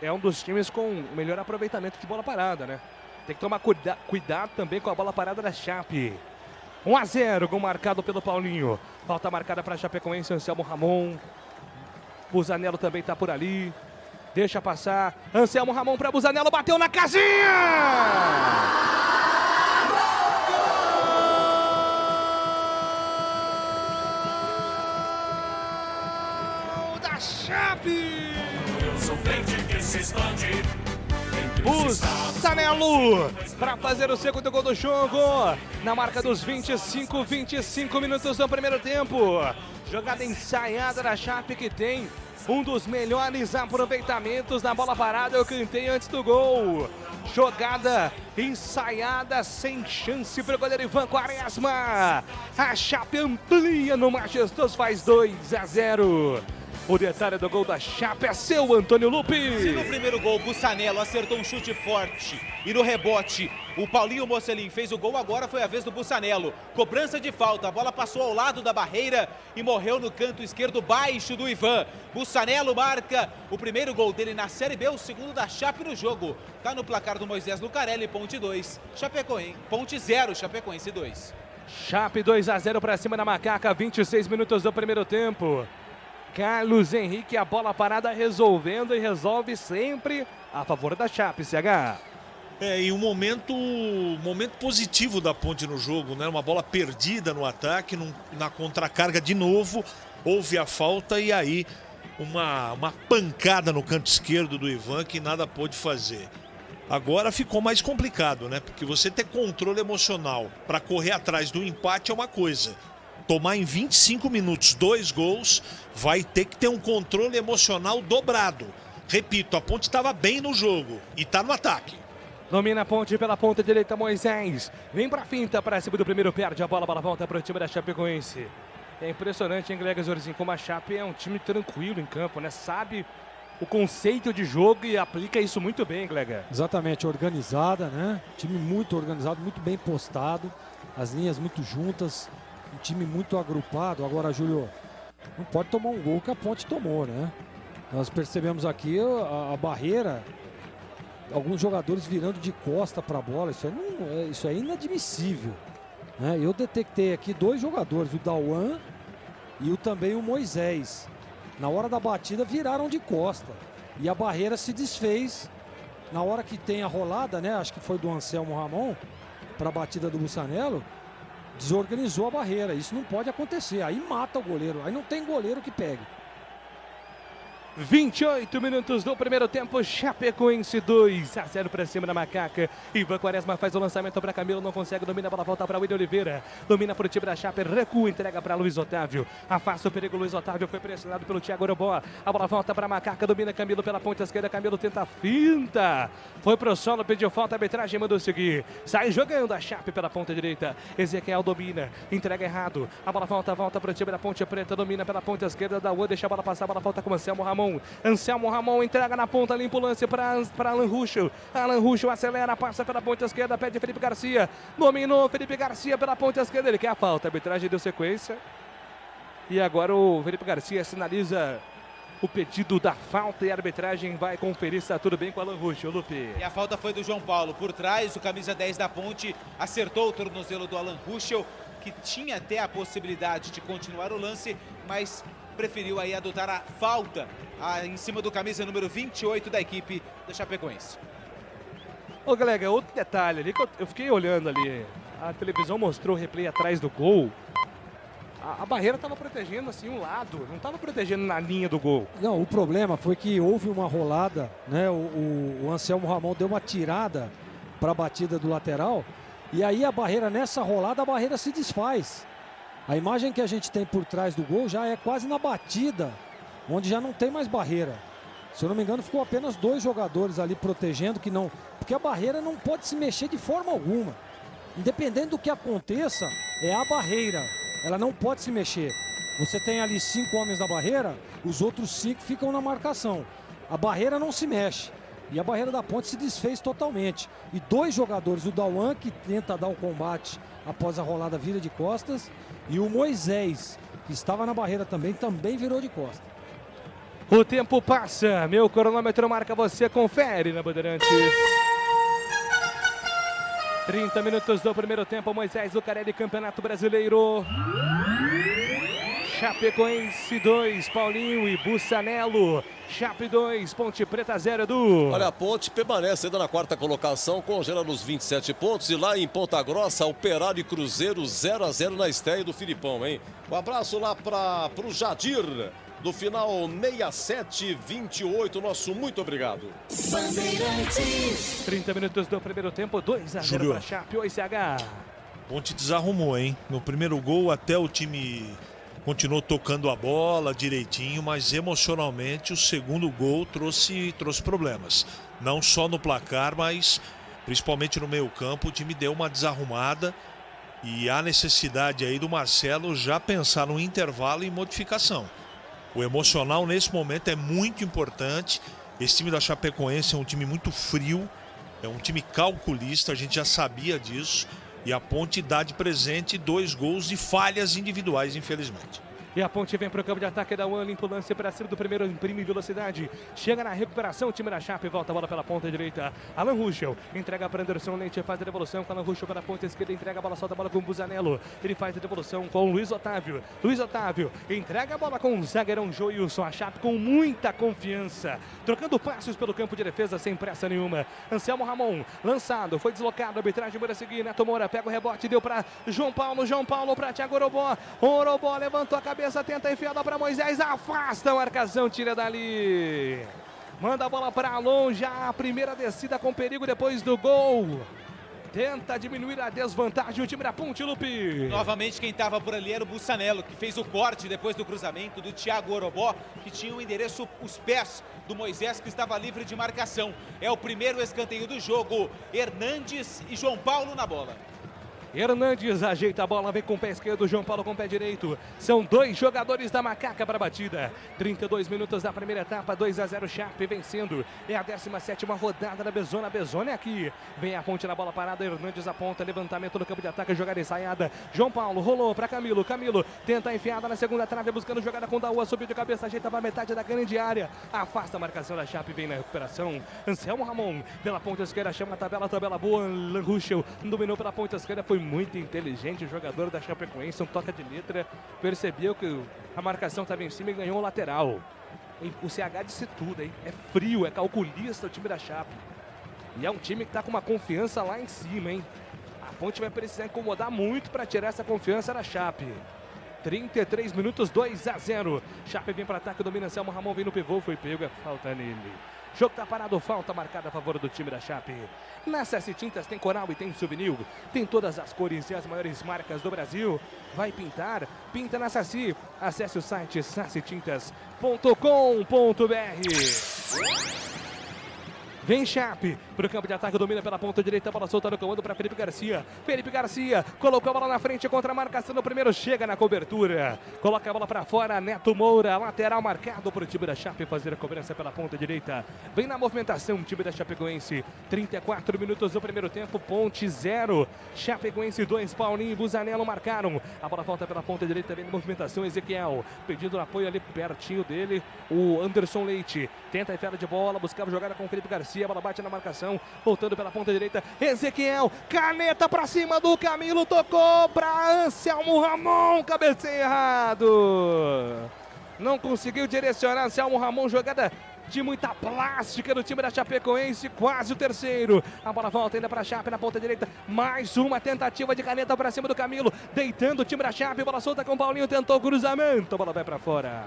é um dos times com o melhor aproveitamento de bola parada, né? Tem que tomar cuidado também com a bola parada da Chape. 1-0, gol marcado pelo Paulinho. Falta marcada para Chapecoense, Anselmo Ramon. Busanello também está por ali. Deixa passar. Anselmo Ramon para Busanello, bateu na casinha! Gol da Chape! Eu sou verde que se expande. Busanello para fazer o segundo gol do jogo, na marca dos 25 minutos do primeiro tempo. Jogada ensaiada da Chape, que tem um dos melhores aproveitamentos na bola parada. Eu cantei antes do gol. Jogada ensaiada, sem chance para o goleiro Ivan Quaresma. A Chape amplia no Majestoso, faz 2-0. O detalhe do gol da Chape é seu, Antônio Lupe. Se no primeiro gol o Bussanello acertou um chute forte e no rebote o Paulinho Mocelin fez o gol, agora foi a vez do Bussanello. Cobrança de falta, a bola passou ao lado da barreira e morreu no canto esquerdo baixo do Ivan. Bussanello marca o primeiro gol dele na Série B, o segundo da Chape no jogo. Tá no placar do Moisés Lucarelli, Ponte 2, Chapecoense, Ponte 0, Chapecoense 2. Chape 2-0 para cima da Macaca, 26 minutos do primeiro tempo. Carlos Henrique, a bola parada resolvendo e resolve sempre a favor da Chape, CH. E um momento positivo da Ponte no jogo, né? Uma bola perdida no ataque, na contracarga de novo, houve a falta e aí uma pancada no canto esquerdo do Ivan que nada pôde fazer. Agora ficou mais complicado, né? Porque você ter controle emocional para correr atrás do empate é uma coisa. Tomar em 25 minutos 2 gols, vai ter que ter um controle emocional dobrado. Repito, a Ponte estava bem no jogo e está no ataque. Domina a Ponte pela ponta direita, Moisés. Vem pra finta, para cima do primeiro, perde a bola volta para o time da Chapecoense. É impressionante, hein, Glega Zorzinho, como a Chape é um time tranquilo em campo, né? Sabe o conceito de jogo e aplica isso muito bem, Glega. Exatamente, organizada, né? Time muito organizado, muito bem postado, as linhas muito juntas, um time muito agrupado. Agora, Júlio, não pode tomar um gol que a Ponte tomou, né? Nós percebemos aqui a barreira, alguns jogadores virando de costa para a bola, isso é inadmissível, né? Eu detectei aqui 2 jogadores, o Dauan e também o Moisés. Na hora da batida viraram de costa e a barreira se desfez. Na hora que tem a rolada, né? Acho que foi do Anselmo Ramon para a batida do Bussanello, desorganizou a barreira. Isso não pode acontecer. Aí mata o goleiro. Aí não tem goleiro que pegue. 28 minutos do primeiro tempo, Chapecoense 2-0 para cima da Macaca. Ivan Quaresma faz o lançamento para Camilo, não consegue, domina a bola, volta para o William Oliveira. Domina para o time da Chape, recua, entrega para Luiz Otávio. Afasta o perigo, Luiz Otávio foi pressionado pelo Thiago Oroboa. A bola volta para a Macaca, domina Camilo pela ponta esquerda, Camilo tenta a finta. Foi pro solo, pediu falta, a arbitragem mandou seguir. Sai jogando a Chape pela ponta direita. Ezequiel domina, entrega errado. A bola volta para o time da Ponte Preta, domina pela ponta esquerda da U, deixa a bola passar, a bola volta com o Anselmo Ramon. Anselmo Ramon entrega na ponta, limpa o lance para Alan Ruschel. Alan Ruschel acelera, passa pela ponta esquerda, pede Felipe Garcia. Dominou Felipe Garcia pela ponta esquerda, ele quer a falta. A arbitragem deu sequência. E agora o Felipe Garcia sinaliza o pedido da falta e a arbitragem vai conferir se está tudo bem com o Alan Ruschel, Lupe. E a falta foi do João Paulo. Por trás, o camisa 10 da Ponte acertou o tornozelo do Alan Ruschel, que tinha até a possibilidade de continuar o lance, mas preferiu aí adotar a falta em cima do camisa número 28 da equipe da Chapecoense. Ô, Glega, outro detalhe ali que eu fiquei olhando ali. A televisão mostrou o replay atrás do gol. A barreira estava protegendo assim um lado, não estava protegendo na linha do gol. Não, o problema foi que houve uma rolada, né? O Anselmo Ramon deu uma tirada para a batida do lateral e aí a barreira, nessa rolada, a barreira se desfaz. A imagem que a gente tem por trás do gol já é quase na batida, onde já não tem mais barreira. Se eu não me engano, ficou apenas 2 jogadores ali protegendo, porque a barreira não pode se mexer de forma alguma. Independente do que aconteça, é a barreira. Ela não pode se mexer. Você tem ali 5 homens na barreira, os outros 5 ficam na marcação. A barreira não se mexe. E a barreira da Ponte se desfez totalmente. E 2 jogadores, o Dauan, que tenta dar o combate após a rolada, vira de costas. E o Moisés, que estava na barreira também virou de costas. O tempo passa, meu cronômetro marca, você confere na Bandeirantes. 30 minutos do primeiro tempo, Moisés Lucarelli, Campeonato Brasileiro. Chapecoense 2, Paulinho e Bussanello. Chape 2, Ponte Preta 0, Edu. Olha, a Ponte permanece ainda na 4ª colocação, congela nos 27 pontos. E lá em Ponta Grossa, Operário e Cruzeiro 0-0 na estreia do Filipão, hein? Um abraço lá para o Jadir, do final 67-28. Nosso muito obrigado. 30 minutos do primeiro tempo, 2-0 para Chape, 8CH. Ponte desarrumou, hein? No primeiro gol até o time continuou tocando a bola direitinho, mas emocionalmente o segundo gol trouxe problemas. Não só no placar, mas principalmente no meio-campo, o time deu uma desarrumada e há necessidade aí do Marcelo já pensar no intervalo e modificação. O emocional nesse momento é muito importante. Esse time da Chapecoense é um time muito frio, é um time calculista, a gente já sabia disso. E a Ponte dá de presente 2 gols de falhas individuais, infelizmente. E a Ponte vem para o campo de ataque da One, limpa o lance para cima do primeiro, imprime velocidade. Chega na recuperação, o time da Chape volta a bola pela ponta direita. Alan Ruschel entrega para Anderson Leite, faz a devolução com Alan Ruschel para a ponta esquerda, entrega a bola, solta a bola com o Busanello. Ele faz a devolução com o Luiz Otávio. Luiz Otávio entrega a bola com o zagueirão Joilson. A Chape com muita confiança, trocando passos pelo campo de defesa sem pressa nenhuma. Anselmo Ramon, lançado, foi deslocado, a arbitragem para seguir. Neto Moura pega o rebote, deu para João Paulo para Thiago Orobó. Orobó levantou a cabeça, tenta enfiada para Moisés, afasta a marcação, tira dali. Manda a bola para longe, a primeira descida com perigo depois do gol. Tenta diminuir a desvantagem o time da Ponte, Lupe. Novamente quem estava por ali era o Busanello, que fez o corte depois do cruzamento do Thiago Orobó, que tinha o endereço, os pés do Moisés, que estava livre de marcação. É o primeiro escanteio do jogo. Hernandes e João Paulo na bola. Hernandes ajeita a bola, vem com o pé esquerdo, João Paulo com o pé direito. São 2 jogadores da Macaca para a batida. 32 minutos da primeira etapa, 2-0 Chape vencendo. É a 17ª rodada da Bezona. Bezona é aqui. Vem a Ponte na bola parada, Hernandes aponta, levantamento no campo de ataque, jogada ensaiada. João Paulo rolou para Camilo. Camilo tenta a enfiada na segunda trave, buscando jogada com Daúa, subiu de cabeça, ajeita para metade da grande área. Afasta a marcação da Chape, vem na recuperação. Anselmo Ramon pela ponta esquerda, chama a tabela boa. Ruschel dominou pela ponta esquerda, foi muito inteligente o jogador da Chapecoense, um toque de letra, percebeu que a marcação estava em cima e ganhou o lateral. O CH disse tudo, hein? É frio, é calculista o time da Chape. E é um time que está com uma confiança lá em cima, hein? A Ponte vai precisar incomodar muito para tirar essa confiança da Chape. 33 minutos, 2-0. Chape vem para ataque, domina Anselmo Ramon, vem no pivô, foi pego, é falta nele. Jogo tá parado, falta marcada a favor do time da Chape. Na Sassi Tintas tem coral e tem souvenir. Tem todas as cores e as maiores marcas do Brasil. Vai pintar? Pinta na Sassi. Acesse o site sassitintas.com.br. Vem Chape para o campo de ataque, domina pela ponta direita, bola solta no comando para Felipe Garcia. Felipe Garcia colocou a bola na frente contra a marcação no primeiro, chega na cobertura. Coloca a bola para fora, Neto Moura, lateral marcado para o time da Chape fazer a cobrança pela ponta direita. Vem na movimentação o time da Chapecoense. 34 minutos do primeiro tempo, Ponte 0. Chapecoense 2, Paulinho e Busanello marcaram. A bola volta pela ponta direita, vem na movimentação Ezequiel. Pedindo apoio ali pertinho dele, o Anderson Leite. Tenta a enfiada de bola, buscava jogada com o Felipe Garcia. A bola bate na marcação, voltando pela ponta direita, Ezequiel, caneta pra cima do Camilo, tocou pra Anselmo Ramon, cabeceio errado. Não conseguiu direcionar Anselmo Ramon, jogada de muita plástica do time da Chapecoense, quase o terceiro. A bola volta ainda pra Chape na ponta direita, mais uma tentativa de caneta pra cima do Camilo, deitando o time da Chape, bola solta com o Paulinho, tentou o cruzamento, a bola vai pra fora.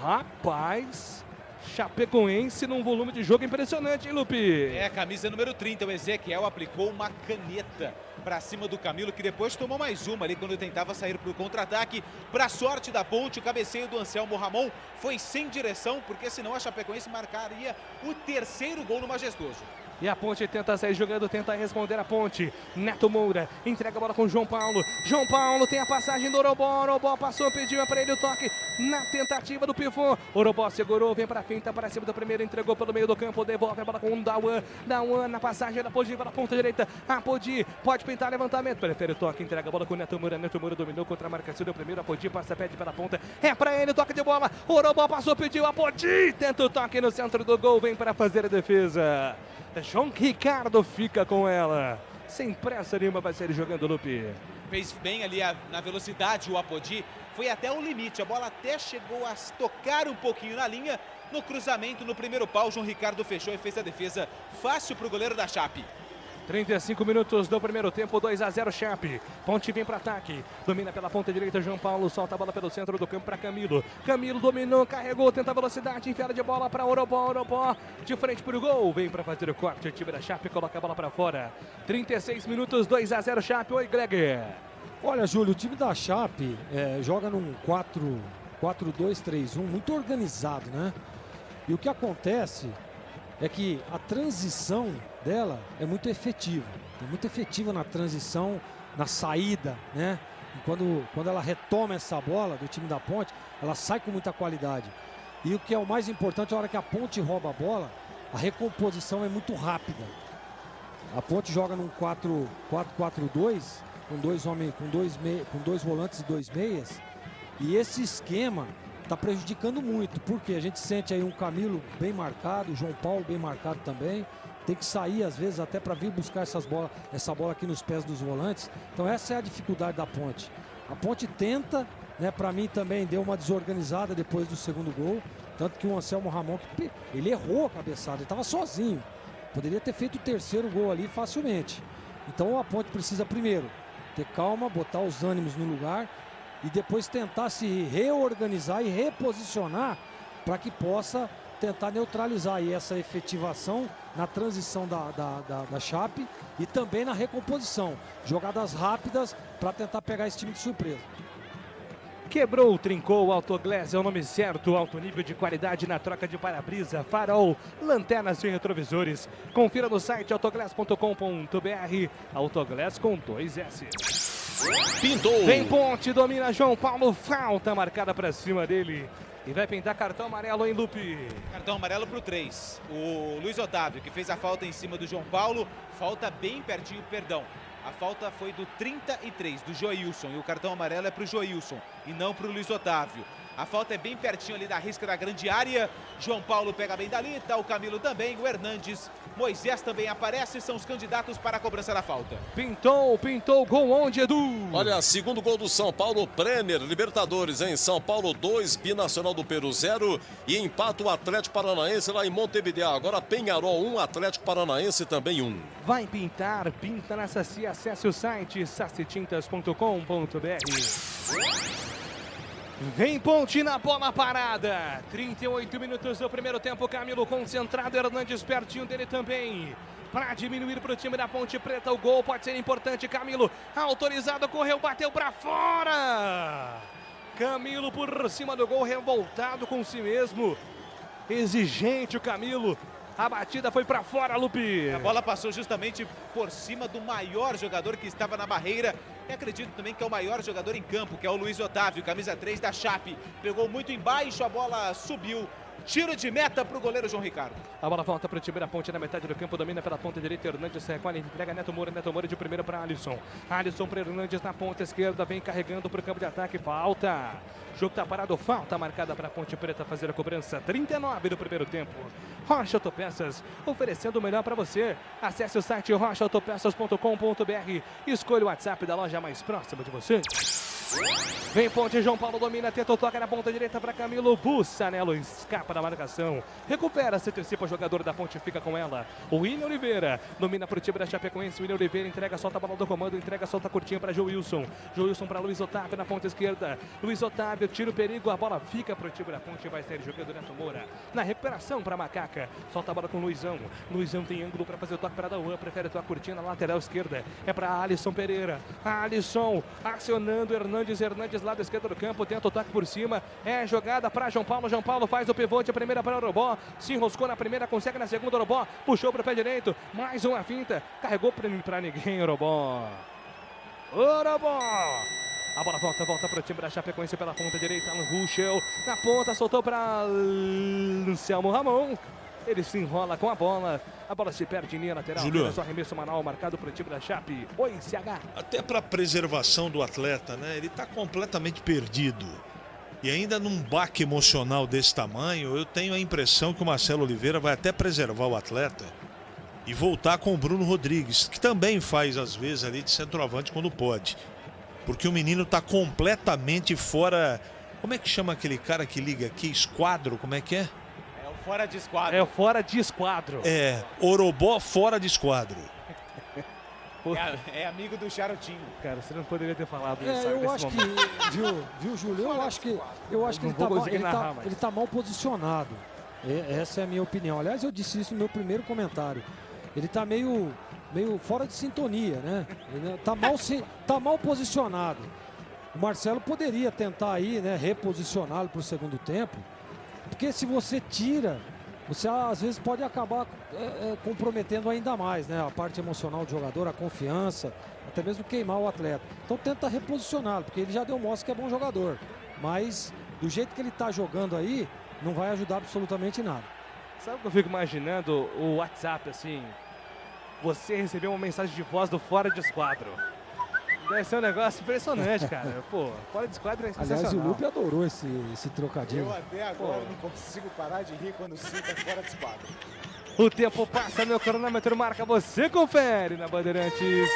Rapaz, Chapecoense num volume de jogo impressionante, hein, Lupe? É, camisa número 30, o Ezequiel aplicou uma caneta para cima do Camilo, que depois tomou mais uma ali quando tentava sair para o contra-ataque. Para sorte da Ponte, o cabeceio do Anselmo Ramon foi sem direção, porque senão a Chapecoense marcaria o terceiro gol no Majestoso. E a Ponte tenta sair jogando, tenta responder a Ponte. Neto Moura entrega a bola com o João Paulo. João Paulo tem a passagem do Orobó. Orobó passou, pediu para ele o toque na tentativa do pivô. Orobó segurou, vem para a finta, para cima do primeiro, entregou pelo meio do campo, devolve a bola com o Dawan. Dawan na passagem da Podi para a ponta direita. A Podi pode pintar levantamento, prefere o toque, entrega a bola com o Neto Moura. Neto Moura dominou contra a marcação do primeiro. A Podi passa, pede pela ponta. É para ele o toque de bola. Orobó passou, pediu a Podi. Tenta o toque no centro do gol, vem para fazer a defesa. João Ricardo fica com ela. Sem pressa nenhuma vai sair jogando, Lupe. Fez bem ali na velocidade o Apodi. Foi até o limite. A bola até chegou a tocar um pouquinho na linha. No cruzamento, no primeiro pau, João Ricardo fechou e fez a defesa fácil para o goleiro da Chape. 35 minutos do primeiro tempo, 2-0 Chape. Ponte vem para ataque, domina pela ponta direita, João Paulo solta a bola pelo centro do campo para Camilo. Camilo dominou, carregou, tenta a velocidade, enfiada de bola para Orobó. Orobó de frente para o gol, vem para fazer o corte, o time da Chape coloca a bola para fora. 36 minutos, 2-0 Chape. Oi, Greg. Olha, Júlio, o time da Chape joga num 4-2-3-1 muito organizado, né? E o que acontece é que a transição dela é muito efetiva. É muito efetiva na transição, na saída, né? Quando ela retoma essa bola do time da Ponte, ela sai com muita qualidade. E o que é o mais importante, a hora que a Ponte rouba a bola, a recomposição é muito rápida. A Ponte joga num 4-4-2, com dois volantes e 2 meias. E esse esquema está prejudicando muito, porque a gente sente aí um Camilo bem marcado, o João Paulo bem marcado também. Tem que sair às vezes até para vir buscar essa bola aqui nos pés dos volantes. Então essa é a dificuldade da Ponte. A Ponte tenta, né, para mim também deu uma desorganizada depois do segundo gol. Tanto que o Anselmo Ramon, ele errou a cabeçada, ele estava sozinho. Poderia ter feito o terceiro gol ali facilmente. Então a Ponte precisa primeiro ter calma, botar os ânimos no lugar e depois tentar se reorganizar e reposicionar para que possa tentar neutralizar aí essa efetivação na transição da Chape e também na recomposição. Jogadas rápidas para tentar pegar esse time de surpresa. Quebrou, trincou, Autoglass é o nome certo, alto nível de qualidade na troca de para-brisa, farol, lanternas e retrovisores. Confira no site autoglass.com.br, Autoglass com 2 S. Pintou! Vem Ponte, domina João Paulo, falta marcada para cima dele. E vai pintar cartão amarelo em Lupe. Cartão amarelo para o 3. O Luiz Otávio, que fez a falta em cima do João Paulo, falta bem pertinho, perdão. A falta foi do 33, do Joilson. E o cartão amarelo é para o Joilson e não para o Luiz Otávio. A falta é bem pertinho ali da risca da grande área. João Paulo pega bem dali, tá o Camilo também, o Hernandes. Moisés também aparece, são os candidatos para a cobrança da falta. Pintou, gol onde, Edu? Olha, segundo gol do São Paulo, Brenner, Libertadores, em São Paulo 2, Binacional do Peru 0 e empata o Atlético Paranaense lá em Montevideo. Agora Penharol 1, Atlético Paranaense também 1. Vai pintar, pinta na Saci, acesse o site sacitintas.com.br. Vem Ponte na bola parada, 38 minutos do primeiro tempo, Camilo concentrado, Hernandes pertinho dele também, para diminuir para o time da Ponte Preta, o gol pode ser importante, Camilo, autorizado, correu, bateu para fora, Camilo por cima do gol, revoltado com si mesmo, exigente o Camilo. A batida foi para fora, Lupe. A bola passou justamente por cima do maior jogador que estava na barreira. E acredito também que é o maior jogador em campo, que é o Luiz Otávio, camisa 3 da Chape. Pegou muito embaixo, a bola subiu. Tiro de meta para o goleiro João Ricardo. A bola volta para o time da Ponte na metade do campo, domina pela ponta direita, Hernandes recolhe, entrega Neto Moura de primeira para Alisson. Alisson para Hernandes na ponta esquerda, vem carregando para o campo de ataque, falta. O jogo está parado, falta marcada para a Ponte Preta fazer a cobrança, 39 do primeiro tempo. Rocha Autopeças, oferecendo o melhor para você. Acesse o site rochaautopeças.com.br, escolha o WhatsApp da loja mais próxima de você. Vem Ponte, João Paulo domina, tenta o toque na ponta direita para Camilo, Bussanello escapa da marcação, recupera, se antecipa o jogador da Ponte, fica com ela, o William Oliveira, domina para o time da Chapecoense, o William Oliveira entrega, solta a bola do comando, entrega, solta curtinha para Joilson para Luiz Otávio na ponta esquerda, Luiz Otávio tira o perigo, a bola fica para o time da Ponte, vai sair jogando Neto Moura, na recuperação para Macaca, solta a bola com o Luizão tem ângulo para fazer o toque para Dauan, prefere tocar curtinha na lateral esquerda, é para Alisson Pereira, Alisson acionando Hernandes lado esquerdo do campo, tenta o toque por cima, é jogada para João Paulo faz o pivote, a primeira para o Orobó, se enroscou na primeira, consegue na segunda, Orobó puxou para o pé direito, mais uma finta, carregou para ninguém, Orobó, a bola volta para o time da Chapecoense pela ponta direita, Ruschel na ponta, soltou para Anselmo Ramon. Ele se enrola com a bola se perde em linha lateral. Juliano. Só arremesso manual marcado para o time da Chape. Oi, CH. Até para preservação do atleta, né? Ele está completamente perdido. E ainda num baque emocional desse tamanho, eu tenho a impressão que o Marcelo Oliveira vai até preservar o atleta e voltar com o Bruno Rodrigues, que também faz às vezes ali de centroavante quando pode. Porque o menino está completamente fora. Como é que chama aquele cara que liga aqui? Esquadro, como é que é? Fora de esquadro. É fora de esquadro. É, Orobó fora de esquadro. É amigo do Charutinho. Cara, você não poderia ter falado isso. Eu acho que, viu, Júlio? Eu acho que ele tá mal posicionado. Essa é a minha opinião. Aliás, eu disse isso no meu primeiro comentário. Ele tá meio fora de sintonia, né? Ele tá mal posicionado. O Marcelo poderia tentar aí, né, reposicioná-lo para o segundo tempo. Porque se você tira você às vezes pode acabar comprometendo ainda mais, né? A parte emocional do jogador, a confiança, até mesmo queimar o atleta. Então tenta reposicioná-lo, porque ele já deu mostra que é bom jogador. Mas do jeito que ele está jogando aí, não vai ajudar absolutamente nada. Sabe o que eu fico imaginando? O WhatsApp, assim, você recebeu uma mensagem de voz do Fora de Esquadro. Deve ser um negócio impressionante, cara. Pô, Fora de Esquadro é sensacional. Aliás, o Lupe adorou esse trocadilho. Eu até agora não consigo parar de rir quando sinto Fora de Esquadro. O tempo passa, meu cronômetro marca, você confere na Bandeirantes.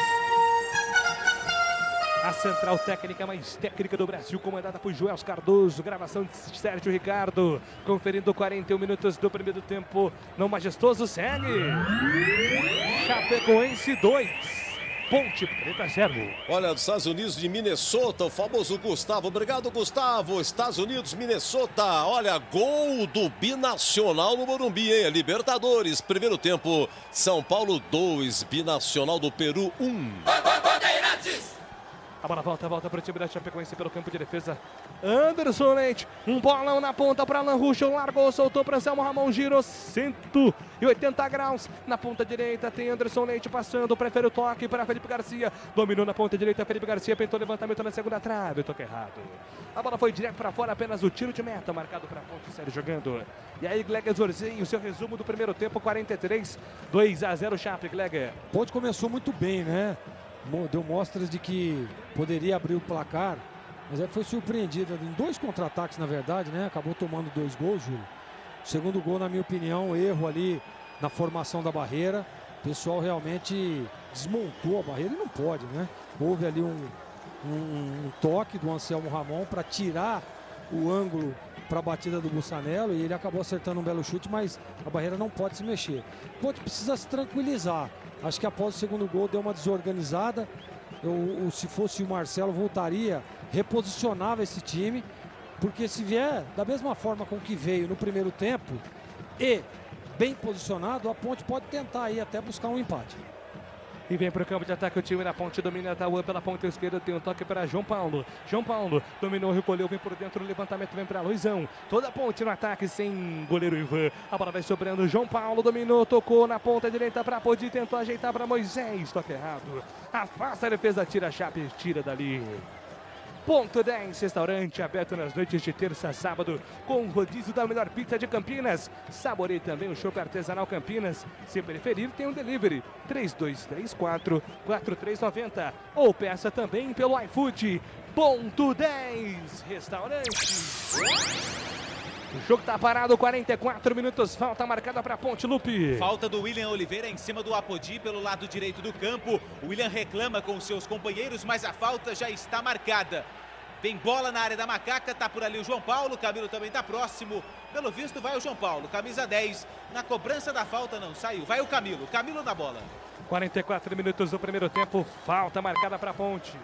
A central técnica mais técnica do Brasil, comandada por Joels Cardoso, gravação de Sérgio Ricardo, conferindo 41 minutos do primeiro tempo no majestoso segue. Chapecoense 2. Ponte Preta 0. Olha, dos Estados Unidos de Minnesota, o famoso Gustavo. Obrigado, Gustavo. Estados Unidos, Minnesota. Olha, gol do Binacional no Morumbi, hein? Libertadores, primeiro tempo. São Paulo 2, Binacional do Peru 1. A bola volta para o time da Chapecoense pelo campo de defesa. Anderson Leite, um bolão na ponta para Alan Ruschel, largou, soltou para Anselmo Ramon, girou 180 graus. Na ponta direita tem Anderson Leite passando, prefere o toque para Felipe Garcia. Dominou na ponta direita, Felipe Garcia tentou levantamento na segunda trave, toque errado. A bola foi direto para fora, apenas o tiro de meta, marcado para a Ponte, sério jogando. E aí, Gleger Zorzinho, o seu resumo do primeiro tempo, 43, 2-0 Chape, Gleger. Ponte começou muito bem, né? Deu mostras de que poderia abrir o placar, mas aí foi surpreendida em 2 contra-ataques, na verdade, né? Acabou tomando 2 gols, Júlio. O segundo gol, na minha opinião, erro ali na formação da barreira. O pessoal realmente desmontou a barreira e não pode, né? Houve ali um toque do Anselmo Ramon para tirar o ângulo para a batida do Bussanello e ele acabou acertando um belo chute, mas a barreira não pode se mexer. O Ponte precisa se tranquilizar. Acho que após o segundo gol deu uma desorganizada. Se fosse o Marcelo, voltaria, reposicionava esse time, porque se vier da mesma forma com que veio no primeiro tempo e bem posicionado, a Ponte pode tentar aí até buscar um empate. E vem para o campo de ataque o time da Ponte, domina Tauan pela ponta esquerda, tem um toque para João Paulo. João Paulo dominou, recolheu, vem por dentro, o levantamento vem para Luizão. Toda a Ponte no ataque sem goleiro Ivan. A bola vai sobrando, João Paulo dominou, tocou na ponta direita para Podi, tentou ajeitar para Moisés, toque errado. Afasta a defesa, tira a Chape, tira dali. Ponto 10, restaurante aberto nas noites de terça a sábado, com rodízio da melhor pizza de Campinas. Saboreie também o chopp artesanal Campinas. Se preferir, tem um delivery, 3234-4390. Ou peça também pelo iFood. Ponto 10, restaurante. O jogo tá parado, 44 minutos, falta marcada para Ponte, Lupe. Falta do William Oliveira em cima do Apodi pelo lado direito do campo. O William reclama com seus companheiros, mas a falta já está marcada. Tem bola na área da Macaca, tá por ali o João Paulo, o Camilo também tá próximo. Pelo visto vai o João Paulo, camisa 10. Na cobrança da falta não saiu, vai o Camilo na bola. 44 minutos do primeiro tempo, falta marcada para Ponte.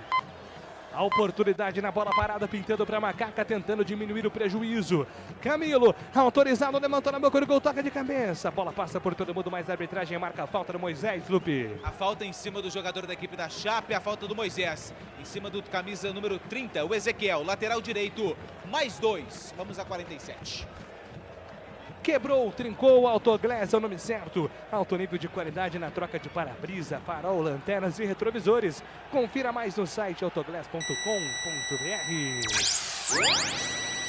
A oportunidade na bola parada, pintando para Macaca, tentando diminuir o prejuízo. Camilo, autorizado, levantou na boca do gol, toca de cabeça. A bola passa por todo mundo, mas a arbitragem marca a falta do Moisés, Lupe. A falta em cima do jogador da equipe da Chape, a falta do Moisés. Em cima do camisa número 30, o Ezequiel, lateral direito, mais 2. Vamos a 47. Quebrou, trincou, Autoglass é o nome certo. Alto nível de qualidade na troca de para-brisa, farol, lanternas e retrovisores. Confira mais no site autoglass.com.br.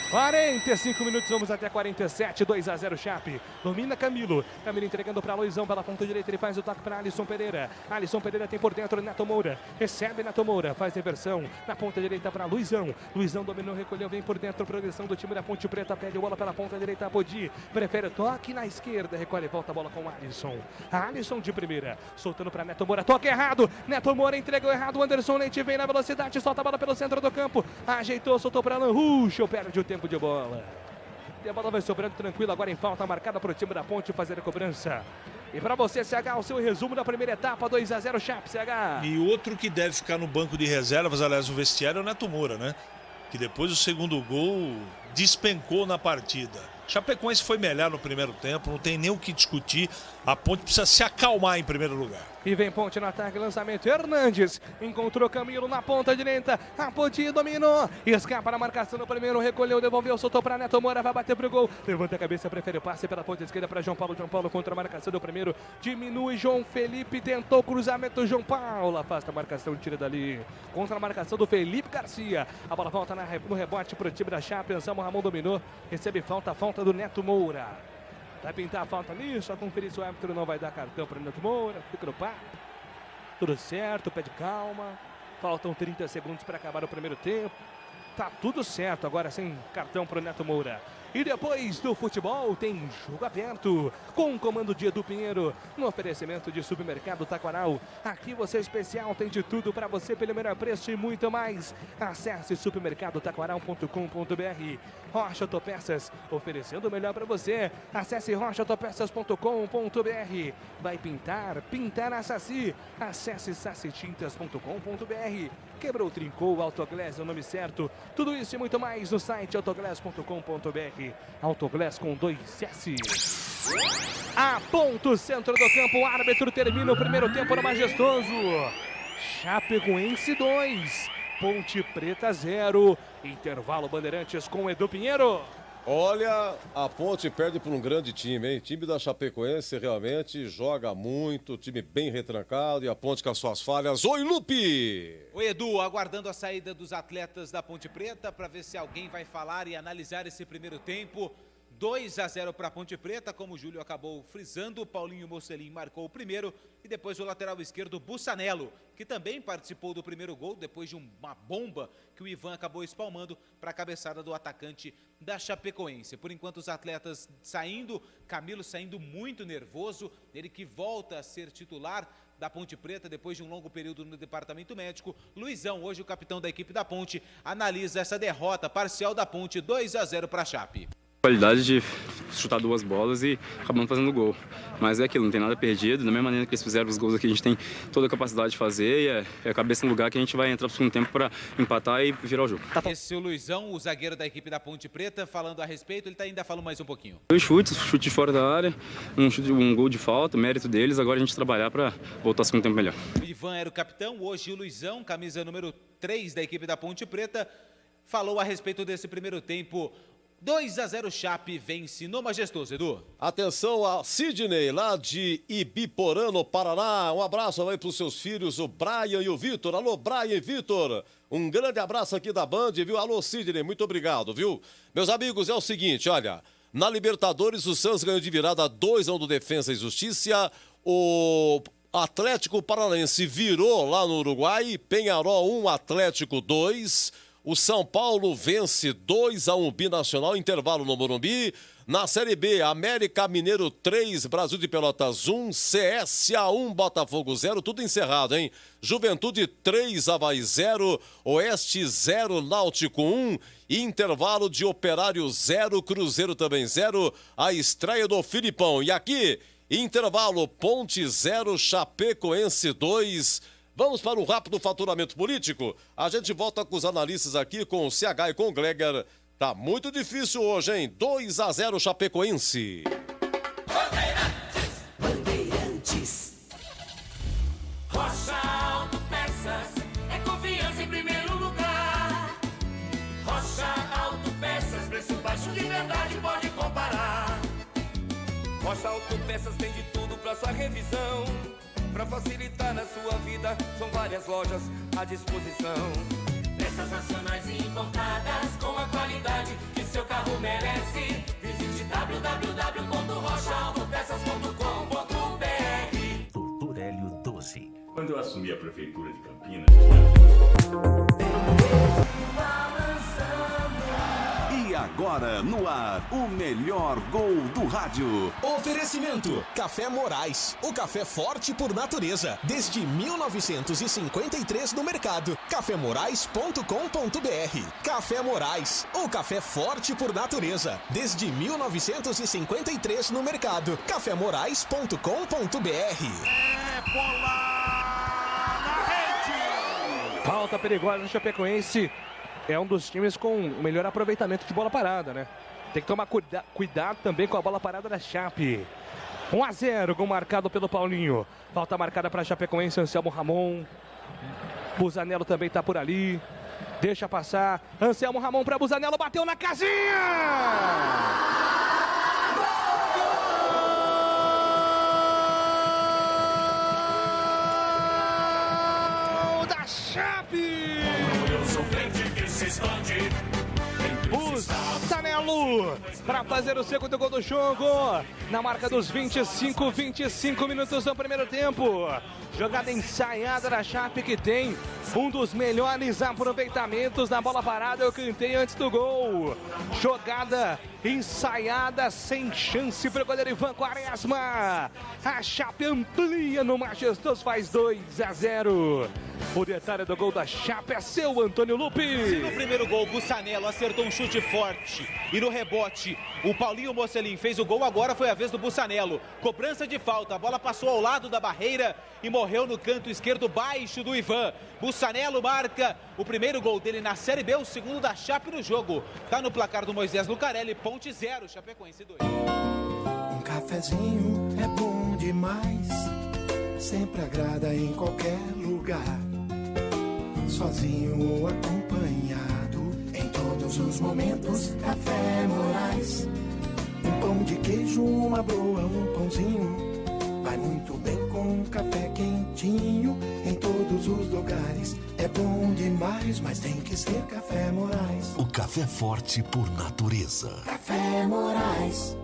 45 minutos, vamos até 47, 2-0 Chape. Domina Camilo. Camilo entregando para Luizão pela ponta direita. Ele faz o toque para Alisson Pereira. Alisson Pereira tem por dentro Neto Moura. Recebe Neto Moura, faz reversão na ponta direita para Luizão. Luizão dominou, recolheu, vem por dentro. Progressão do time da Ponte Preta. Pede bola pela ponta direita. Podi. Prefere toque na esquerda. Recolhe e volta a bola com Alisson. Alisson de primeira. Soltando para Neto Moura. Toque errado. Neto Moura entregou errado. Anderson Leite vem na velocidade. Solta a bola pelo centro do campo. Ajeitou, soltou para Alan Ruschel. Perde o tempo de bola. E a bola vai sobrando tranquilo, agora em falta marcada para o time da Ponte fazer a cobrança. E para você, CH, o seu resumo da primeira etapa, 2-0 Chape, CH. E outro que deve ficar no banco de reservas, aliás, no vestiário, é o Neto Moura, né? Que depois do segundo gol despencou na partida. Chapecoense foi melhor no primeiro tempo, não tem nem o que discutir. A Ponte precisa se acalmar em primeiro lugar. E vem Ponte no ataque, lançamento. Hernandes encontrou Camilo na ponta direita. A Ponte dominou. Escapa na marcação no primeiro, recolheu, devolveu, soltou para Neto Moura, vai bater pro gol. Levanta a cabeça, prefere o passe pela ponta esquerda para João Paulo. João Paulo contra a marcação do primeiro. Diminui João Felipe, tentou cruzamento. João Paulo afasta a marcação, tira dali. Contra a marcação do Felipe Garcia. A bola volta no rebote pro time da Chape. Anselmo Ramon dominou. Recebe falta do Neto Moura. Vai pintar a falta ali, só conferir se o árbitro não vai dar cartão para o Neto Moura. Fica no papo. Tudo certo, pede calma. Faltam 30 segundos para acabar o primeiro tempo. Tá tudo certo, agora sem cartão para o Neto Moura. E depois do futebol tem jogo aberto, com o comando de Edu Pinheiro, no oferecimento de Supermercado Taquaral. Aqui você especial tem de tudo para você pelo melhor preço e muito mais. Acesse supermercadotaquaral.com.br. Rocha Autopeças, oferecendo o melhor para você. Acesse rochaautopeças.com.br. Vai pintar a Saci. Acesse sacitintas.com.br. Quebrou, trincou, Autoglass é o nome certo. Tudo isso e muito mais no site autoglass.com.br. Autoglass com 2S. Aponta o centro do campo, o árbitro termina o primeiro tempo no Majestoso. Chapecoense 2, Ponte Preta 0. Intervalo Bandeirantes com Edu Pinheiro. Olha, a Ponte perde para um grande time, hein? O time da Chapecoense realmente joga muito, time bem retrancado e a Ponte com as suas falhas. Oi, Lupe! Oi, Edu, aguardando a saída dos atletas da Ponte Preta para ver se alguém vai falar e analisar esse primeiro tempo. 2-0 para a Ponte Preta, como o Júlio acabou frisando, Paulinho Mocelin marcou o primeiro e depois o lateral esquerdo Bussanello, que também participou do primeiro gol depois de uma bomba que o Ivan acabou espalmando para a cabeçada do atacante da Chapecoense. Por enquanto os atletas saindo, Camilo saindo muito nervoso, ele que volta a ser titular da Ponte Preta depois de um longo período no departamento médico. Luizão, hoje o capitão da equipe da Ponte, analisa essa derrota parcial da Ponte, 2-0 para a Chape. Qualidade de chutar duas bolas e acabando fazendo gol. Mas é aquilo, não tem nada perdido. Da mesma maneira que eles fizeram os gols aqui, a gente tem toda a capacidade de fazer e é a cabeça no lugar que a gente vai entrar no segundo tempo para empatar e virar o jogo. Esse é o Luizão, o zagueiro da equipe da Ponte Preta, falando a respeito, ele ainda falando mais um pouquinho. 2 chutes, chute fora da área, um gol de falta, mérito deles, agora a gente trabalhar para voltar ao segundo tempo melhor. O Ivan era o capitão, hoje o Luizão, camisa número 3 da equipe da Ponte Preta, falou a respeito desse primeiro tempo. 2-0 Chape vence no Majestoso, Edu. Atenção a Sidney, lá de Ibiporã, no Paraná. Um abraço aí para os seus filhos, o Brian e o Vitor. Alô, Brian e Vitor. Um grande abraço aqui da Band, viu? Alô, Sidney, muito obrigado, viu? Meus amigos, é o seguinte, olha. Na Libertadores, o Santos ganhou de virada 2-1 do Defensa e Justiça. O Atlético Paranaense virou lá no Uruguai. Penharol 1, Atlético 2. O São Paulo vence 2-1 Binacional, intervalo no Morumbi. Na Série B, América Mineiro 3, Brasil de Pelotas 1, CSA 1, Botafogo 0, tudo encerrado, hein? Juventude 3, Avaí 0, Oeste 0, Náutico 1, intervalo de Operário 0, Cruzeiro também 0, a estreia do Filipão. E aqui, intervalo Ponte 0, Chapecoense 2. Vamos para o rápido faturamento político. A gente volta com os analistas aqui, com o CH e com o Gleger. Tá muito difícil hoje, hein? 2-0 Chapecoense. Bandeirantes. Rocha Autopeças é confiança em primeiro lugar. Rocha Autopeças, preço baixo de verdade, pode comparar. Rocha Autopeças tem de tudo pra sua revisão. Pra facilitar na sua vida, são várias lojas à disposição. Peças nacionais e importadas com a qualidade que seu carro merece. Visite www.rochaautopeças.com.br. Doutor Hélio 12. Quando eu assumi a prefeitura de Campinas... E agora, no ar, o melhor gol do rádio. Oferecimento: Café Morais, o café forte por natureza. Desde 1953 no mercado. cafemorais.com.br. Café Morais, o café forte por natureza. Desde 1953 no mercado. cafemorais.com.br. Falta perigosa no Chapecoense. é um dos times com o melhor aproveitamento de bola parada, né? Tem que tomar cuidado também com a bola parada da Chape. 1-0, gol marcado pelo Paulinho. Falta marcada para a Chapecoense, Anselmo Ramon. Busanello também está por ali. Deixa passar. Anselmo Ramon para Busanello, bateu na casinha! Da Chape! Busanello para fazer o segundo gol do jogo. Na marca dos 25 minutos do primeiro tempo. Jogada ensaiada da Chape, que tem um dos melhores aproveitamentos na bola parada. Eu cantei antes do gol. Jogada ensaiada, sem chance para o goleiro Ivan Quaresma. A Chape amplia no majestoso, faz 2-0. O detalhe do gol da Chape é seu, Antônio Lupe. Se no primeiro gol, Busanello acertou um chute forte e no rebote o Paulinho Mocelin fez o gol, agora foi a vez do Busanello. Cobrança de falta, a bola passou ao lado da barreira e morreu no canto esquerdo baixo do Ivan. Busanello marca o primeiro gol dele na Série B, o segundo da Chape no jogo. Tá no placar do Moisés Lucarelli, Ponte 0, Chapecoense 2. Um cafezinho é bom demais, sempre agrada em qualquer lugar. Sozinho ou acompanhado, em todos os momentos, Café Moraes. Um pão de queijo, uma broa, um pãozinho, vai muito bem com um café quentinho. Em todos os lugares, é bom demais, mas tem que ser Café Moraes. O café forte por natureza. Café Moraes.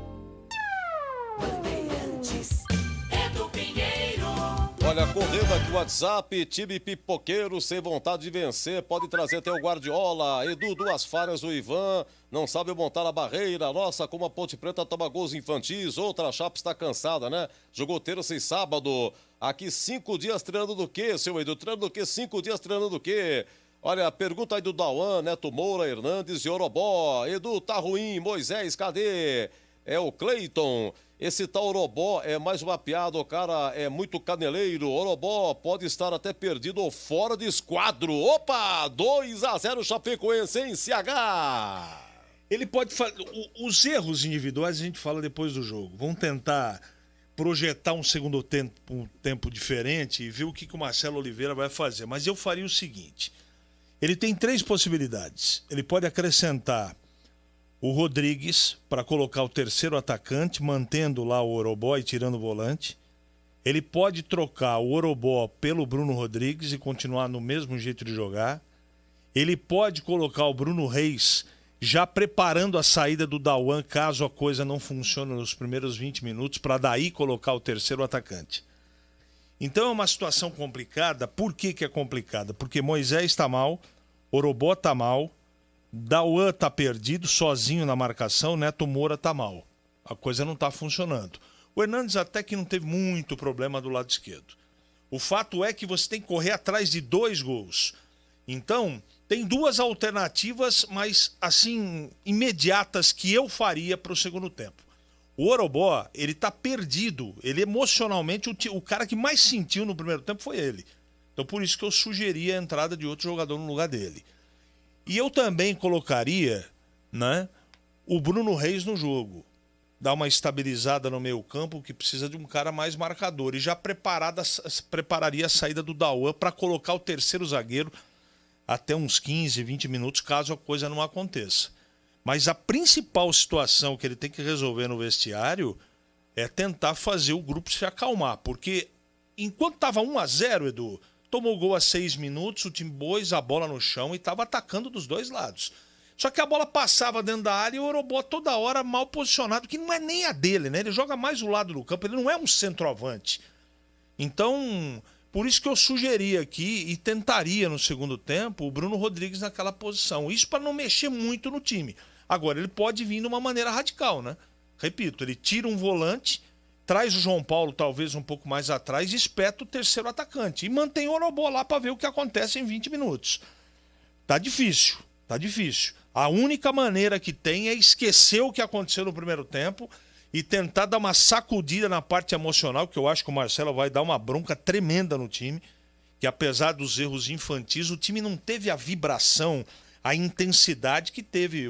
Olha, correndo aqui o WhatsApp, time pipoqueiro sem vontade de vencer, pode trazer até o Guardiola. Edu, 2 falhas do Ivan, não sabe montar a barreira. Nossa, como a Ponte Preta toma gols infantis, outra Chape está cansada, né? Jogou terça e sábado. Aqui 5 dias treinando do quê, seu Edu? Treinando do quê? 5 dias treinando do quê? Olha, pergunta aí do Dauan, Neto Moura, Hernandes e Orobó. Edu, tá ruim, Moisés, cadê? É o Cleiton. Esse tal Orobó é mais uma piada, o cara é muito caneleiro. Orobó pode estar até perdido ou fora de esquadro. Opa, 2-0 Chapecoense em CH. Ele pode fazer. Os erros individuais a gente fala depois do jogo. Vamos tentar projetar um segundo tempo diferente e ver o que o Marcelo Oliveira vai fazer. Mas eu faria o seguinte: ele tem 3 possibilidades. Ele pode acrescentar o Rodrigues para colocar o terceiro atacante, mantendo lá o Orobó e tirando o volante. Ele pode trocar o Orobó pelo Bruno Rodrigues e continuar no mesmo jeito de jogar. Ele pode colocar o Bruno Reis já preparando a saída do Dauan, caso a coisa não funcione nos primeiros 20 minutos, para daí colocar o terceiro atacante. Então é uma situação complicada. Por que é complicada? Porque Moisés está mal, Orobó está mal, Dauan tá perdido, sozinho na marcação, Neto Moura tá mal. A coisa não tá funcionando. O Hernandes até que não teve muito problema do lado esquerdo. O fato é que você tem que correr atrás de 2 gols. Então, tem 2 alternativas, mas assim, imediatas, que eu faria para o segundo tempo. O Orobó, ele tá perdido. Ele emocionalmente, o cara que mais sentiu no primeiro tempo foi ele. Então, por isso que eu sugeri a entrada de outro jogador no lugar dele. E eu também colocaria, né, o Bruno Reis no jogo. Dar uma estabilizada no meio campo, que precisa de um cara mais marcador. E já prepararia a saída do Dauan para colocar o terceiro zagueiro até uns 15, 20 minutos, caso a coisa não aconteça. Mas a principal situação que ele tem que resolver no vestiário é tentar fazer o grupo se acalmar. Porque enquanto estava 1-0, Edu, tomou gol a 6 minutos, o time pôs a bola no chão e estava atacando dos 2 lados. Só que a bola passava dentro da área e o Orobó toda hora mal posicionado, que não é nem a dele, né? Ele joga mais do lado do campo, ele não é um centroavante. Então, por isso que eu sugeri aqui e tentaria no segundo tempo o Bruno Rodrigues naquela posição. Isso para não mexer muito no time. Agora, ele pode vir de uma maneira radical, né? Repito, ele tira um volante, traz o João Paulo talvez um pouco mais atrás e espeta o terceiro atacante. E mantém o Orobó lá para ver o que acontece em 20 minutos. Tá difícil. A única maneira que tem é esquecer o que aconteceu no primeiro tempo e tentar dar uma sacudida na parte emocional, que eu acho que o Marcelo vai dar uma bronca tremenda no time, que apesar dos erros infantis, o time não teve a vibração, a intensidade que teve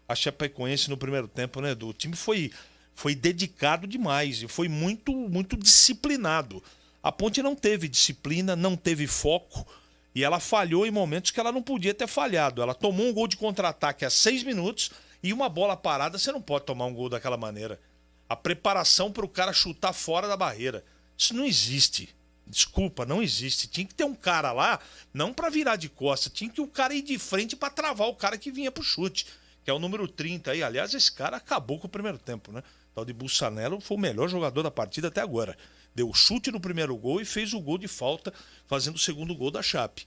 a Chapecoense no primeiro tempo, né, Edu? O time foi dedicado demais e foi muito, muito disciplinado. A Ponte não teve disciplina, não teve foco e ela falhou em momentos que ela não podia ter falhado. Ela tomou um gol de contra-ataque a 6 minutos e uma bola parada, você não pode tomar um gol daquela maneira. A preparação para o cara chutar fora da barreira. Isso não existe. Desculpa, não existe. Tinha que ter um cara lá, não para virar de costas, tinha que o cara ir de frente para travar o cara que vinha pro chute, que é o número 30 aí. Aliás, esse cara acabou com o primeiro tempo, né? O tal de Bussanello foi o melhor jogador da partida até agora. Deu o chute no primeiro gol e fez o gol de falta, fazendo o segundo gol da Chape.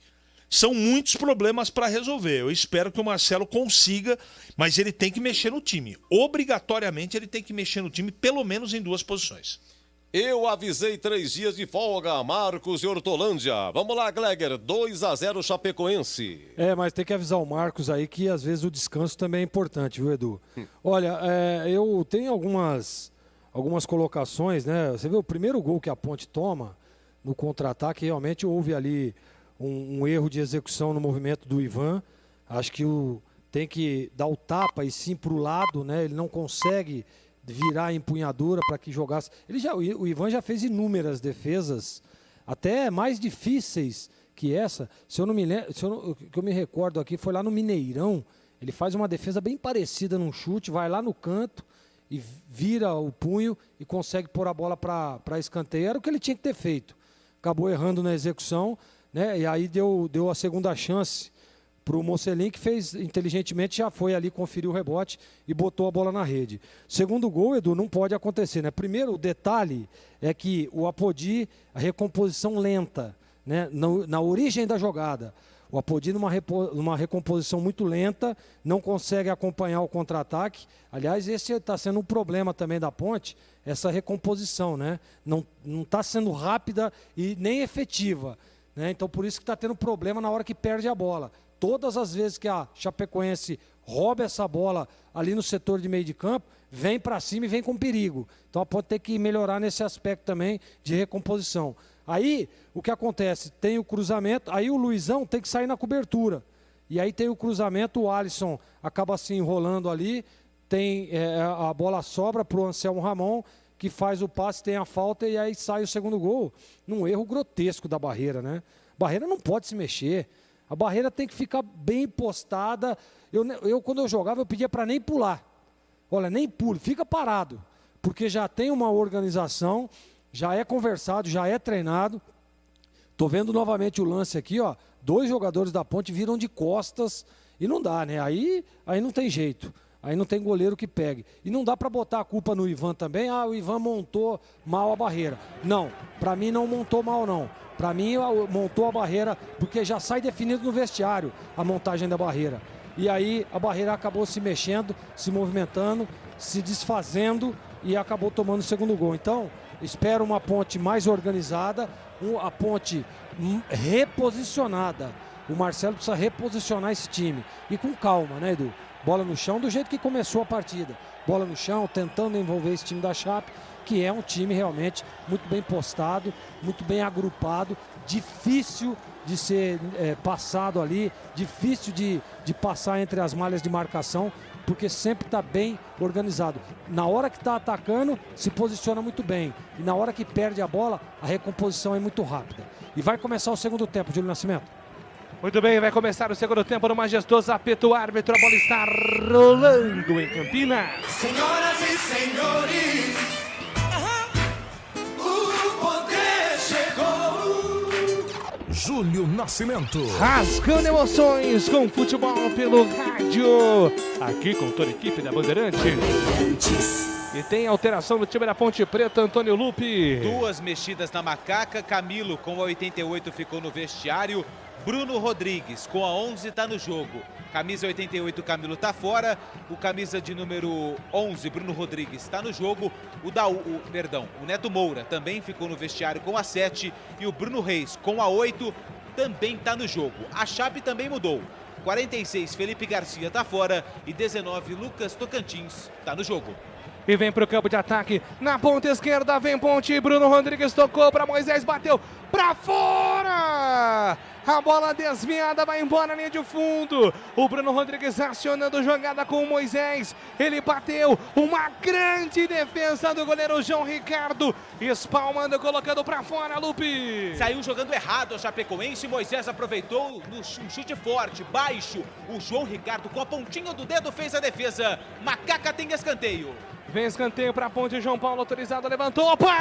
São muitos problemas para resolver. Eu espero que o Marcelo consiga, mas ele tem que mexer no time. Obrigatoriamente ele tem que mexer no time, pelo menos em 2 posições. Eu avisei 3 dias de folga, Marcos e Hortolândia. Vamos lá, Gleger, 2-0 Chapecoense. Mas tem que avisar o Marcos aí que às vezes o descanso também é importante, viu, Edu? Olha, eu tenho algumas colocações, né? Você vê o primeiro gol que a Ponte toma no contra-ataque, realmente houve ali um erro de execução no movimento do Ivan. Acho que tem que dar o tapa e sim para o lado, né? Ele não consegue virar a empunhadura para que jogasse. O Ivan já fez inúmeras defesas, até mais difíceis que essa. Se eu não me lembro, que eu me recordo aqui, foi lá no Mineirão. Ele faz uma defesa bem parecida num chute, vai lá no canto e vira o punho e consegue pôr a bola para escanteio. Era o que ele tinha que ter feito. Acabou errando na execução, né? E aí deu a segunda chance para o Mocelin, que fez inteligentemente, já foi ali conferir o rebote e botou a bola na rede. Segundo gol, Edu, não pode acontecer, né? Primeiro, o detalhe é que o Apodi, a recomposição lenta, né? Na origem da jogada. O Apodi, numa recomposição muito lenta, não consegue acompanhar o contra-ataque. Aliás, esse está sendo um problema também da Ponte, essa recomposição, né? Não está sendo rápida e nem efetiva, né? Então, por isso que está tendo problema na hora que perde a bola. Todas as vezes que a Chapecoense rouba essa bola ali no setor de meio de campo, vem para cima e vem com perigo. Então, pode ter que melhorar nesse aspecto também de recomposição. Aí, o que acontece? Tem o cruzamento, aí o Luizão tem que sair na cobertura. E aí tem o cruzamento, o Alisson acaba se enrolando ali, a bola sobra para o Anselmo Ramon, que faz o passe, tem a falta e aí sai o segundo gol. Num erro grotesco da Barreira, né? A Barreira não pode se mexer. A Barreira tem que ficar bem postada. Eu quando eu jogava, eu pedia para nem pular. Olha, nem pule, fica parado. Porque já tem uma organização, já é conversado, já é treinado. Estou vendo novamente o lance aqui, ó. 2 jogadores da Ponte viram de costas e não dá, né? Aí não tem jeito. Aí não tem goleiro que pegue. E não dá para botar a culpa no Ivan também. O Ivan montou mal a barreira. Não, para mim não montou mal, não. Para mim, montou a barreira, porque já sai definido no vestiário a montagem da barreira. E aí a barreira acabou se mexendo, se movimentando, se desfazendo e acabou tomando o segundo gol. Então, espero uma Ponte mais organizada, a Ponte reposicionada. O Marcelo precisa reposicionar esse time. E com calma, né, Edu? Bola no chão, do jeito que começou a partida. Bola no chão, tentando envolver esse time da Chape, que é um time realmente muito bem postado, muito bem agrupado, difícil de ser passado ali, difícil de passar entre as malhas de marcação, porque sempre está bem organizado. Na hora que está atacando, se posiciona muito bem. E na hora que perde a bola, a recomposição é muito rápida. E vai começar o segundo tempo, Júlio Nascimento. Muito bem, vai começar o segundo tempo no majestoso apito árbitro. A bola está rolando em Campinas. Senhoras e senhores, o poder chegou. Júlio Nascimento. Rasgando emoções com futebol pelo rádio. Aqui com toda a equipe da Bandeirante. E tem alteração no time da Ponte Preta, Antônio Lupe. 2 mexidas na macaca. Camilo com a 88 ficou no vestiário. Bruno Rodrigues com a 11 está no jogo. Camisa 88, Camilo está fora. O camisa de número 11, Bruno Rodrigues, está no jogo. O Neto Moura também ficou no vestiário com a 7. E o Bruno Reis com a 8 também está no jogo. A Chape também mudou. 46, Felipe Garcia está fora. E 19, Lucas Tocantins está no jogo. E vem para o campo de ataque, na ponta esquerda, vem Ponte, Bruno Rodrigues tocou para Moisés, bateu para fora! A bola desviada, vai embora na linha de fundo. O Bruno Rodrigues acionando jogada com o Moisés. Ele bateu, uma grande defesa do goleiro João Ricardo. Espalmando, colocando pra fora, Lupe. Saiu jogando errado a Chapecoense. Moisés aproveitou um chute forte, baixo. O João Ricardo com a pontinha do dedo fez a defesa. Macaca tem escanteio. Vem escanteio para a Ponte. João Paulo autorizado, levantou. Opa!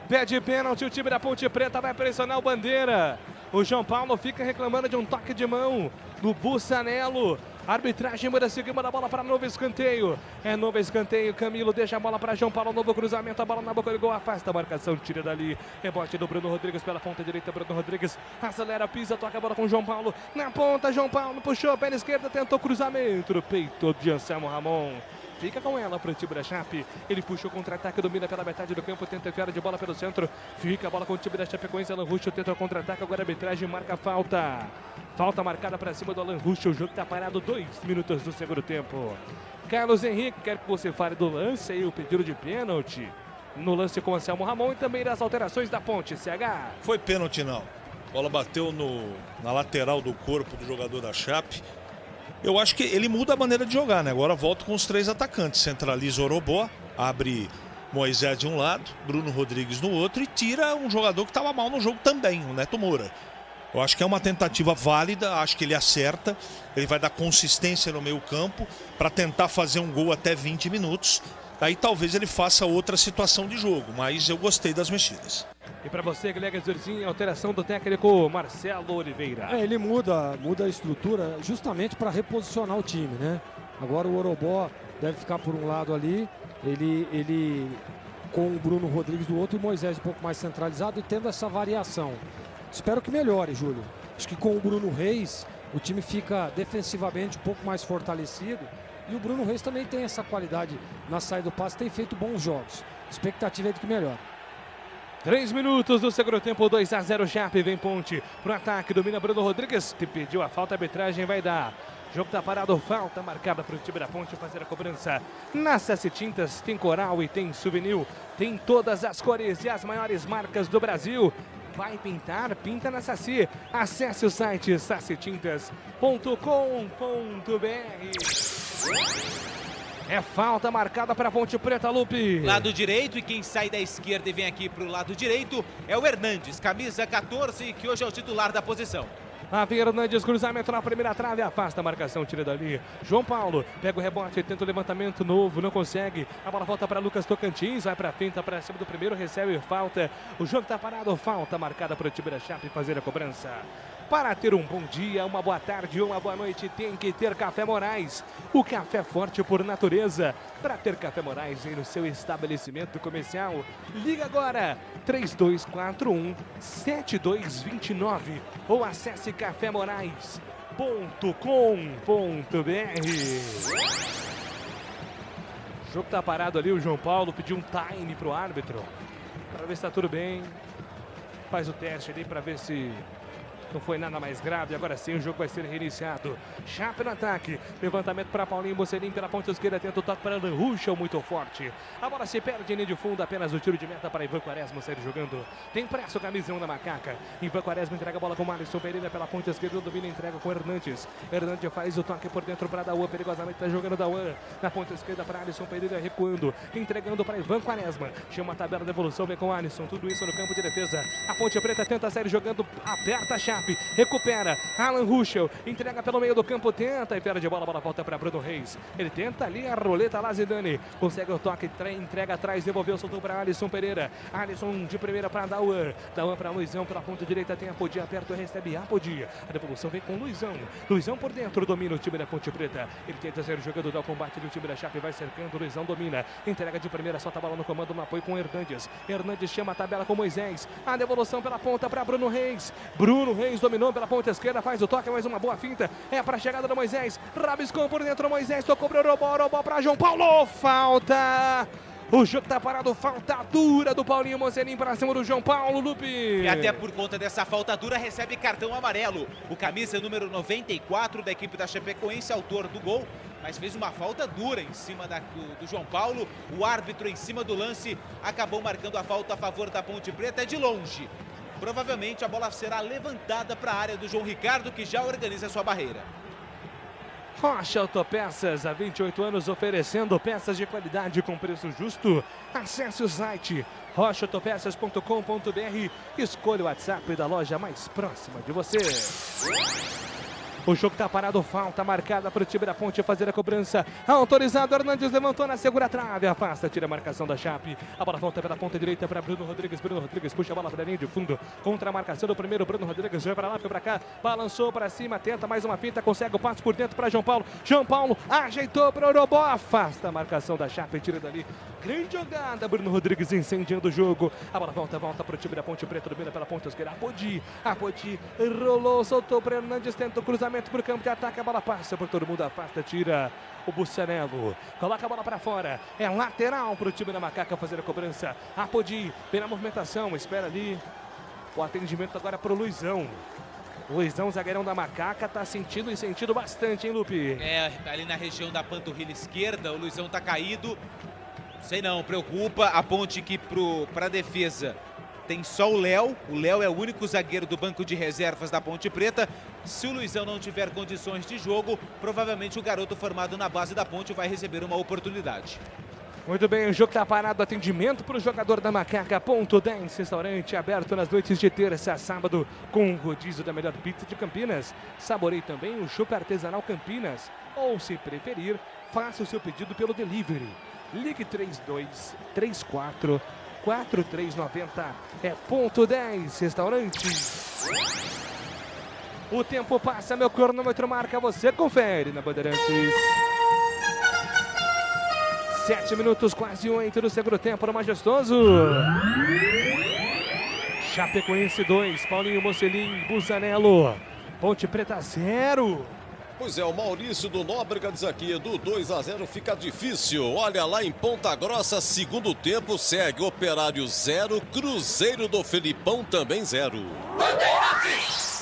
Pede pênalti, o time da Ponte Preta vai pressionar o Bandeira. O João Paulo fica reclamando de um toque de mão do Bussanello. Arbitragem muda, seguimos a bola para novo escanteio. É novo escanteio, Camilo deixa a bola para João Paulo, novo cruzamento, a bola na boca do gol, afasta a marcação, tira dali. Rebote do Bruno Rodrigues pela ponta direita, Bruno Rodrigues acelera, pisa, toca a bola com João Paulo. Na ponta, João Paulo puxou, pé esquerda, tentou cruzamento, no peito de Anselmo Ramon. Fica com ela para o time da Chape. Ele puxa o contra-ataque, domina pela metade do campo, tenta enfiar de bola pelo centro. Fica a bola com o time da Chapecoense. Alan Ruschel tenta o contra-ataque, agora a arbitragem marca a falta. Falta marcada para cima do Alan Ruschel. O jogo está parado, 2 minutos do segundo tempo. Carlos Henrique, quero que você fale do lance aí, o pedido de pênalti. No lance com o Anselmo Ramon e também das alterações da Ponte, CH. Foi pênalti não. A bola bateu na lateral do corpo do jogador da Chape. Eu acho que ele muda a maneira de jogar, né? Agora volta com os 3 atacantes. Centraliza o Orobó, abre Moisés de um lado, Bruno Rodrigues no outro e tira um jogador que estava mal no jogo também, o Neto Moura. Eu acho que é uma tentativa válida, acho que ele acerta. Ele vai dar consistência no meio campo para tentar fazer um gol até 20 minutos. Aí talvez ele faça outra situação de jogo, mas eu gostei das mexidas. E para você, Guilherme Zurzinho, alteração do técnico Marcelo Oliveira. Ele muda a estrutura justamente para reposicionar o time, né? Agora o Orobó deve ficar por um lado ali, ele com o Bruno Rodrigues do outro e o Moisés um pouco mais centralizado e tendo essa variação. Espero que melhore, Júlio. Acho que com o Bruno Reis o time fica defensivamente um pouco mais fortalecido e o Bruno Reis também tem essa qualidade na saída do passe, tem feito bons jogos. Expectativa é de que melhore. 3 minutos do segundo tempo, 2-0 Chape, vem Ponte pro ataque, domina Bruno Rodrigues, te pediu a falta, a arbitragem vai dar. Jogo tá parado, falta marcada para o time da Ponte fazer a cobrança. Na Sassi Tintas tem coral e tem souvenir, tem todas as cores e as maiores marcas do Brasil. Vai pintar? Pinta na Sassi. Acesse o site sassitintas.com.br. É falta marcada para a Ponte Preta, Lupe. Lado direito, e quem sai da esquerda e vem aqui para o lado direito é o Hernandes, camisa 14, que hoje é o titular da posição. Ravi Hernandes, cruzamento na primeira trave, afasta a marcação, tira dali. João Paulo pega o rebote, tenta o levantamento novo, não consegue. A bola volta para Lucas Tocantins, vai para a finta, para cima do primeiro, recebe falta. O jogo está parado, falta marcada para o time da Chape fazer a cobrança. Para ter um bom dia, uma boa tarde, uma boa noite, tem que ter Café Moraes. O café forte por natureza. Para ter Café Moraes no seu estabelecimento comercial, liga agora 3241-7229 ou acesse cafémorais.com.br. O jogo tá parado ali, o João Paulo pediu um time pro árbitro para ver se tá tudo bem. Faz o teste ali para ver se não foi nada mais grave. Agora sim o jogo vai ser reiniciado. Chape no ataque. Levantamento para Paulinho Mocelin pela ponta esquerda. Tenta o toque para Alan Ruschel, muito forte. A bola se perde em linha de fundo. Apenas o tiro de meta para Ivan Quaresma sair jogando. Tem pressa o camisão da Macaca. Ivan Quaresma entrega a bola com o Alisson Pereira pela ponta esquerda. Domina, entrega com o Hernandes. Hernandes faz o toque por dentro para Dauan. Perigosamente está jogando Dauan. Na ponta esquerda para Alisson Pereira recuando. Entregando para Ivan Quaresma. Chama a tabela de evolução. Vem com o Alisson. Tudo isso no campo de defesa. A Ponte Preta tenta sair jogando. Aperta a Chape. Recupera, Alan Ruschel, entrega pelo meio do campo, tenta e perde a bola volta para Bruno Reis. Ele tenta ali a roleta lá, Zidane, consegue o toque, entrega atrás, devolveu, soltou para Alisson Pereira. Alisson de primeira para Dauan, Dauan para Luizão, pela ponta direita tem a Podia, aperta, recebe a Podia. A devolução vem com Luizão, Luizão por dentro, domina o time da Ponte Preta. Ele tenta ser jogando do combate do time da Chape, vai cercando, Luizão domina, entrega de primeira, solta a bola no comando, no apoio com Hernandes. Hernandes chama a tabela com Moisés, a devolução pela ponta para Bruno Reis. Bruno Reis dominou pela ponta esquerda, faz o toque, mais uma boa finta, é para a chegada do Moisés, rabiscou por dentro, Moisés tocou para o Orobó para João Paulo, falta! O jogo tá parado, falta dura do Paulinho Mocelin para cima do João Paulo, Lupe. E até por conta dessa falta dura recebe cartão amarelo. O camisa número 94 da equipe da Chapecoense, autor do gol, mas fez uma falta dura em cima do João Paulo. O árbitro em cima do lance acabou marcando a falta a favor da Ponte Preta, é de longe. Provavelmente a bola será levantada para a área do João Ricardo, que já organiza sua barreira. Rocha Autopeças, há 28 anos oferecendo peças de qualidade com preço justo. Acesse o site rochaautopeças.com.br. Escolha o WhatsApp da loja mais próxima de você. O jogo tá parado, falta marcada para o time da Ponte fazer a cobrança. Autorizado, Hernandes levantou na segura trave, afasta, tira a marcação da Chape. A bola volta pela ponta direita para Bruno Rodrigues. Bruno Rodrigues puxa a bola para a linha de fundo. Contra a marcação do primeiro, Bruno Rodrigues vai para lá, foi para cá. Balançou para cima, tenta mais uma finta, consegue o passe por dentro para João Paulo. João Paulo ajeitou para o Orobó, afasta a marcação da Chape, tira dali. Grande jogada, Bruno Rodrigues incendiando o jogo. A bola volta para o time da Ponte Preta, domina pela ponta esquerda. Apodi rolou, soltou para Hernandes, tenta o cruzamento para o campo de ataque, a bola passa por todo mundo, afasta, tira o Bussanello, coloca a bola para fora, é lateral para o time da Macaca fazer a cobrança. Apodi pela movimentação, espera ali o atendimento agora para o Luizão. Luizão, zagueirão da Macaca, tá sentindo e sentindo bastante, hein, Lupe? Ali na região da panturrilha esquerda, o Luizão tá caído. Sei não, preocupa a Ponte que para a defesa tem só o Léo é o único zagueiro do banco de reservas da Ponte Preta. Se o Luizão não tiver condições de jogo, provavelmente o garoto formado na base da Ponte vai receber uma oportunidade. Muito bem, o jogo está parado, atendimento para o jogador da Macaca. Ponto 10, restaurante aberto nas noites de terça a sábado com o rodízio da melhor pizza de Campinas. Saboreie também o chopp artesanal Campinas. Ou, se preferir, faça o seu pedido pelo delivery. Ligue 3234 4390. É Ponto 10, restaurante. O tempo passa, meu cronômetro marca, você confere na Bandeirantes. 7 minutos, quase 8 do segundo tempo no Majestoso. Chapecoense 2, Paulinho Mocelin, Bussanello. Ponte Preta 0. Pois é, o Maurício do Nóbrega diz aqui, do 2-0 fica difícil. Olha lá em Ponta Grossa, segundo tempo, segue Operário 0, Cruzeiro do Felipão também 0.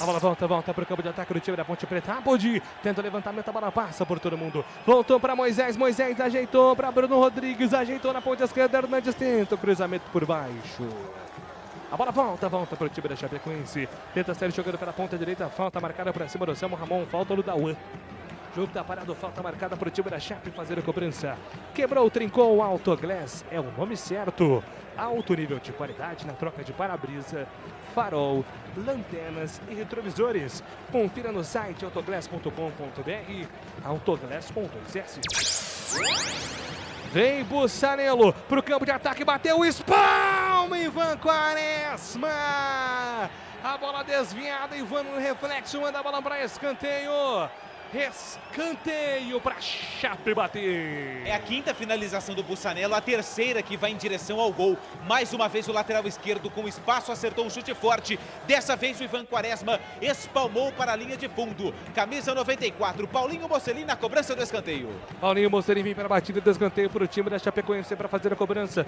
A bola volta para o campo de ataque do time da Ponte Preta. Apodi tenta o levantamento, a bola passa por todo mundo. Voltou para Moisés ajeitou para Bruno Rodrigues, ajeitou na ponta esquerda, Hernandes tenta o cruzamento por baixo. A bola volta para o time da Chapecoense. Tenta sair jogando pela ponta direita. Falta marcada para cima do Selmo Ramon. Falta no Dauan. Jogo tá parado. Falta marcada para o time da Chape fazer a cobrança. Quebrou, trincou. Autoglass é o nome certo. Alto nível de qualidade na troca de para-brisa, farol, lanternas e retrovisores. Confira no site autoglass.com.br. Autoglass com 2S. Vem Bussanello pro campo de ataque, bateu o espalma, Ivan Quaresma. A bola desviada, Ivan no reflexo, manda a bola para escanteio. Escanteio para Chape bater. É a quinta finalização do Bussanello, a terceira que vai em direção ao gol. Mais uma vez o lateral esquerdo com espaço acertou um chute forte. Dessa vez o Ivan Quaresma espalmou para a linha de fundo. Camisa 94, Paulinho Mocelin na cobrança do escanteio. Paulinho Mocelin vem para a batida do escanteio para o time da Chapecoense para fazer a cobrança.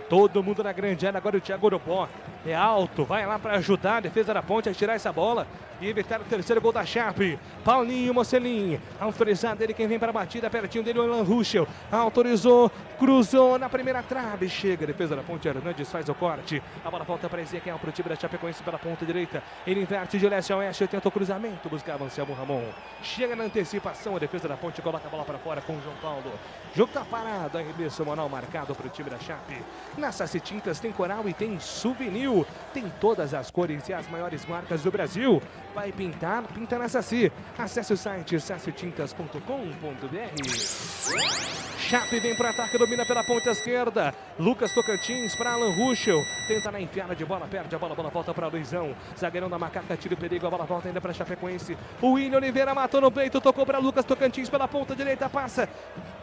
Todo mundo na grande área, agora o Thiago Orobó é alto, vai lá para ajudar a defesa da Ponte a tirar essa bola e evitar o terceiro gol da Chape. Paulinho Mocelin, autorizado ele, quem vem para a batida, pertinho dele o Alan Ruschel, autorizou, cruzou na primeira trave, chega a defesa da Ponte, Hernandes faz o corte, a bola volta para Ezequiel, para o time da Chapecoense pela ponta direita, ele inverte de leste a oeste, tenta o cruzamento, buscava Anselmo Ramon, chega na antecipação, a defesa da Ponte coloca a bola para fora com o João Paulo. Jogo tá parado, arremesso manual marcado para o time da Chape. Na Saci Tintas tem coral e tem souvenir, tem todas as cores e as maiores marcas do Brasil. Vai pintar? Pinta na Saci. Acesse o site sacitintas.com.br. Chape vem para ataque, domina pela ponta esquerda. Lucas Tocantins para Alan Ruschel. Tenta na enfiada de bola, perde a bola volta para Luizão. Zagueirão da Macaca, tira o perigo, a bola volta ainda para Chapecoense. O William Oliveira matou no peito, tocou para Lucas Tocantins pela ponta direita, passa,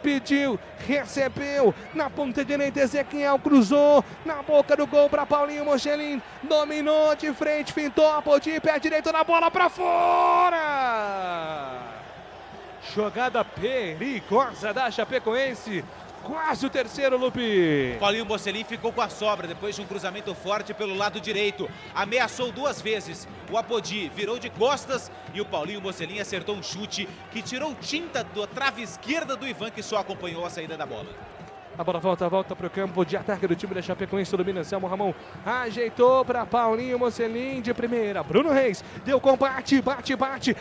pediu, recebeu. Na ponta direita, Ezequiel cruzou na boca do gol para Paulinho Mocelin. Dominou de frente, fintou, Apodi, pé direito na bola para fora. Jogada perigosa da Chapecoense. Quase o terceiro, Lupe. Paulinho Mocelin ficou com a sobra depois de um cruzamento forte pelo lado direito. Ameaçou duas vezes. O Apodi virou de costas e o Paulinho Mocelin acertou um chute que tirou tinta da trave esquerda do Ivan, que só acompanhou a saída da bola. A bola volta para o campo de ataque do time da Chapecoense. Domina Anselmo Ramon. Ajeitou para Paulinho Mocelin de primeira. Bruno Reis deu combate, bate.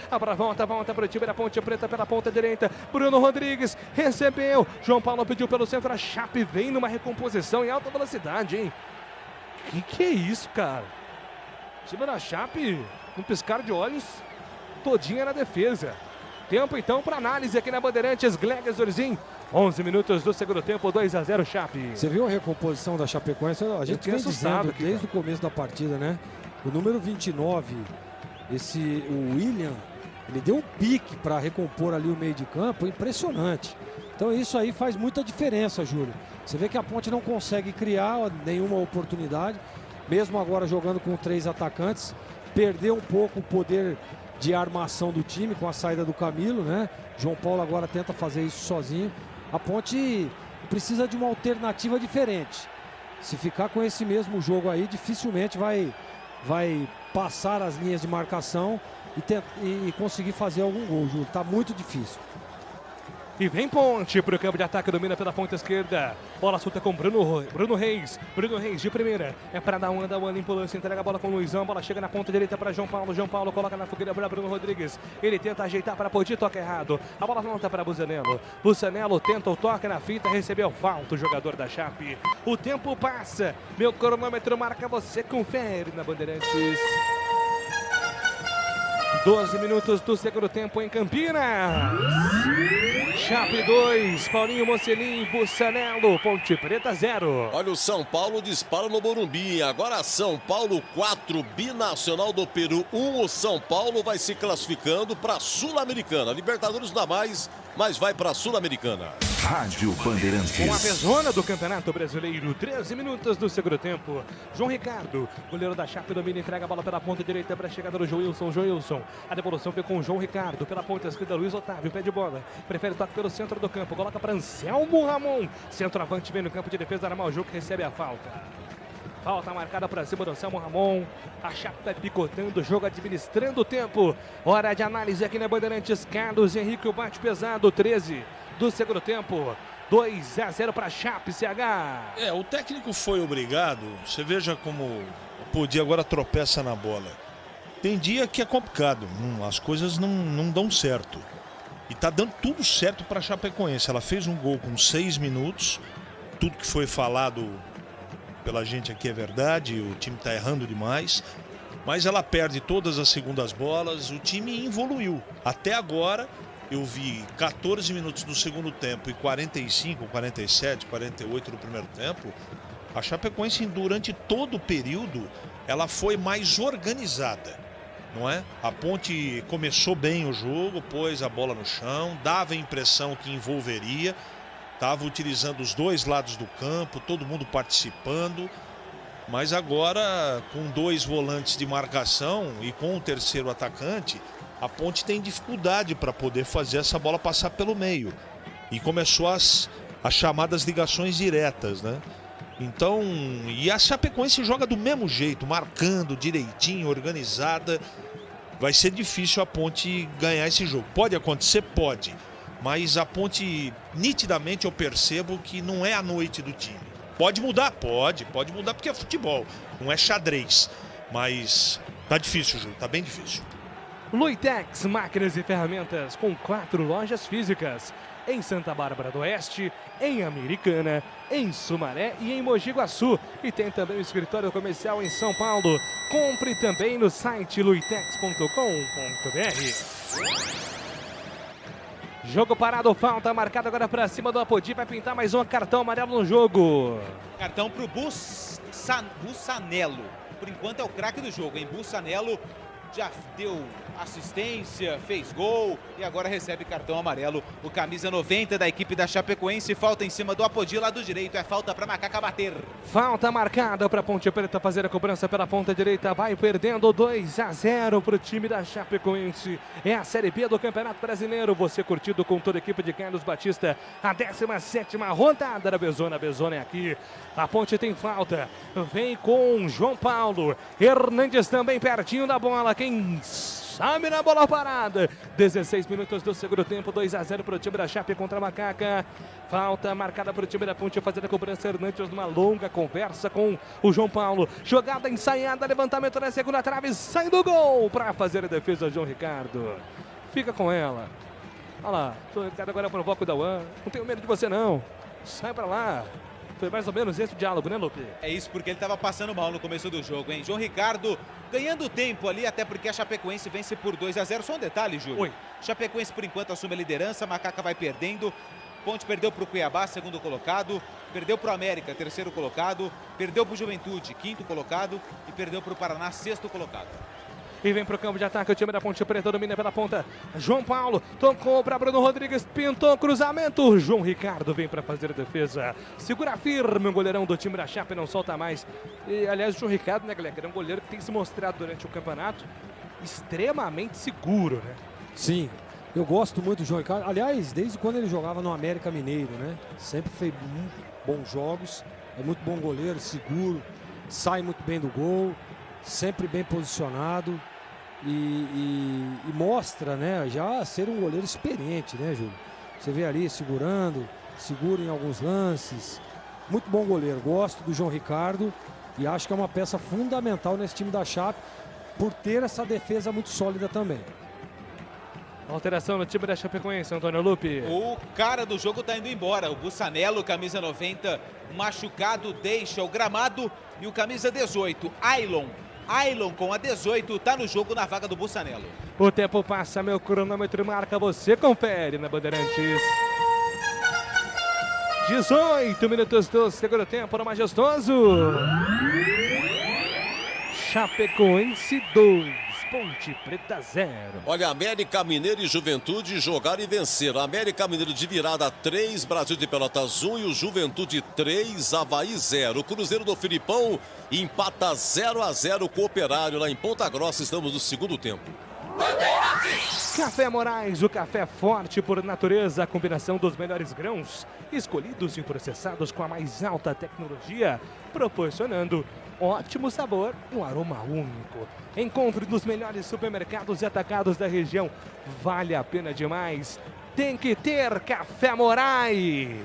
A bola volta para o time da Ponte Preta pela ponta direita. Bruno Rodrigues recebeu. João Paulo pediu pelo centro. A Chape vem numa recomposição em alta velocidade, hein? Que é isso, cara? O time da Chape, um piscar de olhos, todinha na defesa. Tempo então para análise aqui na Bandeirantes. Glegas Orzin. 11 minutos do segundo tempo, 2-0 Chape. Você viu a recomposição da Chapecoense? A gente vem dizendo aqui, desde o começo da partida, né? O número 29, o William, ele deu um pique para recompor ali o meio de campo, impressionante. Então isso aí faz muita diferença, Júlio. Você vê que a Ponte não consegue criar nenhuma oportunidade, mesmo agora jogando com 3 atacantes, perdeu um pouco o poder de armação do time com a saída do Camilo, né? João Paulo agora tenta fazer isso sozinho. A Ponte precisa de uma alternativa diferente. Se ficar com esse mesmo jogo aí, dificilmente vai passar as linhas de marcação e conseguir fazer algum gol, Júlio. Tá muito difícil. E vem Ponte para o campo de ataque, domina pela ponta esquerda. Bola solta com Bruno Reis. Bruno Reis de primeira. É para dar uma limpa o lance, entrega a bola com o Luizão. Bola chega na ponta direita para João Paulo. João Paulo coloca na fogueira para Bruno Rodrigues. Ele tenta ajeitar para Podi, toca errado. A bola volta para Busanello. Busanello tenta o toque na fita, recebeu falta o jogador da Chape. O tempo passa. Meu cronômetro marca, você confere na Bandeirantes. 12 minutos do segundo tempo em Campinas. Chape 2, Paulinho Mocelin, Busanello, Ponte Preta 0. Olha, o São Paulo dispara no Morumbi. Agora São Paulo 4, Binacional do Peru 1. O São Paulo vai se classificando para a Sul-Americana. Libertadores dá mais, mas vai para a Sul-Americana. Rádio Bandeirantes. Com a pezona do Campeonato Brasileiro, 13 minutos do segundo tempo. João Ricardo, goleiro da Chape, domina, entrega a bola pela ponta direita para a chegada do Joilson. A devolução foi com o João Ricardo. Pela ponta esquerda, Luiz Otávio, pé de bola. Prefere toque pelo centro do campo. Coloca para Anselmo Ramon. Centroavante vem no campo de defesa, armar o jogo que recebe a falta. Falta marcada para cima do Anselmo Ramon. A Chape está picotando o jogo, administrando o tempo. Hora de análise aqui na Bandeirantes. Carlos Henrique, o bate pesado, 13 do segundo tempo. 2-0 para a Chape, CH. O técnico foi obrigado. Você veja como o Podi agora tropeça na bola. Tem dia que é complicado, as coisas não dão certo. E tá dando tudo certo para a Chapecoense. Ela fez um gol com 6 minutos. Tudo que foi falado pela gente aqui é verdade. O time tá errando demais. Mas ela perde todas as segundas bolas. O time evoluiu. Até agora eu vi 14 minutos do segundo tempo e 45, 47, 48 do primeiro tempo. A Chapecoense, durante todo o período, ela foi mais organizada. Não é? A Ponte começou bem o jogo, pôs a bola no chão, dava a impressão que envolveria, estava utilizando os dois lados do campo, todo mundo participando, mas agora com 2 volantes de marcação e com o terceiro atacante, a Ponte tem dificuldade para poder fazer essa bola passar pelo meio. E começou as chamadas ligações diretas, né? Então, e a Chapecoense joga do mesmo jeito, marcando direitinho, organizada. Vai ser difícil a Ponte ganhar esse jogo. Pode acontecer? Pode. Mas a Ponte, nitidamente eu percebo que não é a noite do time. Pode mudar? Pode mudar porque é futebol, não é xadrez. Mas tá difícil o jogo, tá bem difícil. Luitex, máquinas e ferramentas com 4 lojas físicas. Em Santa Bárbara do Oeste, em Americana, em Sumaré e em Mogi Guaçu. E tem também o escritório comercial em São Paulo. Compre também no site luitex.com.br. Jogo parado, falta marcada agora para cima do Apodi. Vai pintar mais um cartão amarelo no jogo. Cartão para o Busanello. Por enquanto é o craque do jogo, hein? Busanello já deu assistência, fez gol e agora recebe cartão amarelo. O camisa 90 da equipe da Chapecoense. Falta em cima do Apodi, lado direito. É falta para Macaca bater. Falta marcada para Ponte Preta fazer a cobrança pela ponta direita. Vai perdendo 2-0 para o time da Chapecoense. É a Série B do Campeonato Brasileiro. Você curtido com toda a equipe de Carlos Batista. A 17ª rodada da Bezona. A Bezona é aqui. A Ponte tem falta. Vem com João Paulo. Hernandes também pertinho da bola. Quem Sabe na bola parada. 16 minutos do segundo tempo, 2-0 para o time da Chape contra a Macaca. Falta marcada para o time da Ponte, fazer a cobrança. Hernandes numa longa conversa com o João Paulo. Jogada ensaiada, levantamento na segunda trave, sai do gol para fazer a defesa João Ricardo. Fica com ela. Olha lá, João Ricardo agora provoca o Dauan. Não tenho medo de você não. Sai para lá. Foi mais ou menos esse o diálogo, né, Lupe? É isso, porque ele estava passando mal no começo do jogo, hein? João Ricardo ganhando tempo ali, até porque a Chapecoense vence por 2-0. Só um detalhe, Júlio. Oi. Chapecoense, por enquanto, assume a liderança. Macaca vai perdendo. Ponte perdeu para o Cuiabá, segundo colocado. Perdeu para o América, terceiro colocado. Perdeu para o Juventude, quinto colocado. E perdeu para o Paraná, sexto colocado. E vem para o campo de ataque o time da Ponte Preta, domina pela ponta. João Paulo tocou para Bruno Rodrigues, pintou cruzamento. João Ricardo vem para fazer a defesa. Segura firme o goleirão do time da Chape, não solta mais. E aliás, o João Ricardo, né, galera, é um goleiro que tem se mostrado durante o campeonato extremamente seguro, né? Sim, eu gosto muito do João Ricardo. Aliás, desde quando ele jogava no América Mineiro, né? Sempre fez muito bons jogos. É muito bom goleiro, seguro, sai muito bem do gol, sempre bem posicionado. E mostra, né, já ser um goleiro experiente, né, Júlio? Você vê ali segurando, segura em alguns lances. Muito bom goleiro, gosto do João Ricardo e acho que é uma peça fundamental nesse time da Chape por ter essa defesa muito sólida também. Alteração no time da Chapecoense, Antônio Lupe. O cara do jogo tá indo embora, o Bussanello, camisa 90, machucado, deixa o gramado, e o camisa 18, Ailon com a 18, tá no jogo na vaga do Bussanello. O tempo passa, meu cronômetro marca, você confere na Bandeirantes. 18 minutos do segundo tempo no Majestoso. Chapecoense 2, Ponte Preta 0. Olha, América Mineiro e Juventude jogaram e venceram. América Mineiro de virada 3, Brasil de Pelotas 1 e o Juventude 3, Avaí 0. O Cruzeiro do Filipão empata 0-0 com o Operário lá em Ponta Grossa. Estamos no segundo tempo. Café Moraes, o café forte por natureza, a combinação dos melhores grãos, escolhidos e processados com a mais alta tecnologia, proporcionando ótimo sabor e um aroma único. Encontre nos melhores supermercados e atacados da região. Vale a pena demais. Tem que ter Café Moraes.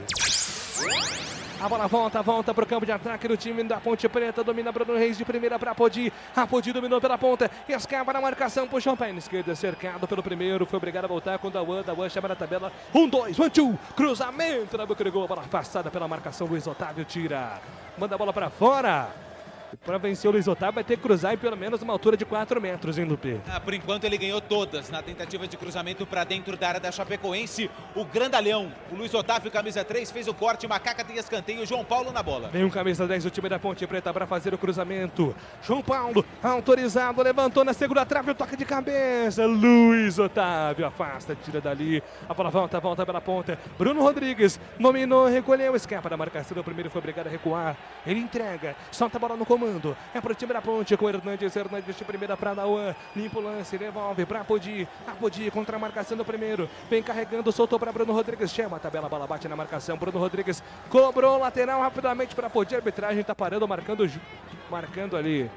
A bola volta para o campo de ataque do time da Ponte Preta. Domina Bruno Reis de primeira para Apodi. Apodi dominou pela ponta. Escapa na marcação. Puxou o pé na esquerda. Cercado pelo primeiro. Foi obrigado a voltar com o Dauan. Dauan chama na tabela. 1-2, 1-2. Cruzamento na boca do gol. Bola afastada pela marcação. Luiz Otávio tira. Manda a bola para fora. Para vencer o Luiz Otávio vai ter que cruzar em pelo menos uma altura de 4 metros, hein, Lupe? Por enquanto ele ganhou todas na tentativa de cruzamento para dentro da área da Chapecoense. O grandalhão, o Luiz Otávio, camisa 3, fez o corte. Macaca tem escanteio, João Paulo na bola. Vem o camisa 10 do time da Ponte Preta para fazer o cruzamento. João Paulo, autorizado, levantou na segunda trave, o toque de cabeça. Luiz Otávio afasta, tira dali. A bola volta pela ponta. Bruno Rodrigues dominou, recolheu, escapa da marcação. O primeiro foi obrigado a recuar. Ele entrega, solta a bola no comando. É pro time da Ponte com Hernandes de primeira para Dauan. Limpa o lance, devolve para Apodi. Apodi contra a marcação do primeiro. Vem carregando, soltou para Bruno Rodrigues. Chama a tabela, a bola bate na marcação. Bruno Rodrigues cobrou lateral rapidamente para Apodi. A arbitragem tá parando, marcando ali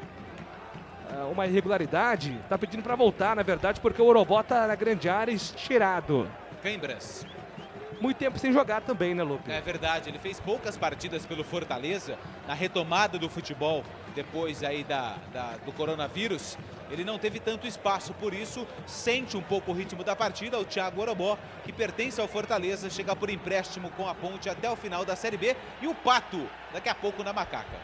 uma irregularidade. Tá pedindo para voltar, na verdade, porque o Orobó tá na grande área estirado. Cãibras. Muito tempo sem jogar também, né, Lupe? É verdade, ele fez poucas partidas pelo Fortaleza, na retomada do futebol, depois aí do coronavírus. Ele não teve tanto espaço, por isso sente um pouco o ritmo da partida. O Thiago Orobó, que pertence ao Fortaleza, chega por empréstimo com a Ponte até o final da Série B. E o Pato, daqui a pouco na Macaca.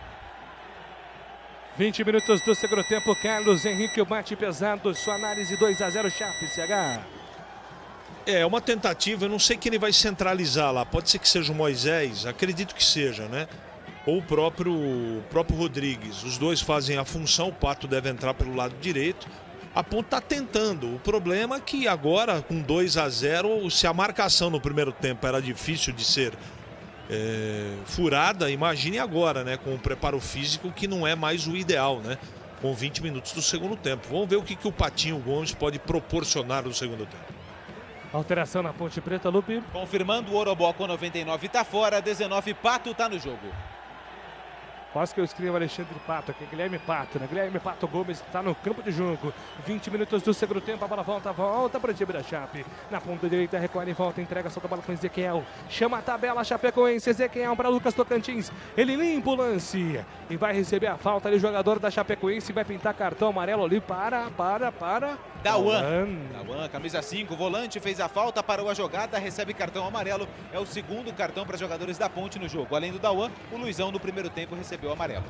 20 minutos do segundo tempo, Carlos Henrique, o bate pesado, sua análise 2-0 Chape, CH. É uma tentativa, eu não sei quem ele vai centralizar lá, pode ser que seja o Moisés, acredito que seja, né? Ou o próprio Rodrigues, os dois fazem a função, o Pato deve entrar pelo lado direito, a Ponte está tentando, o problema é que agora com 2-0, se a marcação no primeiro tempo era difícil de ser furada, imagine agora, né? Com o preparo físico que não é mais o ideal, né? Com 20 minutos do segundo tempo, vamos ver o que o Patinho Gomes pode proporcionar no segundo tempo. Alteração na Ponte Preta, Lupe. Confirmando, o Orobó com 99 tá fora, 19, Pato tá no jogo. Quase que eu escrevo Alexandre Pato aqui, Guilherme Pato, né? Guilherme Pato Gomes está no campo de jogo. 20 minutos do segundo tempo, a bola volta para o time da Chape. Na ponta direita, recolhe e volta, entrega, solta a bola com Ezequiel. Chama a tabela, Chapecoense, Ezequiel para Lucas Tocantins. Ele limpa o lance e vai receber a falta ali, o jogador da Chapecoense vai pintar cartão amarelo ali para Dauan, camisa 5, volante, fez a falta, parou a jogada, recebe cartão amarelo. É o segundo cartão para jogadores da Ponte no jogo. Além do Dauan, o Luizão no primeiro tempo recebeu o amarelo.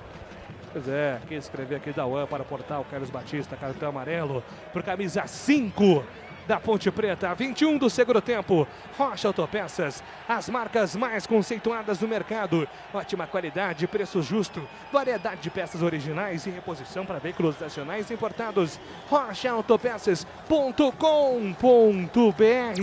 Pois é, quem escrever aqui Dauan para o portal Carlos Batista, cartão amarelo por camisa 5 da Ponte Preta, 21 do segundo tempo. Rocha Autopeças, as marcas mais conceituadas do mercado, ótima qualidade, preço justo, variedade de peças originais e reposição para veículos nacionais importados. rochaautopeças.com.br.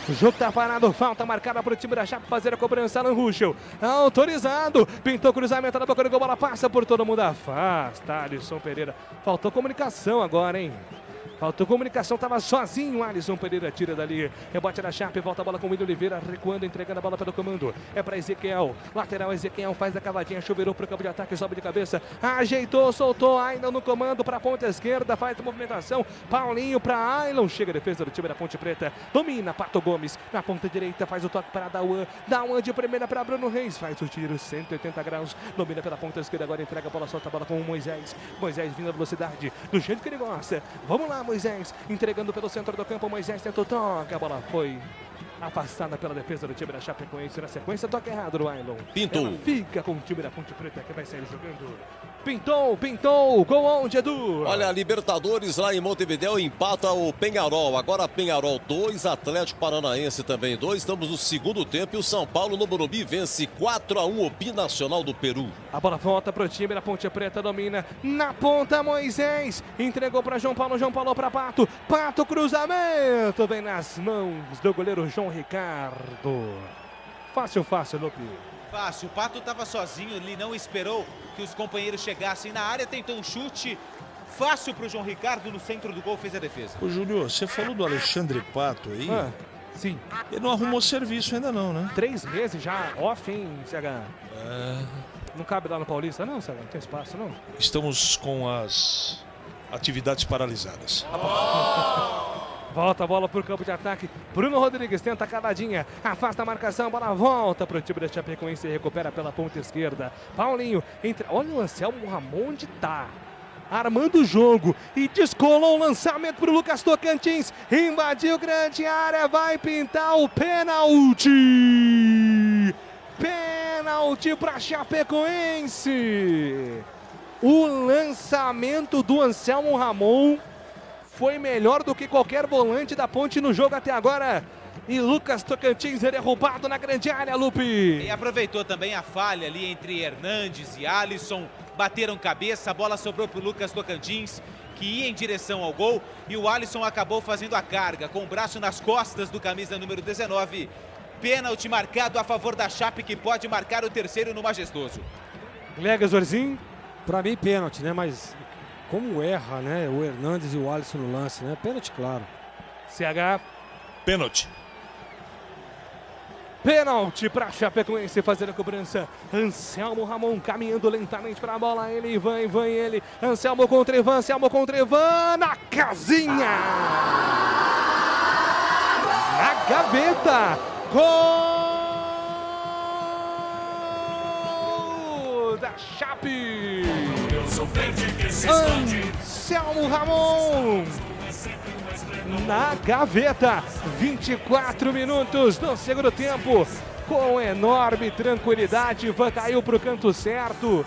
O jogo tá parado, falta marcada para o time da Chape fazer a cobrança. Alan Ruschel, autorizado, pintou cruzamento na boca do gol, bola passa por todo mundo, afasta Alisson Pereira. Faltou comunicação agora, hein? Faltou comunicação, estava sozinho. Alisson Pereira tira dali. Rebote da Chape, volta a bola com o William Oliveira, recuando, entregando a bola pelo comando. É para Ezequiel. Lateral, Ezequiel faz a cavadinha, chuveirou para o campo de ataque, sobe de cabeça. Ajeitou, soltou. Ainda no comando para a ponta esquerda, faz a movimentação. Paulinho para Ailon. Chega a defesa do time da Ponte Preta. Domina Pato Gomes. Na ponta direita, faz o toque para Dauan. Dauan de primeira para Bruno Reis. Faz o tiro, 180 graus. Domina pela ponta esquerda, agora entrega a bola, solta a bola com o Moisés. Moisés vindo a velocidade, do jeito que ele gosta. Vamos lá, Moisés, entregando pelo centro do campo. Moisés tentou toque, a bola foi afastada pela defesa do time da Chapecoense. Na sequência, toque errado do Ailon. Pintou. Ela fica com o time da Ponte Preta que vai sair jogando. Pintou, gol onde, Edu? Olha, a Libertadores lá em Montevidéu empata o Peñarol. Agora Peñarol 2, Atlético Paranaense também 2. Estamos no segundo tempo e o São Paulo no Morumbi vence 4-1 o Binacional do Peru. A bola volta para o time da Ponte Preta, domina na ponta Moisés, entregou para João Paulo para Pato. Pato, cruzamento, vem nas mãos do goleiro João Ricardo. Fácil, Lupe. Fácil, o Pato estava sozinho, ele não esperou que os companheiros chegassem na área, tentou um chute fácil para o João Ricardo, no centro do gol fez a defesa. Ô Júlio, você falou do Alexandre Pato aí? Sim. Ele não arrumou serviço ainda não, né? 3 meses já, off, hein, CH? Não cabe lá no Paulista não, CH? Não tem espaço não? Estamos com as atividades paralisadas. Volta a bola para o campo de ataque. Bruno Rodrigues tenta a cavadinha. Afasta a marcação. Bola volta para o time da Chapecoense. Recupera pela ponta esquerda. Paulinho. Olha o Anselmo Ramon onde tá. Armando o jogo. E descolou o lançamento para o Lucas Tocantins. Invadiu grande área. Vai pintar o pênalti. Pênalti para Chapecoense. O lançamento do Anselmo Ramon foi melhor do que qualquer volante da Ponte no jogo até agora. E Lucas Tocantins é derrubado na grande área, Lupe. E aproveitou também a falha ali entre Hernandes e Alisson. Bateram cabeça, a bola sobrou para o Lucas Tocantins, que ia em direção ao gol. E o Alisson acabou fazendo a carga, com o braço nas costas do camisa número 19. Pênalti marcado a favor da Chape, que pode marcar o terceiro no Majestoso. Lega Zorzinho. Para mim, pênalti, né? Mas como erra, né? O Hernandes e o Alisson no lance, né? Pênalti, claro. CH. Pênalti. Pênalti para Chapecoense fazer a cobrança. Anselmo Ramon caminhando lentamente para a bola. Ele vai ele. Anselmo contra Ivan, na casinha. Na gaveta. Gol da Chape. Anselmo Ramon na gaveta. 24 minutos do segundo tempo, com enorme tranquilidade. Ivan caiu para o canto certo,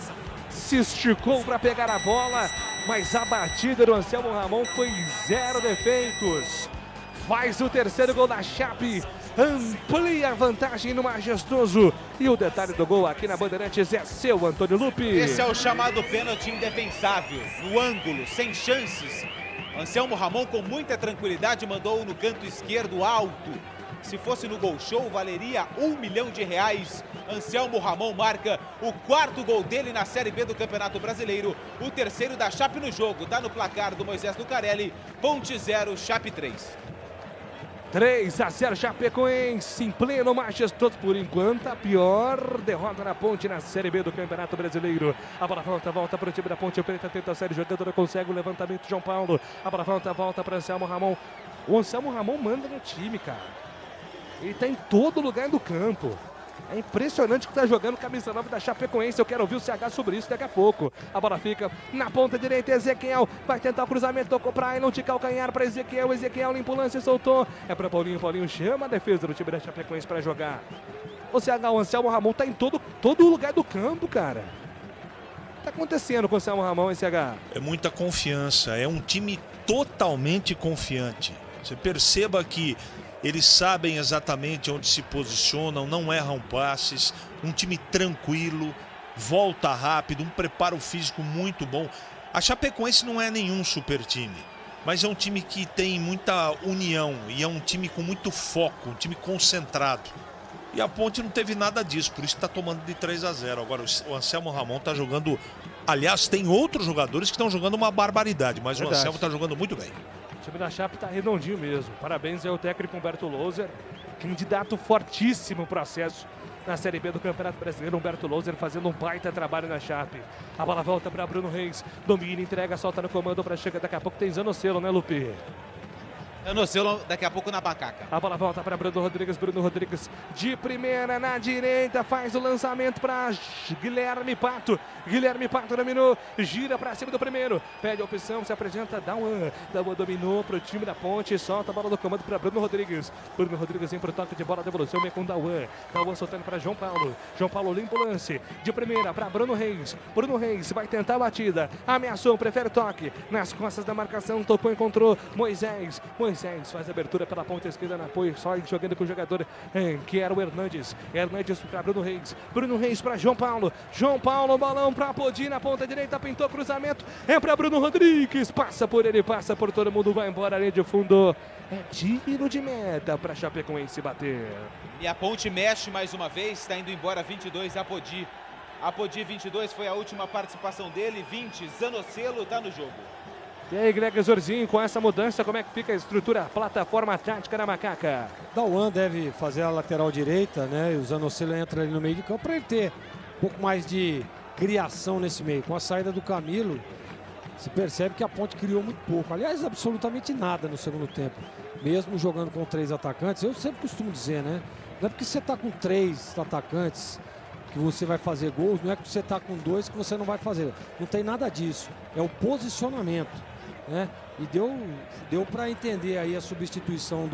se esticou para pegar a bola, mas a batida do Anselmo Ramon foi 0 defeitos. Faz o terceiro gol da Chape, amplia a vantagem no Majestoso. E o detalhe do gol aqui na Bandeirantes é seu, Antônio Lupe. Esse é o chamado pênalti indefensável, no ângulo, sem chances. Anselmo Ramon, com muita tranquilidade, mandou no canto esquerdo alto. Se fosse no Gol Show, valeria R$1 milhão. Anselmo Ramon marca o 4º gol dele na Série B do Campeonato Brasileiro. O terceiro da Chape no jogo. Tá no placar do Moisés Lucarelli. Ponte 0, Chape 3. 3-0 Chapecoense em pleno majestoso. Por enquanto, a pior derrota na Ponte na Série B do Campeonato Brasileiro. A bola volta para o time da Ponte Preta, tenta a série, jogador consegue o levantamento, João Paulo. A bola volta para Anselmo Ramon. O Anselmo Ramon manda no time, cara. Ele está em todo lugar do campo. É impressionante que está jogando camisa 9 da Chapecoense. Eu quero ouvir o CH sobre isso daqui a pouco. A bola fica na ponta direita. Ezequiel vai tentar o cruzamento. Tocou para Ailon de calcanhar para Ezequiel. Ezequiel limpa o lance e soltou. É para Paulinho. Paulinho chama a defesa do time da Chapecoense para jogar. O CH, o Anselmo Ramon está em todo lugar do campo, cara. O que está acontecendo com o Anselmo Ramon e CH? É muita confiança. É um time totalmente confiante. Você perceba que eles sabem exatamente onde se posicionam, não erram passes, um time tranquilo, volta rápido, um preparo físico muito bom. A Chapecoense não é nenhum super time, mas é um time que tem muita união e é um time com muito foco, um time concentrado. E a Ponte não teve nada disso, por isso está tomando de 3-0. Agora o Anselmo Ramon está jogando... Aliás, tem outros jogadores que estão jogando uma barbaridade, mas o Anselmo está jogando muito bem. O time da Chape tá redondinho mesmo. Parabéns ao técnico Humberto Louser, candidato fortíssimo para o acesso na Série B do Campeonato Brasileiro. Humberto Louser fazendo um baita trabalho na Chape. A bola volta para Bruno Reis. Domina, entrega, solta no comando para chegar. Daqui a pouco tem Zanocelo, né, Lupe? Zanocelo daqui a pouco na macaca. A bola volta para Bruno Rodrigues. Bruno Rodrigues de primeira na direita. Faz o lançamento para Guilherme Pato. Guilherme Pato dominou. Gira para cima do primeiro. Pede a opção. Se apresenta Dauan. Dauan dominou para o time da Ponte. Solta a bola do comando para Bruno Rodrigues. Bruno Rodrigues vem para o toque de bola. Devolução vem com Dauan. Dauan soltando para João Paulo. João Paulo limpa o lance. De primeira para Bruno Reis. Bruno Reis vai tentar a batida. Ameaçou. Prefere toque. Nas costas da marcação. Tocou, encontrou Moisés. Moisés faz a abertura pela ponta esquerda na apoio, só jogando com o jogador que era o Hernandes. Hernandes para Bruno Reis. Bruno Reis para João Paulo. João Paulo, balão para Apodi na ponta direita, pintou cruzamento. É para Bruno Rodrigues. Passa por ele, passa por todo mundo, vai embora, linha de fundo. É tiro de meta para Chapecoense bater. E a Ponte mexe mais uma vez, está indo embora 22 Apodi. Apodi 22 foi a última participação dele, 20 Zanocelo está no jogo. E aí, Greg Zorzinho, com essa mudança, como é que fica a estrutura, a plataforma tática da Macaca? Dauan deve fazer a lateral direita, né? E o Zanocelo entra ali no meio de campo para ele ter um pouco mais de criação nesse meio. Com a saída do Camilo, se percebe que a Ponte criou muito pouco. Aliás, absolutamente nada no segundo tempo. Mesmo jogando com 3 atacantes, eu sempre costumo dizer, né? Não é porque você está com 3 atacantes que você vai fazer gols, não é que você está com 2 que você não vai fazer. Não tem nada disso. É o posicionamento. Né? E deu para entender aí a substituição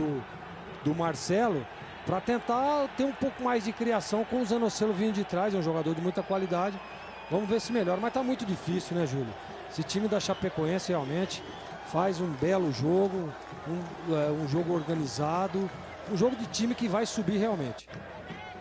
do Marcelo para tentar ter um pouco mais de criação com o Zanocelo vindo de trás, é um jogador de muita qualidade. Vamos ver se melhora, mas tá muito difícil, né, Júlio? Esse time da Chapecoense realmente faz um belo jogo, um jogo organizado, um jogo de time que vai subir realmente.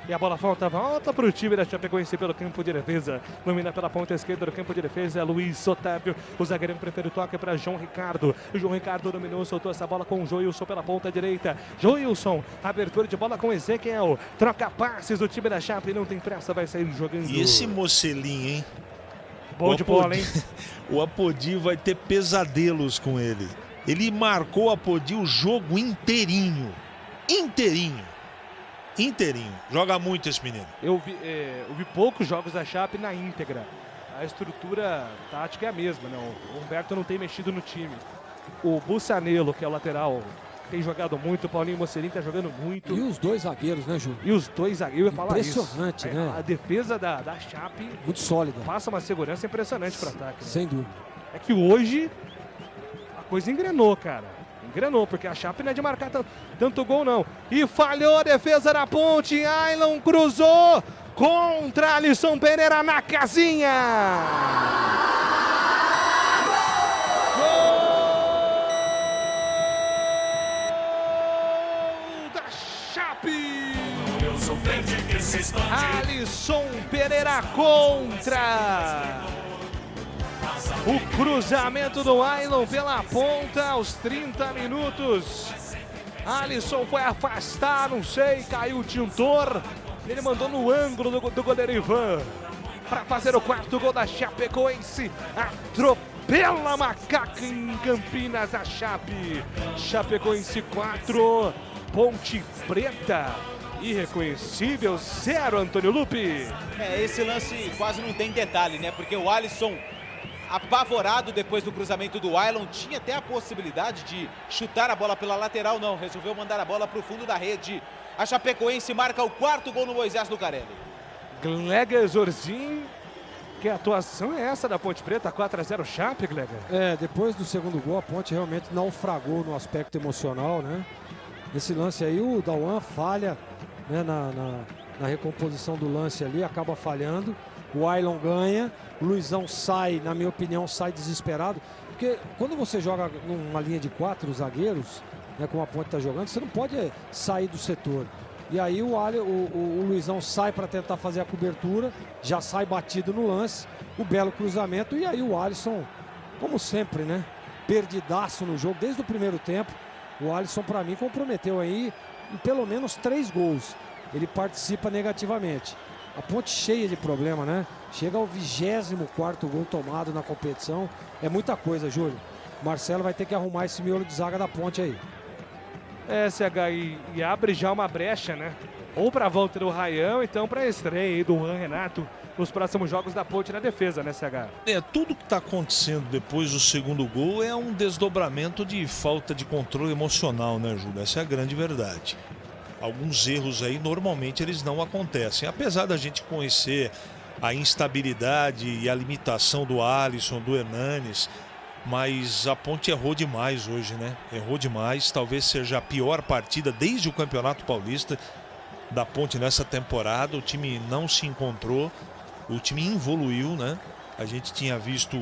E a bola volta para o time da Chapecoense pelo campo de defesa. Domina pela ponta esquerda do campo de defesa, Luiz Otávio. O zagueiro prefere o toque para João Ricardo. O João Ricardo dominou, soltou essa bola com o Joilson pela ponta direita. Joilson, abertura de bola com Ezequiel. Troca passes do time da Chape, não tem pressa, vai sair jogando. E esse Mocelinho, hein? Bom de bola, hein? O Apodi vai ter pesadelos com ele. Ele marcou o Apodi o jogo inteirinho. Inteirinho. Joga muito esse menino. Eu vi poucos jogos da Chape na íntegra. A estrutura tática é a mesma, né? O Humberto não tem mexido no time. O Bussanello, que é o lateral, tem jogado muito. O Paulinho Mocelinho tá jogando muito. E os 2 zagueiros, né, Júlio? E os 2 zagueiros, eu ia falar isso. Impressionante, né? A defesa da Chape... muito sólida. Passa uma segurança impressionante para ataque. Sem dúvida. É que hoje a coisa engrenou, cara. Engrenou, porque a Chape não é de marcar tanto gol, não. E falhou a defesa da Ponte. Ailon cruzou contra Alisson Pereira na casinha. Gol da Chape. Alisson Pereira contra. O cruzamento do Ailon pela ponta aos 30 minutos. Alisson foi afastar, não sei, caiu o tintor. Ele mandou no ângulo do goleiro Ivan para fazer o 4º gol da Chapecoense. Atropela a Macaca em Campinas, a Chape. Chapecoense 4, Ponte Preta. Irreconhecível 0, Antônio Lupi. Esse lance quase não tem detalhe, né? Porque o Alisson, apavorado depois do cruzamento do Wailon, tinha até a possibilidade de chutar a bola pela lateral, não. Resolveu mandar a bola para o fundo da rede. A Chapecoense marca o 4º gol no Moisés Lucarelli. Gleger Zorzin. Que atuação é essa da Ponte Preta? 4-0 Chape, Gleger? Depois do segundo gol, a Ponte realmente naufragou no aspecto emocional, né? Nesse lance aí, o Dauan falha, né, na recomposição do lance ali, acaba falhando. O Wailon ganha, o Luizão sai, na minha opinião, sai desesperado. Porque quando você joga numa linha de 4 zagueiros, né, como a Ponte está jogando, você não pode sair do setor. E aí o Luizão sai para tentar fazer a cobertura, já sai batido no lance, o belo cruzamento, e aí o Alisson, como sempre, né, perdidaço no jogo, desde o primeiro tempo. O Alisson, para mim, comprometeu aí em pelo menos 3 gols. Ele participa negativamente. A Ponte cheia de problema, né? Chega ao 24º gol tomado na competição. É muita coisa, Júlio. Marcelo vai ter que arrumar esse miolo de zaga da Ponte aí. SH, e abre já uma brecha, né? Ou para a volta do Raião, então para a estreia aí do Juan Renato nos próximos jogos da Ponte na defesa, né, CH? Tudo que está acontecendo depois do segundo gol é um desdobramento de falta de controle emocional, né, Júlio? Essa é a grande verdade. Alguns erros aí, normalmente, eles não acontecem. Apesar da gente conhecer a instabilidade e a limitação do Alisson, do Hernanes, mas a Ponte errou demais hoje, né? Errou demais, talvez seja a pior partida desde o Campeonato Paulista da Ponte nessa temporada. O time não se encontrou, o time evoluiu, né? A gente tinha visto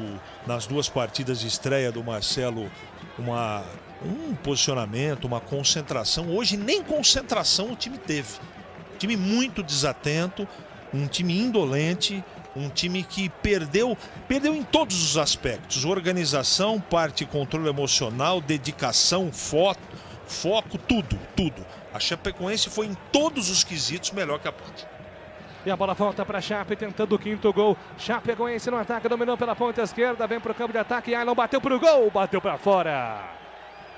nas 2 partidas de estreia do Marcelo um posicionamento, uma concentração. Hoje nem concentração o time teve. Um time muito desatento, um time indolente, um time que perdeu em todos os aspectos. Organização, parte controle emocional, dedicação, foco, tudo. A Chapecoense foi em todos os quesitos melhor que a Ponte. E a bola volta para Chape, tentando o 5º gol. Chapecoense no ataque, dominou pela ponta esquerda, vem para o campo de ataque. Ailon bateu para o gol, bateu para fora.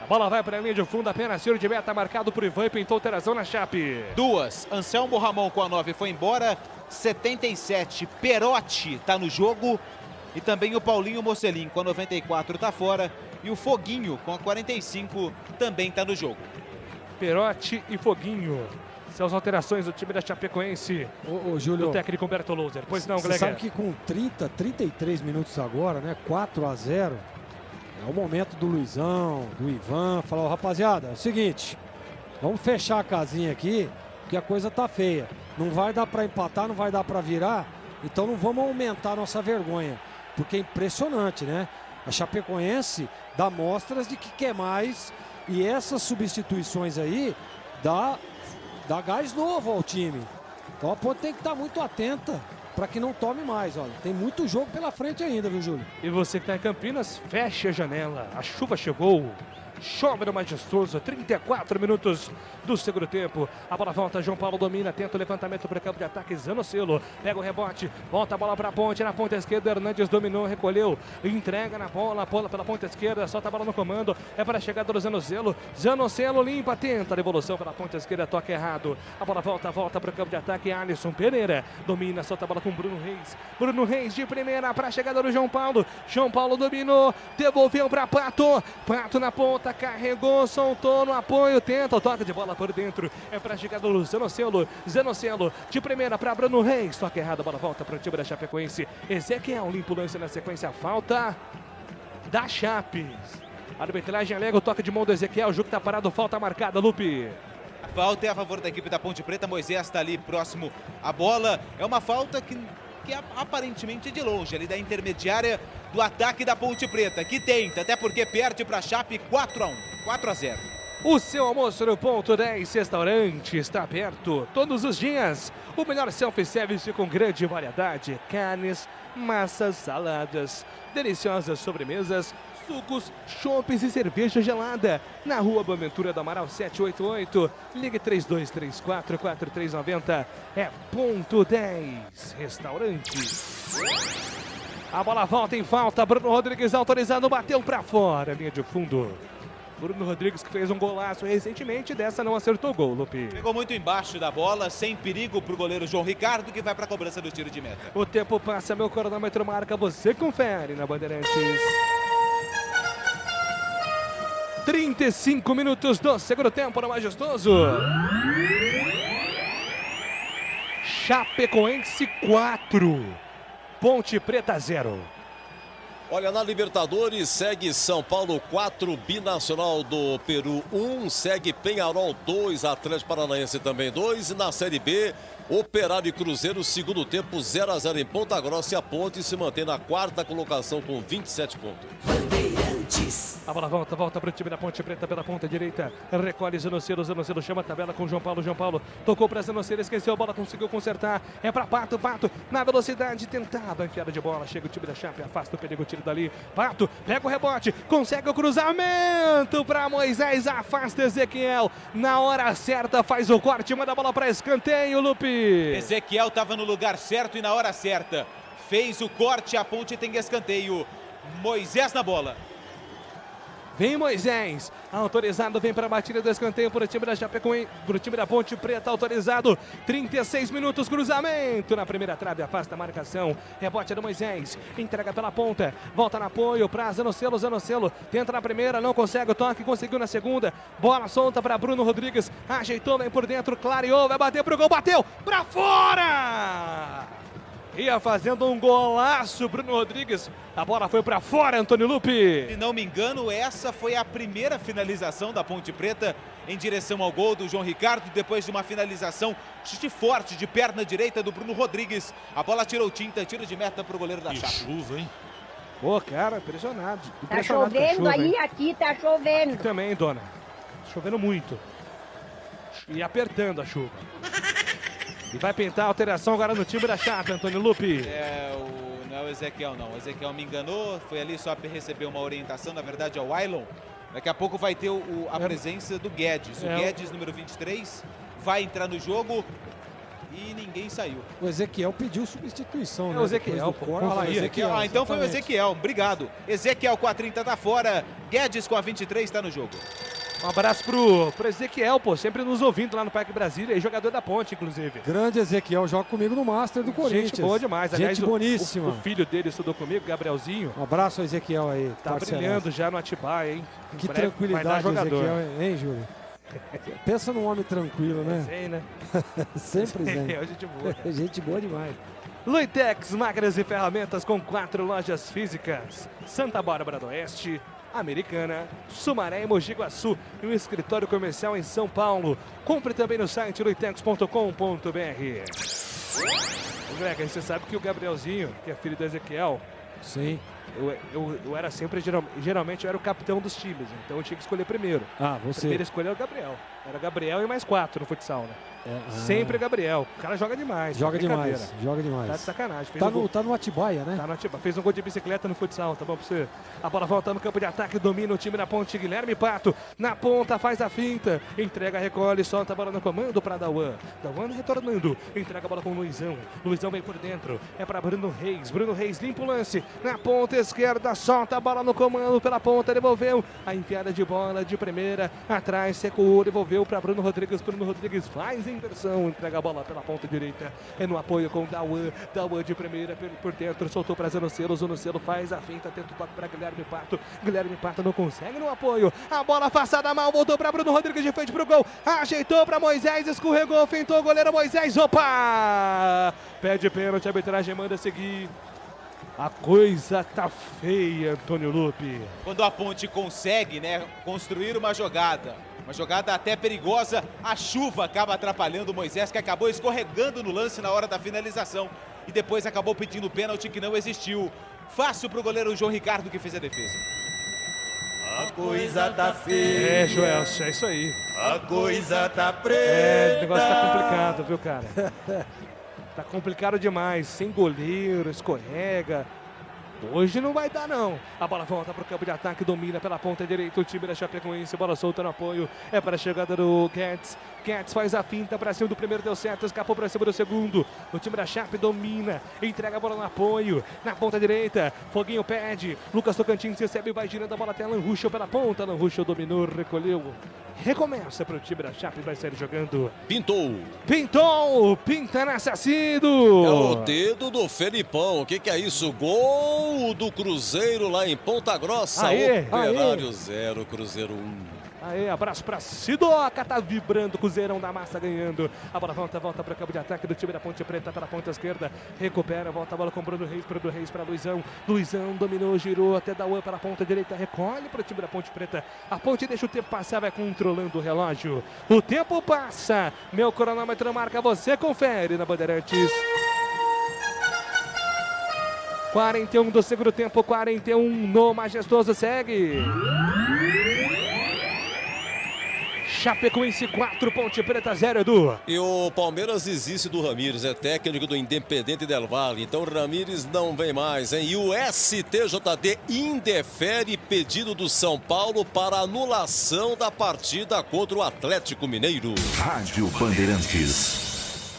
A bola vai para a linha de fundo, apenas tiro de meta marcado por Ivan e pintou alteração na Chape. 2, Anselmo Ramon com a 9 foi embora. 77, Perotti está no jogo. E também o Paulinho Mocelin com a 94 está fora. E o Foguinho com a 45 também está no jogo. Perotti e Foguinho. São as alterações do time da Chapecoense. Júlio, do técnico Humberto Louser. Pois não, Gleger? Você sabe que com 33 minutos agora, né? 4-0. É o momento do Luizão, do Ivan. Falou, rapaziada, é o seguinte. Vamos fechar a casinha aqui, porque a coisa tá feia. Não vai dar para empatar, não vai dar para virar. Então não vamos aumentar a nossa vergonha. Porque é impressionante, né? A Chapecoense dá mostras de que quer mais. E essas substituições aí dá gás novo ao time. Então a Ponte tem que estar muito atenta para que não tome mais. Olha, tem muito jogo pela frente ainda, viu, Júlio? E você que está em Campinas, feche a janela. A chuva chegou. Chove no Majestoso, 34 minutos do segundo tempo. A bola volta, João Paulo domina, tenta o levantamento para o campo de ataque, Zanocelo pega o rebote, volta a bola para a ponte, na ponta esquerda, Hernandes dominou, recolheu, entrega na bola pela ponta esquerda, solta a bola no comando, é para a chegada do Zanocelo, Zanocelo limpa, tenta a devolução pela ponta esquerda, toque errado, a bola volta para o campo de ataque, Alisson Pereira domina, solta a bola com Bruno Reis de primeira para a chegada do João Paulo dominou, devolveu para Pato na ponta, carregou, soltou no apoio, tenta o toque de bola por dentro, é para a chegada do Zanocelo de primeira para Bruno Reis, toque errado, a bola volta para o time da Chapecoense, Ezequiel limpa o lance na sequência, falta da Chape, a arbitragem alega o toque de mão do Ezequiel, o jogo está parado, falta marcada, Lupe. A falta é a favor da equipe da Ponte Preta, Moisés está ali próximo à bola, é uma falta que aparentemente de longe, ali da intermediária do ataque da Ponte Preta, que tenta, até porque perde para a Chape 4-0. O seu almoço no Ponto 10 Restaurante está aberto todos os dias. O melhor self-service com grande variedade, carnes, massas, saladas, deliciosas sobremesas, sucos, chopes e cerveja gelada. Na Rua Boaventura do Amaral 788. Ligue 3224-4390. É Ponto 10 Restaurante. A bola volta em falta. Bruno Rodrigues autorizado, bateu para fora. Linha de fundo. Bruno Rodrigues, que fez um golaço recentemente, dessa não acertou o gol, Lupi. Pegou muito embaixo da bola, sem perigo para o goleiro João Ricardo, que vai para a cobrança do tiro de meta. O tempo passa, meu cronômetro marca, você confere na Bandeirantes. 35 minutos do segundo tempo no Majestoso. Chapecoense 4, Ponte Preta 0. Olha, na Libertadores segue São Paulo 4, Binacional do Peru 1, segue Penharol 2, Atlético Paranaense também 2. E na Série B, Operário e Cruzeiro, segundo tempo 0-0 em Ponta Grossa, e a Ponte se mantém na 4ª colocação com 27 pontos. A bola volta para o time da Ponte Preta pela ponta direita. Recolhe Zanocelo chama a tabela com João Paulo. Tocou para Zanocelo, esqueceu a bola, conseguiu consertar. É para Pato na velocidade, tentava enfiada de bola. Chega o time da Chape, afasta o perigo, tiro dali. Pato pega o rebote, consegue o cruzamento para Moisés, afasta Ezequiel. Na hora certa faz o corte, manda a bola para escanteio, Lupi. Ezequiel estava no lugar certo e na hora certa. Fez o corte, a Ponte tem escanteio. Moisés na bola. Vem Moisés, autorizado, vem para a batida do escanteio para o time da Chapecoense, para o time da Ponte Preta, autorizado, 36 minutos, cruzamento na primeira trave, afasta a marcação, rebote do Moisés, entrega pela ponta, volta no apoio para Zanocelo, tenta na primeira, não consegue o toque, conseguiu na segunda, bola solta para Bruno Rodrigues, ajeitou, vem por dentro, clareou, vai bater pro gol, bateu, para fora! Ia fazendo um golaço, Bruno Rodrigues. A bola foi para fora, Antônio Lupi. Se não me engano, essa foi a primeira finalização da Ponte Preta em direção ao gol do João Ricardo, depois de uma finalização chute forte de perna direita do Bruno Rodrigues. A bola tirou tinta, tiro de meta para o goleiro da Chape. Chuva, hein? Pô, cara, impressionado. Tá chovendo chuva, aí, hein? Aqui tá chovendo. Aqui também, dona. Chovendo muito. E apertando a chuva. E vai pintar a alteração agora no time da Chape, Antônio Lupi. Não é o Ezequiel, não. O Ezequiel me enganou, foi ali só para receber uma orientação, na verdade é o Ailon. Daqui a pouco vai ter a presença do Guedes. O Guedes, número 23, vai entrar no jogo e ninguém saiu. O Ezequiel pediu substituição, né? O Ezequiel, Ezequiel. Então foi o Ezequiel, obrigado. Ezequiel com a 30 tá fora, Guedes com a 23 está no jogo. Um abraço pro Ezequiel, pô, sempre nos ouvindo lá no Parque Brasília, e jogador da Ponte, inclusive. Grande Ezequiel, joga comigo no Master do Corinthians. Gente boa demais. Aliás, gente boníssima. O filho dele estudou comigo, Gabrielzinho. Um abraço ao Ezequiel aí. Tá brilhando já no Atibaia, hein? Que tranquilidade, Ezequiel, hein, Júlio? Pensa num homem tranquilo, né? Sei, né? Sempre zen. É gente boa. Gente boa demais. Luitex, máquinas e ferramentas com 4 lojas físicas. Santa Bárbara do Oeste, Americana, Sumaré e Mogi Guaçu e um escritório comercial em São Paulo. Compre também no site luitex.com.br. Greg, você sabe que o Gabrielzinho, que é filho do Ezequiel, sim, eu era sempre, geralmente eu era o capitão dos times, então eu tinha que escolher primeiro. Você? Primeiro escolher o Gabriel. Era Gabriel e mais 4 no futsal, né? Sempre Gabriel. O cara joga demais. Joga demais. Tá de sacanagem. Tá no Atibaia, né? Tá no Atibaia. Fez um gol de bicicleta no futsal, tá bom pra você? A bola volta no campo de ataque, domina o time da Ponte. Guilherme Pato, na ponta, faz a finta. Entrega, recolhe, solta a bola no comando pra Dauan. Dauan retornando. Entrega a bola com o Luizão. Luizão vem por dentro. É pra Bruno Reis. Bruno Reis limpa o lance. Na ponta esquerda, solta a bola no comando pela ponta. Devolveu. A enfiada de bola de primeira. Atrás, secou, devolveu pra Bruno Rodrigues. Bruno Rodrigues faz inversão. Entrega a bola pela ponta direita. É no apoio com Dauan. Dauan de primeira por dentro. Soltou pra Zanocelo. Zanocelo faz a finta. Tenta o toque pra Guilherme Pato. Guilherme Pato não consegue no apoio. A bola afastada mal. Voltou pra Bruno Rodrigues de frente pro gol. Ajeitou pra Moisés. Escorregou. Feintou o goleiro Moisés. Opa! Pede pênalti. A arbitragem manda seguir. A coisa tá feia, Antônio Lupi. Quando a Ponte consegue, né, construir uma jogada até perigosa, a chuva acaba atrapalhando o Moisés, que acabou escorregando no lance na hora da finalização e depois acabou pedindo pênalti que não existiu. Fácil pro goleiro João Ricardo, que fez a defesa. A coisa tá feia. Joelson, é isso aí. A coisa tá preta. O negócio tá complicado, viu, cara? Tá complicado demais. Sem goleiro, escorrega. Hoje não vai dar, não. A bola volta para o campo de ataque, domina pela ponta direita o time da Chapecoense. Bola solta no apoio, é para a chegada do Guedes. Guedes faz a finta para cima do primeiro, deu certo, escapou para cima do segundo. O time da Chape domina, entrega a bola no apoio, na ponta direita. Foguinho pede, Lucas Tocantins recebe e vai girando a bola até Alan Ruschel pela ponta. Alan Ruschel dominou, recolheu. Recomeça para o time da Chape, vai sair jogando. Pinta nessa Cido. É o dedo do Felipão. O que é isso? Gol do Cruzeiro lá em Ponta Grossa. Operário 0, Cruzeiro 1. Aê, abraço pra Sidoca, tá vibrando, Cruzeirão da Massa ganhando. A bola volta para o campo de ataque do time da Ponte Preta, pela ponta esquerda. Recupera, volta a bola com Bruno Reis para Luizão. Luizão dominou, girou até Dauan pela ponta direita, recolhe para o time da Ponte Preta. A Ponte deixa o tempo passar, vai controlando o relógio. O tempo passa, meu cronômetro marca, você confere na Bandeirantes. 41 do segundo tempo, 41 no Majestoso, segue. Chapecoense 4, Ponte Preta 0, Edu. E o Palmeiras desiste do Ramírez, é técnico do Independente Del Valle. Então o Ramírez não vem mais, hein? E o STJD indefere pedido do São Paulo para anulação da partida contra o Atlético Mineiro. Rádio Bandeirantes.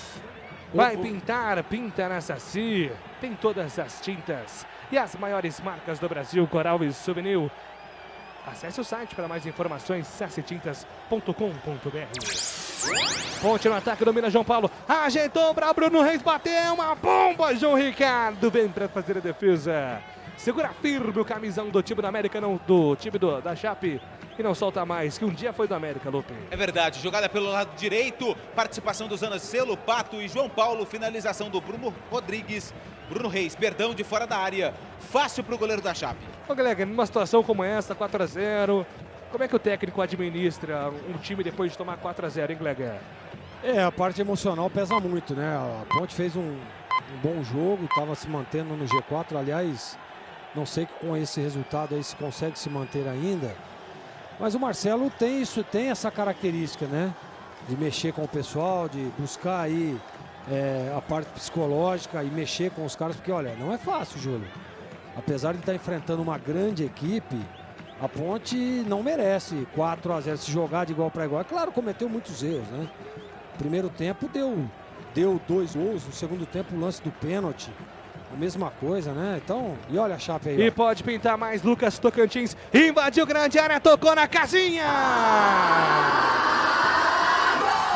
Vai pinta na Saci, tem todas as tintas e as maiores marcas do Brasil, Coral e Souvenir. Acesse o site para mais informações, sassetintas.com.br. Ponte no ataque, domina João Paulo, ajeitou para Bruno Reis, bateu uma bomba, João Ricardo vem para fazer a defesa. Segura firme o camisão do time da América, não do time da Chape, e não solta mais, que um dia foi do América, Lupe. É verdade, jogada pelo lado direito, participação dos Zanocelo, Pato e João Paulo, finalização do Bruno Reis, de fora da área, fácil para o goleiro da Chape. Ô, Glega, numa situação como essa, 4-0, como é que o técnico administra um time depois de tomar 4-0, hein, Glega? A parte emocional pesa muito, né? A Ponte fez um bom jogo, estava se mantendo no G4, aliás, não sei que com esse resultado aí se consegue se manter ainda, mas o Marcelo tem essa característica, né? De mexer com o pessoal, de buscar aí a parte psicológica e mexer com os caras, porque olha, não é fácil, Júlio. Apesar de estar enfrentando uma grande equipe, a Ponte não merece 4-0, se jogar de igual para igual. É claro, cometeu muitos erros, né? Primeiro tempo deu 2 gols, no segundo tempo o lance do pênalti, a mesma coisa, né? Então, e olha a Chape aí. E pode pintar mais, Lucas Tocantins invadiu grande área, tocou na casinha!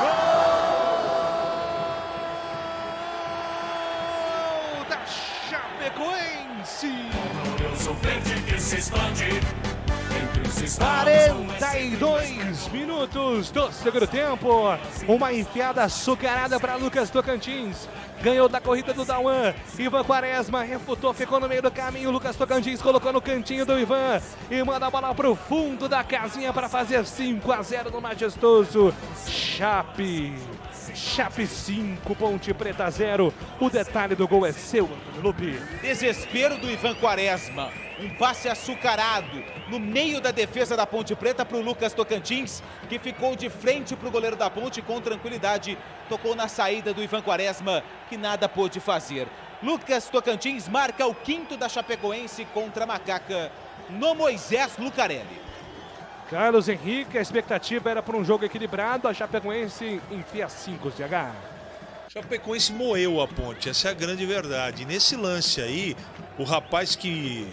Gol da Chapecoense! Eu sou verde que se expande entre os estados. 42 minutos do segundo tempo. Uma enfiada açucarada para Lucas Tocantins. Ganhou da corrida do Dauan. Ivan Quaresma refutou, ficou no meio do caminho. Lucas Tocantins colocou no cantinho do Ivan e manda a bola para o fundo da casinha para fazer 5-0 no Majestoso. Chape 5, Ponte Preta 0. O detalhe do gol é seu, Lupe. Desespero do Ivan Quaresma. Um passe açucarado no meio da defesa da Ponte Preta para o Lucas Tocantins, que ficou de frente para o goleiro da Ponte com tranquilidade. Tocou na saída do Ivan Quaresma, que nada pôde fazer. Lucas Tocantins marca o 5º da Chapecoense contra a Macaca no Moisés Lucarelli. Carlos Henrique, a expectativa era para um jogo equilibrado. A Chapecoense enfia 5, CH. Chapecoense moeu a Ponte, essa é a grande verdade. Nesse lance aí, o rapaz que...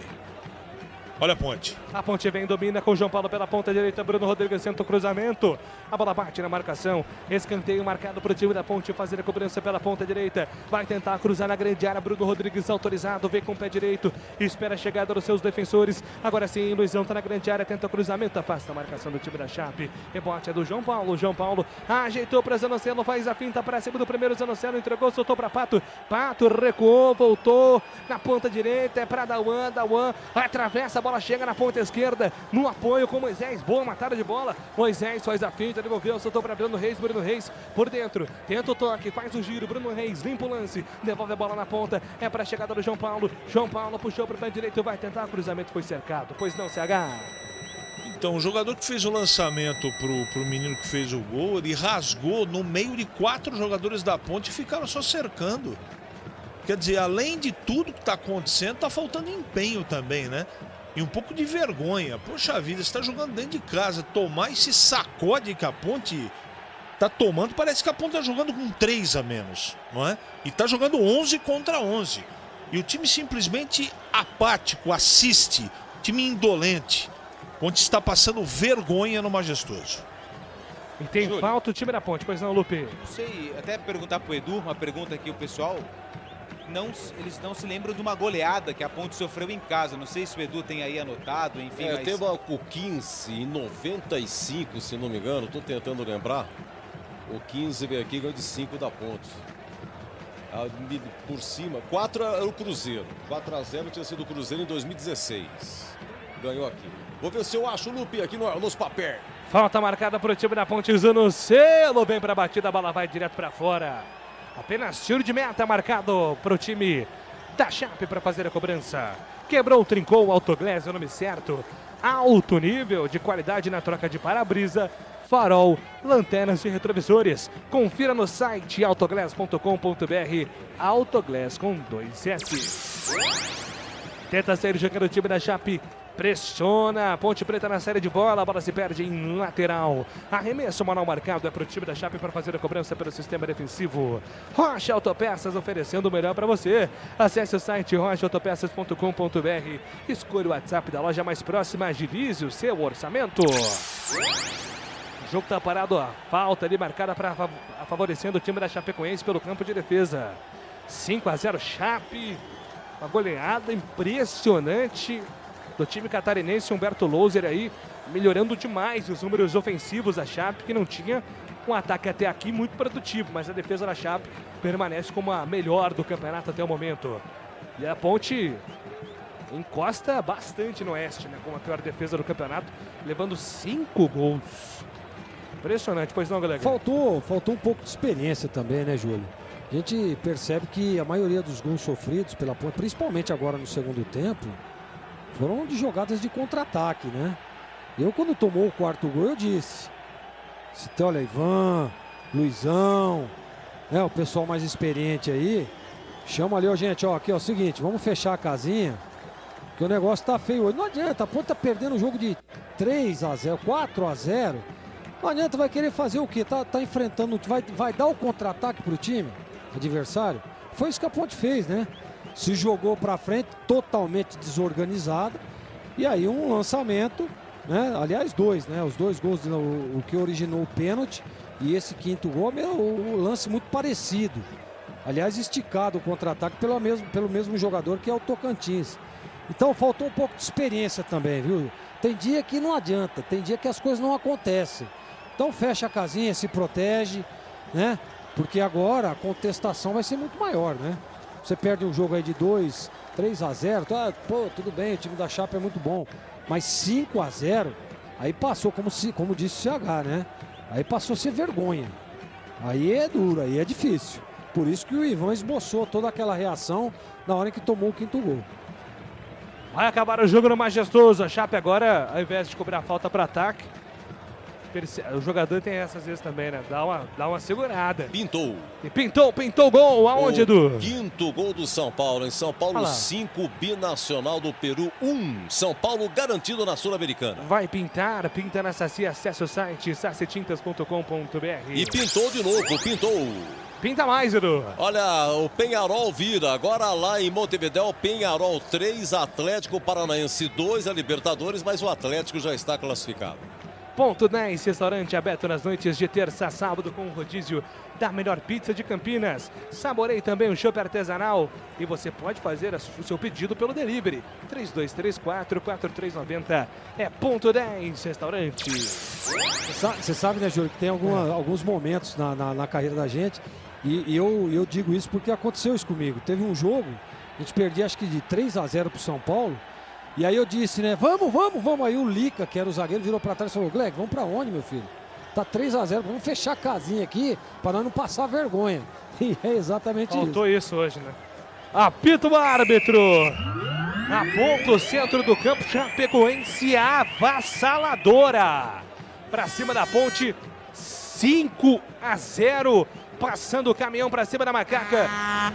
Olha a Ponte. A Ponte vem, domina com o João Paulo pela ponta direita. Bruno Rodrigues senta o cruzamento. A bola bate na marcação. Escanteio marcado para o time da Ponte fazer a cobrança pela ponta direita. Vai tentar cruzar na grande área. Bruno Rodrigues autorizado. Vem com o pé direito. Espera a chegada dos seus defensores. Agora sim, Luizão está na grande área. Tenta o cruzamento. Afasta a marcação do time da Chape. Rebote é do João Paulo. João Paulo ajeitou para Zanocelo. Faz a finta para cima do primeiro. Zanocelo entregou, soltou para Pato. Pato recuou, voltou na ponta direita. É para Dauan. Dauan atravessa a bola. Chega na ponta esquerda, no apoio com Moisés, boa matada de bola, Moisés faz a finta, devolveu, soltou para Bruno Reis por dentro, tenta o toque, faz o giro, Bruno Reis limpa o lance, devolve a bola na ponta, é para a chegada do João Paulo puxou para o pé direito, vai tentar, o cruzamento foi cercado, pois não, CH. Então, o jogador que fez o lançamento pro menino que fez o gol, ele rasgou no meio de 4 jogadores da Ponte e ficaram só cercando. Quer dizer, além de tudo que está acontecendo, está faltando empenho também, né? E um pouco de vergonha. Poxa vida, você está jogando dentro de casa, tomar esse sacode que a Ponte está tomando, parece que a Ponte está jogando com 3 a menos, não é? E está jogando 11 contra 11. E o time simplesmente apático, assiste, time indolente. A Ponte está passando vergonha no Majestoso. E tem Júlio, falta o time da Ponte, pois não, Lupe? Não sei, até perguntar pro Edu, uma pergunta aqui, o pessoal, eles não se lembram de uma goleada que a Ponte sofreu em casa. Não sei se o Edu tem aí anotado, enfim. Mas... Teve o 15 em 95, se não me engano, tô tentando lembrar. O 15 veio aqui e ganhou de 5 da Ponte. Por cima, 4 era o Cruzeiro. 4-0 tinha sido o Cruzeiro em 2016. Ganhou aqui. Vou ver se eu acho o Lupe aqui nos papéis. Falta marcada para o time da Ponte, usando o selo, bem para a batida, a bola vai direto para fora. Apenas tiro de meta marcado para o time da Chape para fazer a cobrança. Quebrou, trincou o Autoglass, é o nome certo. Alto nível de qualidade na troca de para-brisa, farol, lanternas e retrovisores. Confira no site autoglass.com.br. Autoglass com 2 S. Tenta sair jogando o time da Chape. Pressiona, a Ponte Preta na série de bola, a bola se perde em lateral. Arremesso manual marcado é para o time da Chape para fazer a cobrança pelo sistema defensivo. Rocha Autopeças oferecendo o melhor para você. Acesse o site rochaautopeças.com.br. Escolha o WhatsApp da loja mais próxima, agilize o seu orçamento. O jogo está parado, a falta ali marcada para favorecendo o time da Chapecoense pelo campo de defesa. 5-0 Chape, uma goleada impressionante do time catarinense. Humberto Louser aí melhorando demais os números ofensivos da Chape, que não tinha um ataque até aqui muito produtivo, mas a defesa da Chape permanece como a melhor do campeonato até o momento. E a Ponte encosta bastante no Oeste, né, com a pior defesa do campeonato, levando 5 gols. Impressionante, pois não, galera? Faltou um pouco de experiência também, né, Júlio? A gente percebe que a maioria dos gols sofridos pela Ponte, principalmente agora no segundo tempo, foram de jogadas de contra-ataque, né? Eu, quando tomou o 4º gol, eu disse: olha, Ivan, Luizão, né, o pessoal mais experiente aí, chama ali, ó, gente, ó, aqui, ó, seguinte, vamos fechar a casinha, que o negócio tá feio hoje. Não adianta, a Ponte tá perdendo o jogo de 3-0, 4-0. Não adianta, vai querer fazer o quê? Tá enfrentando, vai dar o contra-ataque pro time adversário? Foi isso que a Ponte fez, né? Se jogou para frente totalmente desorganizado, e aí um lançamento, né? Aliás, 2, né? Os 2 gols, o que originou o pênalti e esse 5º gol, o lance muito parecido. Aliás, esticado o contra-ataque pelo mesmo jogador, que é o Tocantins. Então faltou um pouco de experiência também, viu? Tem dia que não adianta, tem dia que as coisas não acontecem. Então fecha a casinha, se protege, né? Porque agora a contestação vai ser muito maior, né? Você perde um jogo aí de 2, 3-0, pô, tudo bem, o time da Chape é muito bom. Mas 5-0, aí passou, como disse o CH, né? Aí passou a ser vergonha. Aí é duro, aí é difícil. Por isso que o Ivan esboçou toda aquela reação na hora que tomou o 5º gol. Vai acabar o jogo no Majestoso. A Chape agora, ao invés de cobrar falta para ataque, o jogador tem essa às vezes também, né? Dá uma segurada. Pintou. E pintou o gol. Aonde, Edu? 5º gol do São Paulo. Em São Paulo, 5, Binacional do Peru 1. São Paulo garantido na Sul-Americana. Vai pintar, pinta na Saci. Acesse o site sacitintas.com.br. E pintou de novo, pintou. Pinta mais, Edu. Olha, o Penharol vira. Agora lá em Montevidéu, Penharol 3, Atlético Paranaense 2, a Libertadores, mas o Atlético já está classificado. Ponto 10, restaurante aberto nas noites de terça a sábado com o rodízio da melhor pizza de Campinas. Saboreie também um chopp artesanal e você pode fazer o seu pedido pelo delivery. 3234-4390 é Ponto 10, restaurante. Você sabe, né, Júlio, que tem alguns momentos na carreira da gente e eu digo isso porque aconteceu isso comigo. Teve um jogo, a gente perdia acho que de 3-0 pro São Paulo. E aí eu disse, né, vamos. Aí o Lica, que era o zagueiro, virou pra trás e falou: Gleg, vamos pra onde, meu filho? Tá 3-0, vamos fechar a casinha aqui pra nós não passar vergonha. E é exatamente isso. Faltou isso hoje, né? Apita o árbitro. Na ponta, o centro do campo, Chapecoense avassaladora. Pra cima da Ponte, 5-0 passando o caminhão para cima da Macaca.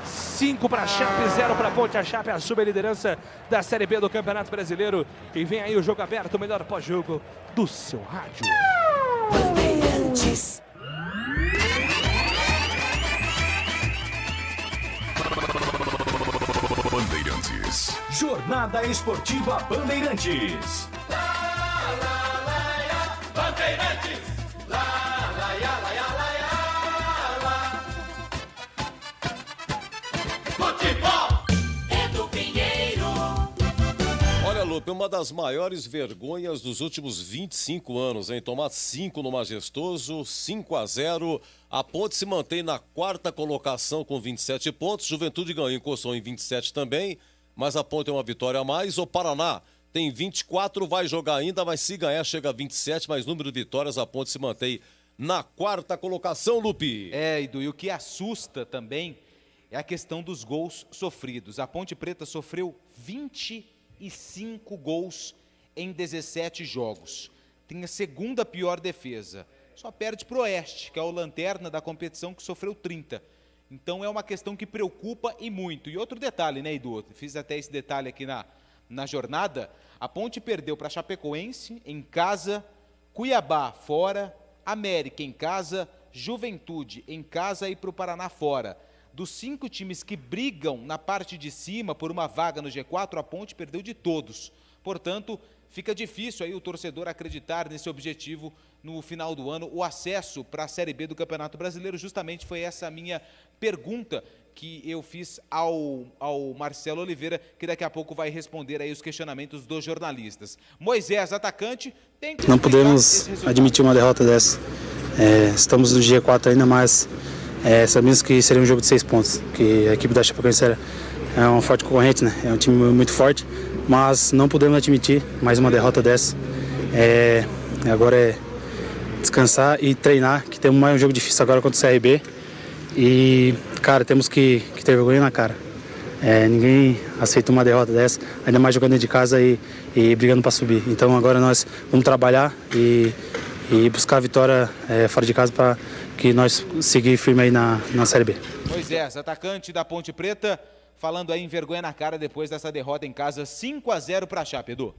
5 para a Chape, 0 para a Ponte. A Chape assume a liderança da Série B do Campeonato Brasileiro. E vem aí o jogo aberto, o melhor pós-jogo do seu rádio. Bandeirantes. Bandeirantes. Jornada Esportiva Bandeirantes. Bandeirantes. Futebol é do Pinheiro. Olha, Lupe, uma das maiores vergonhas dos últimos 25 anos, hein? Tomar 5 no Majestoso, 5-0. A Ponte se mantém na 4ª colocação com 27 pontos. Juventude ganhou, encostou em 27 também, mas a Ponte tem uma vitória a mais. O Paraná tem 24, vai jogar ainda, mas se ganhar chega a 27, mas número de vitórias, a Ponte se mantém na 4ª colocação, Lupe. Edu, e o que assusta também é a questão dos gols sofridos. A Ponte Preta sofreu 25 gols em 17 jogos. Tem a segunda pior defesa. Só perde para o Oeste, que é o lanterna da competição, que sofreu 30. Então é uma questão que preocupa e muito. E outro detalhe, né, Edu? Fiz até esse detalhe aqui na jornada. A Ponte perdeu para Chapecoense em casa, Cuiabá fora, América em casa, Juventude em casa e para o Paraná fora. Dos 5 times que brigam na parte de cima por uma vaga no G4, a Ponte perdeu de todos. Portanto, fica difícil aí o torcedor acreditar nesse objetivo no final do ano, o acesso para a Série B do Campeonato Brasileiro. Justamente foi essa a minha pergunta que eu fiz ao Marcelo Oliveira, que daqui a pouco vai responder aí os questionamentos dos jornalistas. Moisés, atacante, tem que... Não podemos admitir uma derrota dessa. Estamos no G4 ainda, mas sabemos que seria um jogo de 6 pontos, que a equipe da Chapecoense é uma forte concorrente, né? É um time muito forte, mas não podemos admitir mais uma derrota dessa. Agora é descansar e treinar, que temos mais um jogo difícil agora contra o CRB. E, cara, temos que ter vergonha na cara. Ninguém aceita uma derrota dessa, ainda mais jogando dentro de casa e brigando para subir. Então agora nós vamos trabalhar e buscar a vitória fora de casa para que nós seguir firme aí na Série B. Moisés, atacante da Ponte Preta, falando aí em vergonha na cara depois dessa derrota em casa, 5-0 para a Chape, Edu.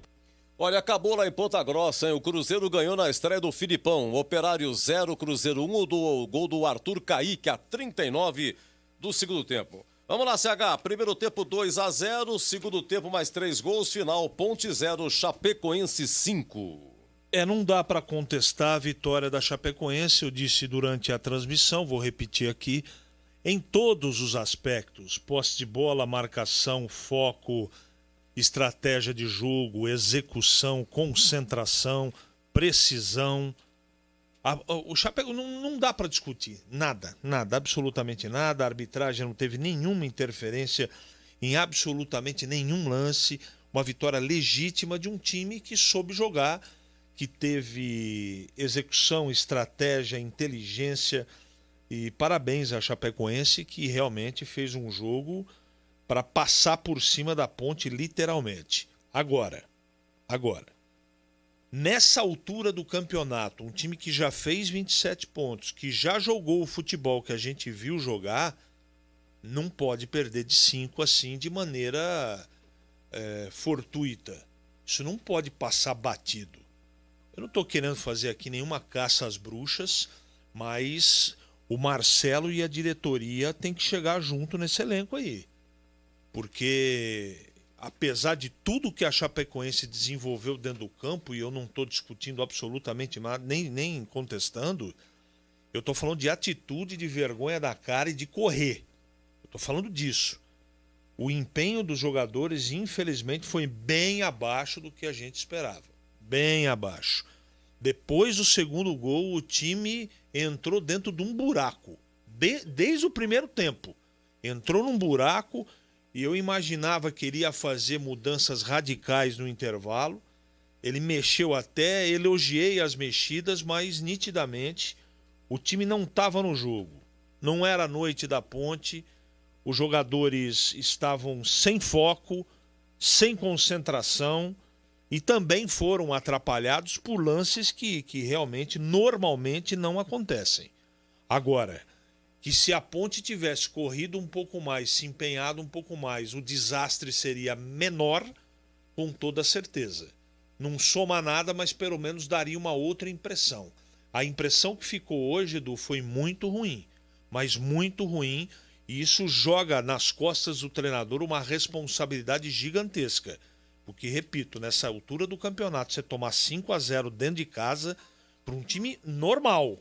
Olha, acabou lá em Ponta Grossa, hein? O Cruzeiro ganhou na estreia do Filipão. Operário 0, Cruzeiro 1, o gol do Arthur Kaique, a 39 do segundo tempo. Vamos lá, CH. Primeiro tempo 2-0, segundo tempo mais 3 gols, final Ponte 0, Chapecoense 5. Não dá para contestar a vitória da Chapecoense, eu disse durante a transmissão, vou repetir aqui, em todos os aspectos, posse de bola, marcação, foco, estratégia de jogo, execução, concentração, precisão. O Chapecoense não dá para discutir, nada, absolutamente nada. A arbitragem não teve nenhuma interferência em absolutamente nenhum lance. Uma vitória legítima de um time que soube jogar, que teve execução, estratégia, inteligência. E parabéns à Chapecoense, que realmente fez um jogo para passar por cima da Ponte, literalmente. Agora, nessa altura do campeonato, um time que já fez 27 pontos, que já jogou o futebol que a gente viu jogar, não pode perder de 5 assim de maneira fortuita. Isso não pode passar batido. Eu não estou querendo fazer aqui nenhuma caça às bruxas, mas o Marcelo e a diretoria têm que chegar junto nesse elenco aí. Porque, apesar de tudo que a Chapecoense desenvolveu dentro do campo, e eu não estou discutindo absolutamente nada, nem contestando, eu estou falando de atitude, de vergonha da cara e de correr. Eu estou falando disso. O empenho dos jogadores, infelizmente, foi bem abaixo do que a gente esperava. Bem abaixo. Depois do segundo gol, o time entrou dentro de um buraco. Desde o primeiro tempo. Entrou num buraco e eu imaginava que ele ia fazer mudanças radicais no intervalo. Ele mexeu até, elogiei as mexidas, mas nitidamente o time não estava no jogo. Não era a noite da Ponte. Os jogadores estavam sem foco, sem concentração e também foram atrapalhados por lances que realmente, normalmente, não acontecem. Agora, que se a Ponte tivesse corrido um pouco mais, se empenhado um pouco mais, o desastre seria menor, com toda certeza. Não soma nada, mas pelo menos daria uma outra impressão. A impressão que ficou hoje, Edu, foi muito ruim, mas muito ruim, e isso joga nas costas do treinador uma responsabilidade gigantesca. Porque, repito, nessa altura do campeonato, você tomar 5-0 dentro de casa para um time normal. O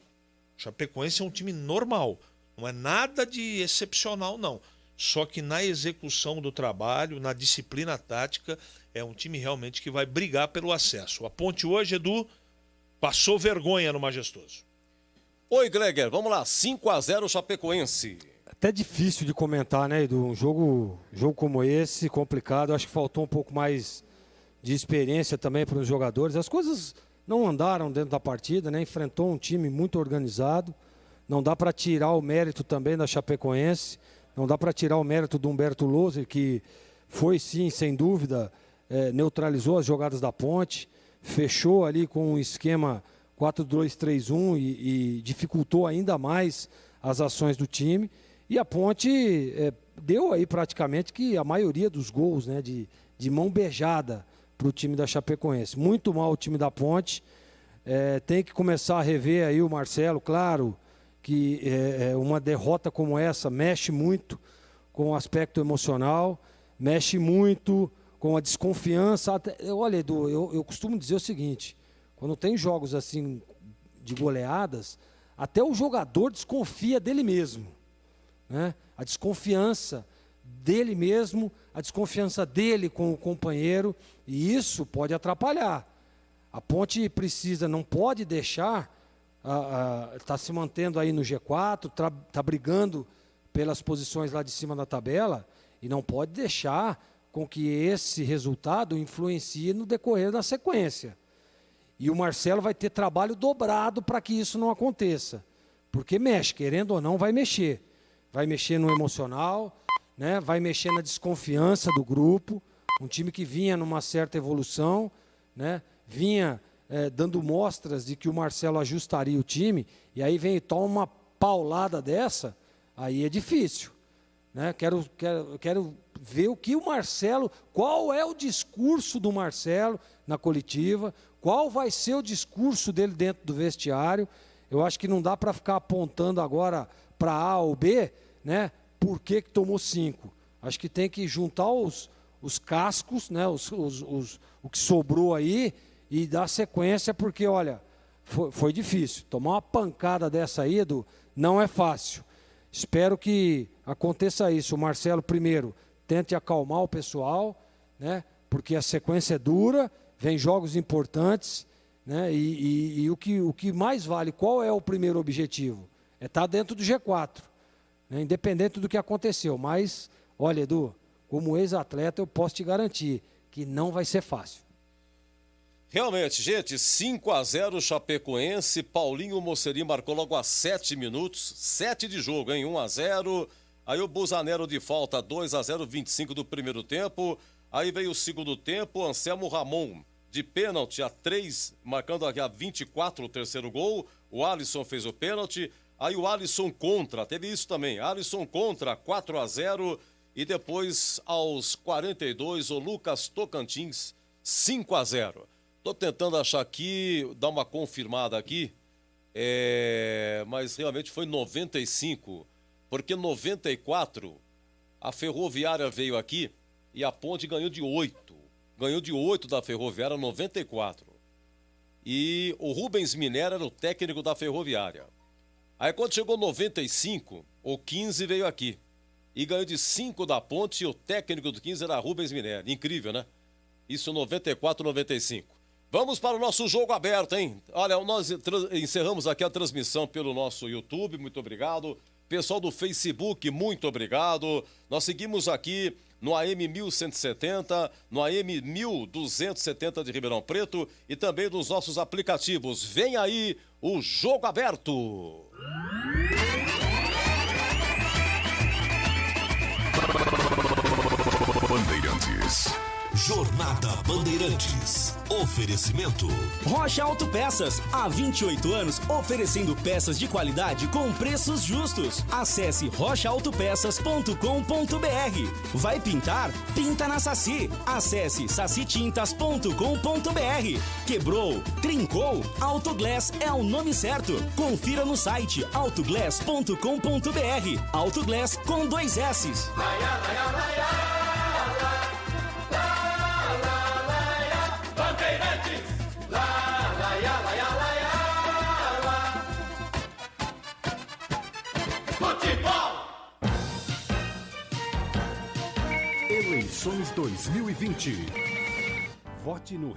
Chapecoense é um time normal, não é nada de excepcional, não. Só que na execução do trabalho, na disciplina tática, é um time realmente que vai brigar pelo acesso. A Ponte hoje, Edu, passou vergonha no Majestoso. Oi, Gregor, vamos lá, 5-0 Chapecoense. Até difícil de comentar, né, Edu? Um jogo como esse, complicado. Acho que faltou um pouco mais de experiência também para os jogadores. As coisas não andaram dentro da partida, né? Enfrentou um time muito organizado. Não dá para tirar o mérito também da Chapecoense. Não dá para tirar o mérito do Humberto Louser, que foi sim, sem dúvida, neutralizou as jogadas da Ponte, fechou ali com um esquema 4-2-3-1 e dificultou ainda mais as ações do time. E a Ponte deu aí praticamente que a maioria dos gols, né, de mão beijada para o time da Chapecoense. Muito mal o time da Ponte. Tem que começar a rever aí o Marcelo, claro que uma derrota como essa mexe muito com o aspecto emocional, mexe muito com a desconfiança. Olha, Edu, eu costumo dizer o seguinte, quando tem jogos assim de goleadas, até o jogador desconfia dele mesmo. Né? A desconfiança dele mesmo, a desconfiança dele com o companheiro, e isso pode atrapalhar. A Ponte precisa, não pode deixar, está se mantendo aí no G4, está brigando pelas posições lá de cima da tabela, e não pode deixar com que esse resultado influencie no decorrer da sequência. E o Marcelo vai ter trabalho dobrado para que isso não aconteça, porque mexe, querendo ou não, vai mexer. Vai mexer no emocional, né? Vai mexer na desconfiança do grupo, um time que vinha numa certa evolução, né? Vinha dando mostras de que o Marcelo ajustaria o time, e aí vem e toma uma paulada dessa, aí é difícil. Né? Quero ver o que o Marcelo, qual é o discurso do Marcelo na coletiva, qual vai ser o discurso dele dentro do vestiário. Eu acho que não dá para ficar apontando agora para A ou B, né? Por que tomou 5? Acho que tem que juntar os cascos, né? O que sobrou aí e dar sequência, porque, olha, foi difícil. Tomar uma pancada dessa aí, Edu, não é fácil. Espero que aconteça isso. O Marcelo, primeiro, tente acalmar o pessoal, né? Porque a sequência é dura, vem jogos importantes, né? E o que mais vale, qual é o primeiro objetivo? É estar dentro do G4, né? Independente do que aconteceu. Mas, olha, Edu, como ex-atleta, eu posso te garantir que não vai ser fácil. Realmente, gente, 5-0 Chapecoense, Paulinho Mocerim marcou logo a 7 minutos, 7 de jogo, hein? 1-0, aí o Busanero de falta, 2-0, 25 do primeiro tempo, aí veio o segundo tempo, Anselmo Ramon de pênalti a 3, marcando aqui a 24 o terceiro gol, o Alisson fez o pênalti, aí o Alisson contra, teve isso também, Alisson contra, 4-0, e depois aos 42 o Lucas Tocantins, 5-0. Estou tentando achar aqui, dar uma confirmada aqui, mas realmente foi 95, porque 94 a Ferroviária veio aqui e a Ponte ganhou de 8. Ganhou de 8 da Ferroviária, 94. E o Rubens Minera era o técnico da Ferroviária. Aí quando chegou 95, o 15 veio aqui e ganhou de 5 da Ponte, e o técnico do 15 era Rubens Minera. Incrível, né? Isso 94, 95. Vamos para o nosso jogo aberto, hein? Olha, nós encerramos aqui a transmissão pelo nosso YouTube, muito obrigado. Pessoal do Facebook, muito obrigado. Nós seguimos aqui no AM 1170, no AM 1270 de Ribeirão Preto e também nos nossos aplicativos. Vem aí o Jogo Aberto. Bandeirantes. Jornada Bandeirantes. Oferecimento Rocha Autopeças, há 28 anos oferecendo peças de qualidade com preços justos. Acesse rochaautopeças.com.br. Vai pintar? Pinta na Saci. Acesse sacitintas.com.br. Quebrou? Trincou? Autoglass é o nome certo. Confira no site autoglass.com.br. Autoglass com 2 S's. Eleições 2020. Vote no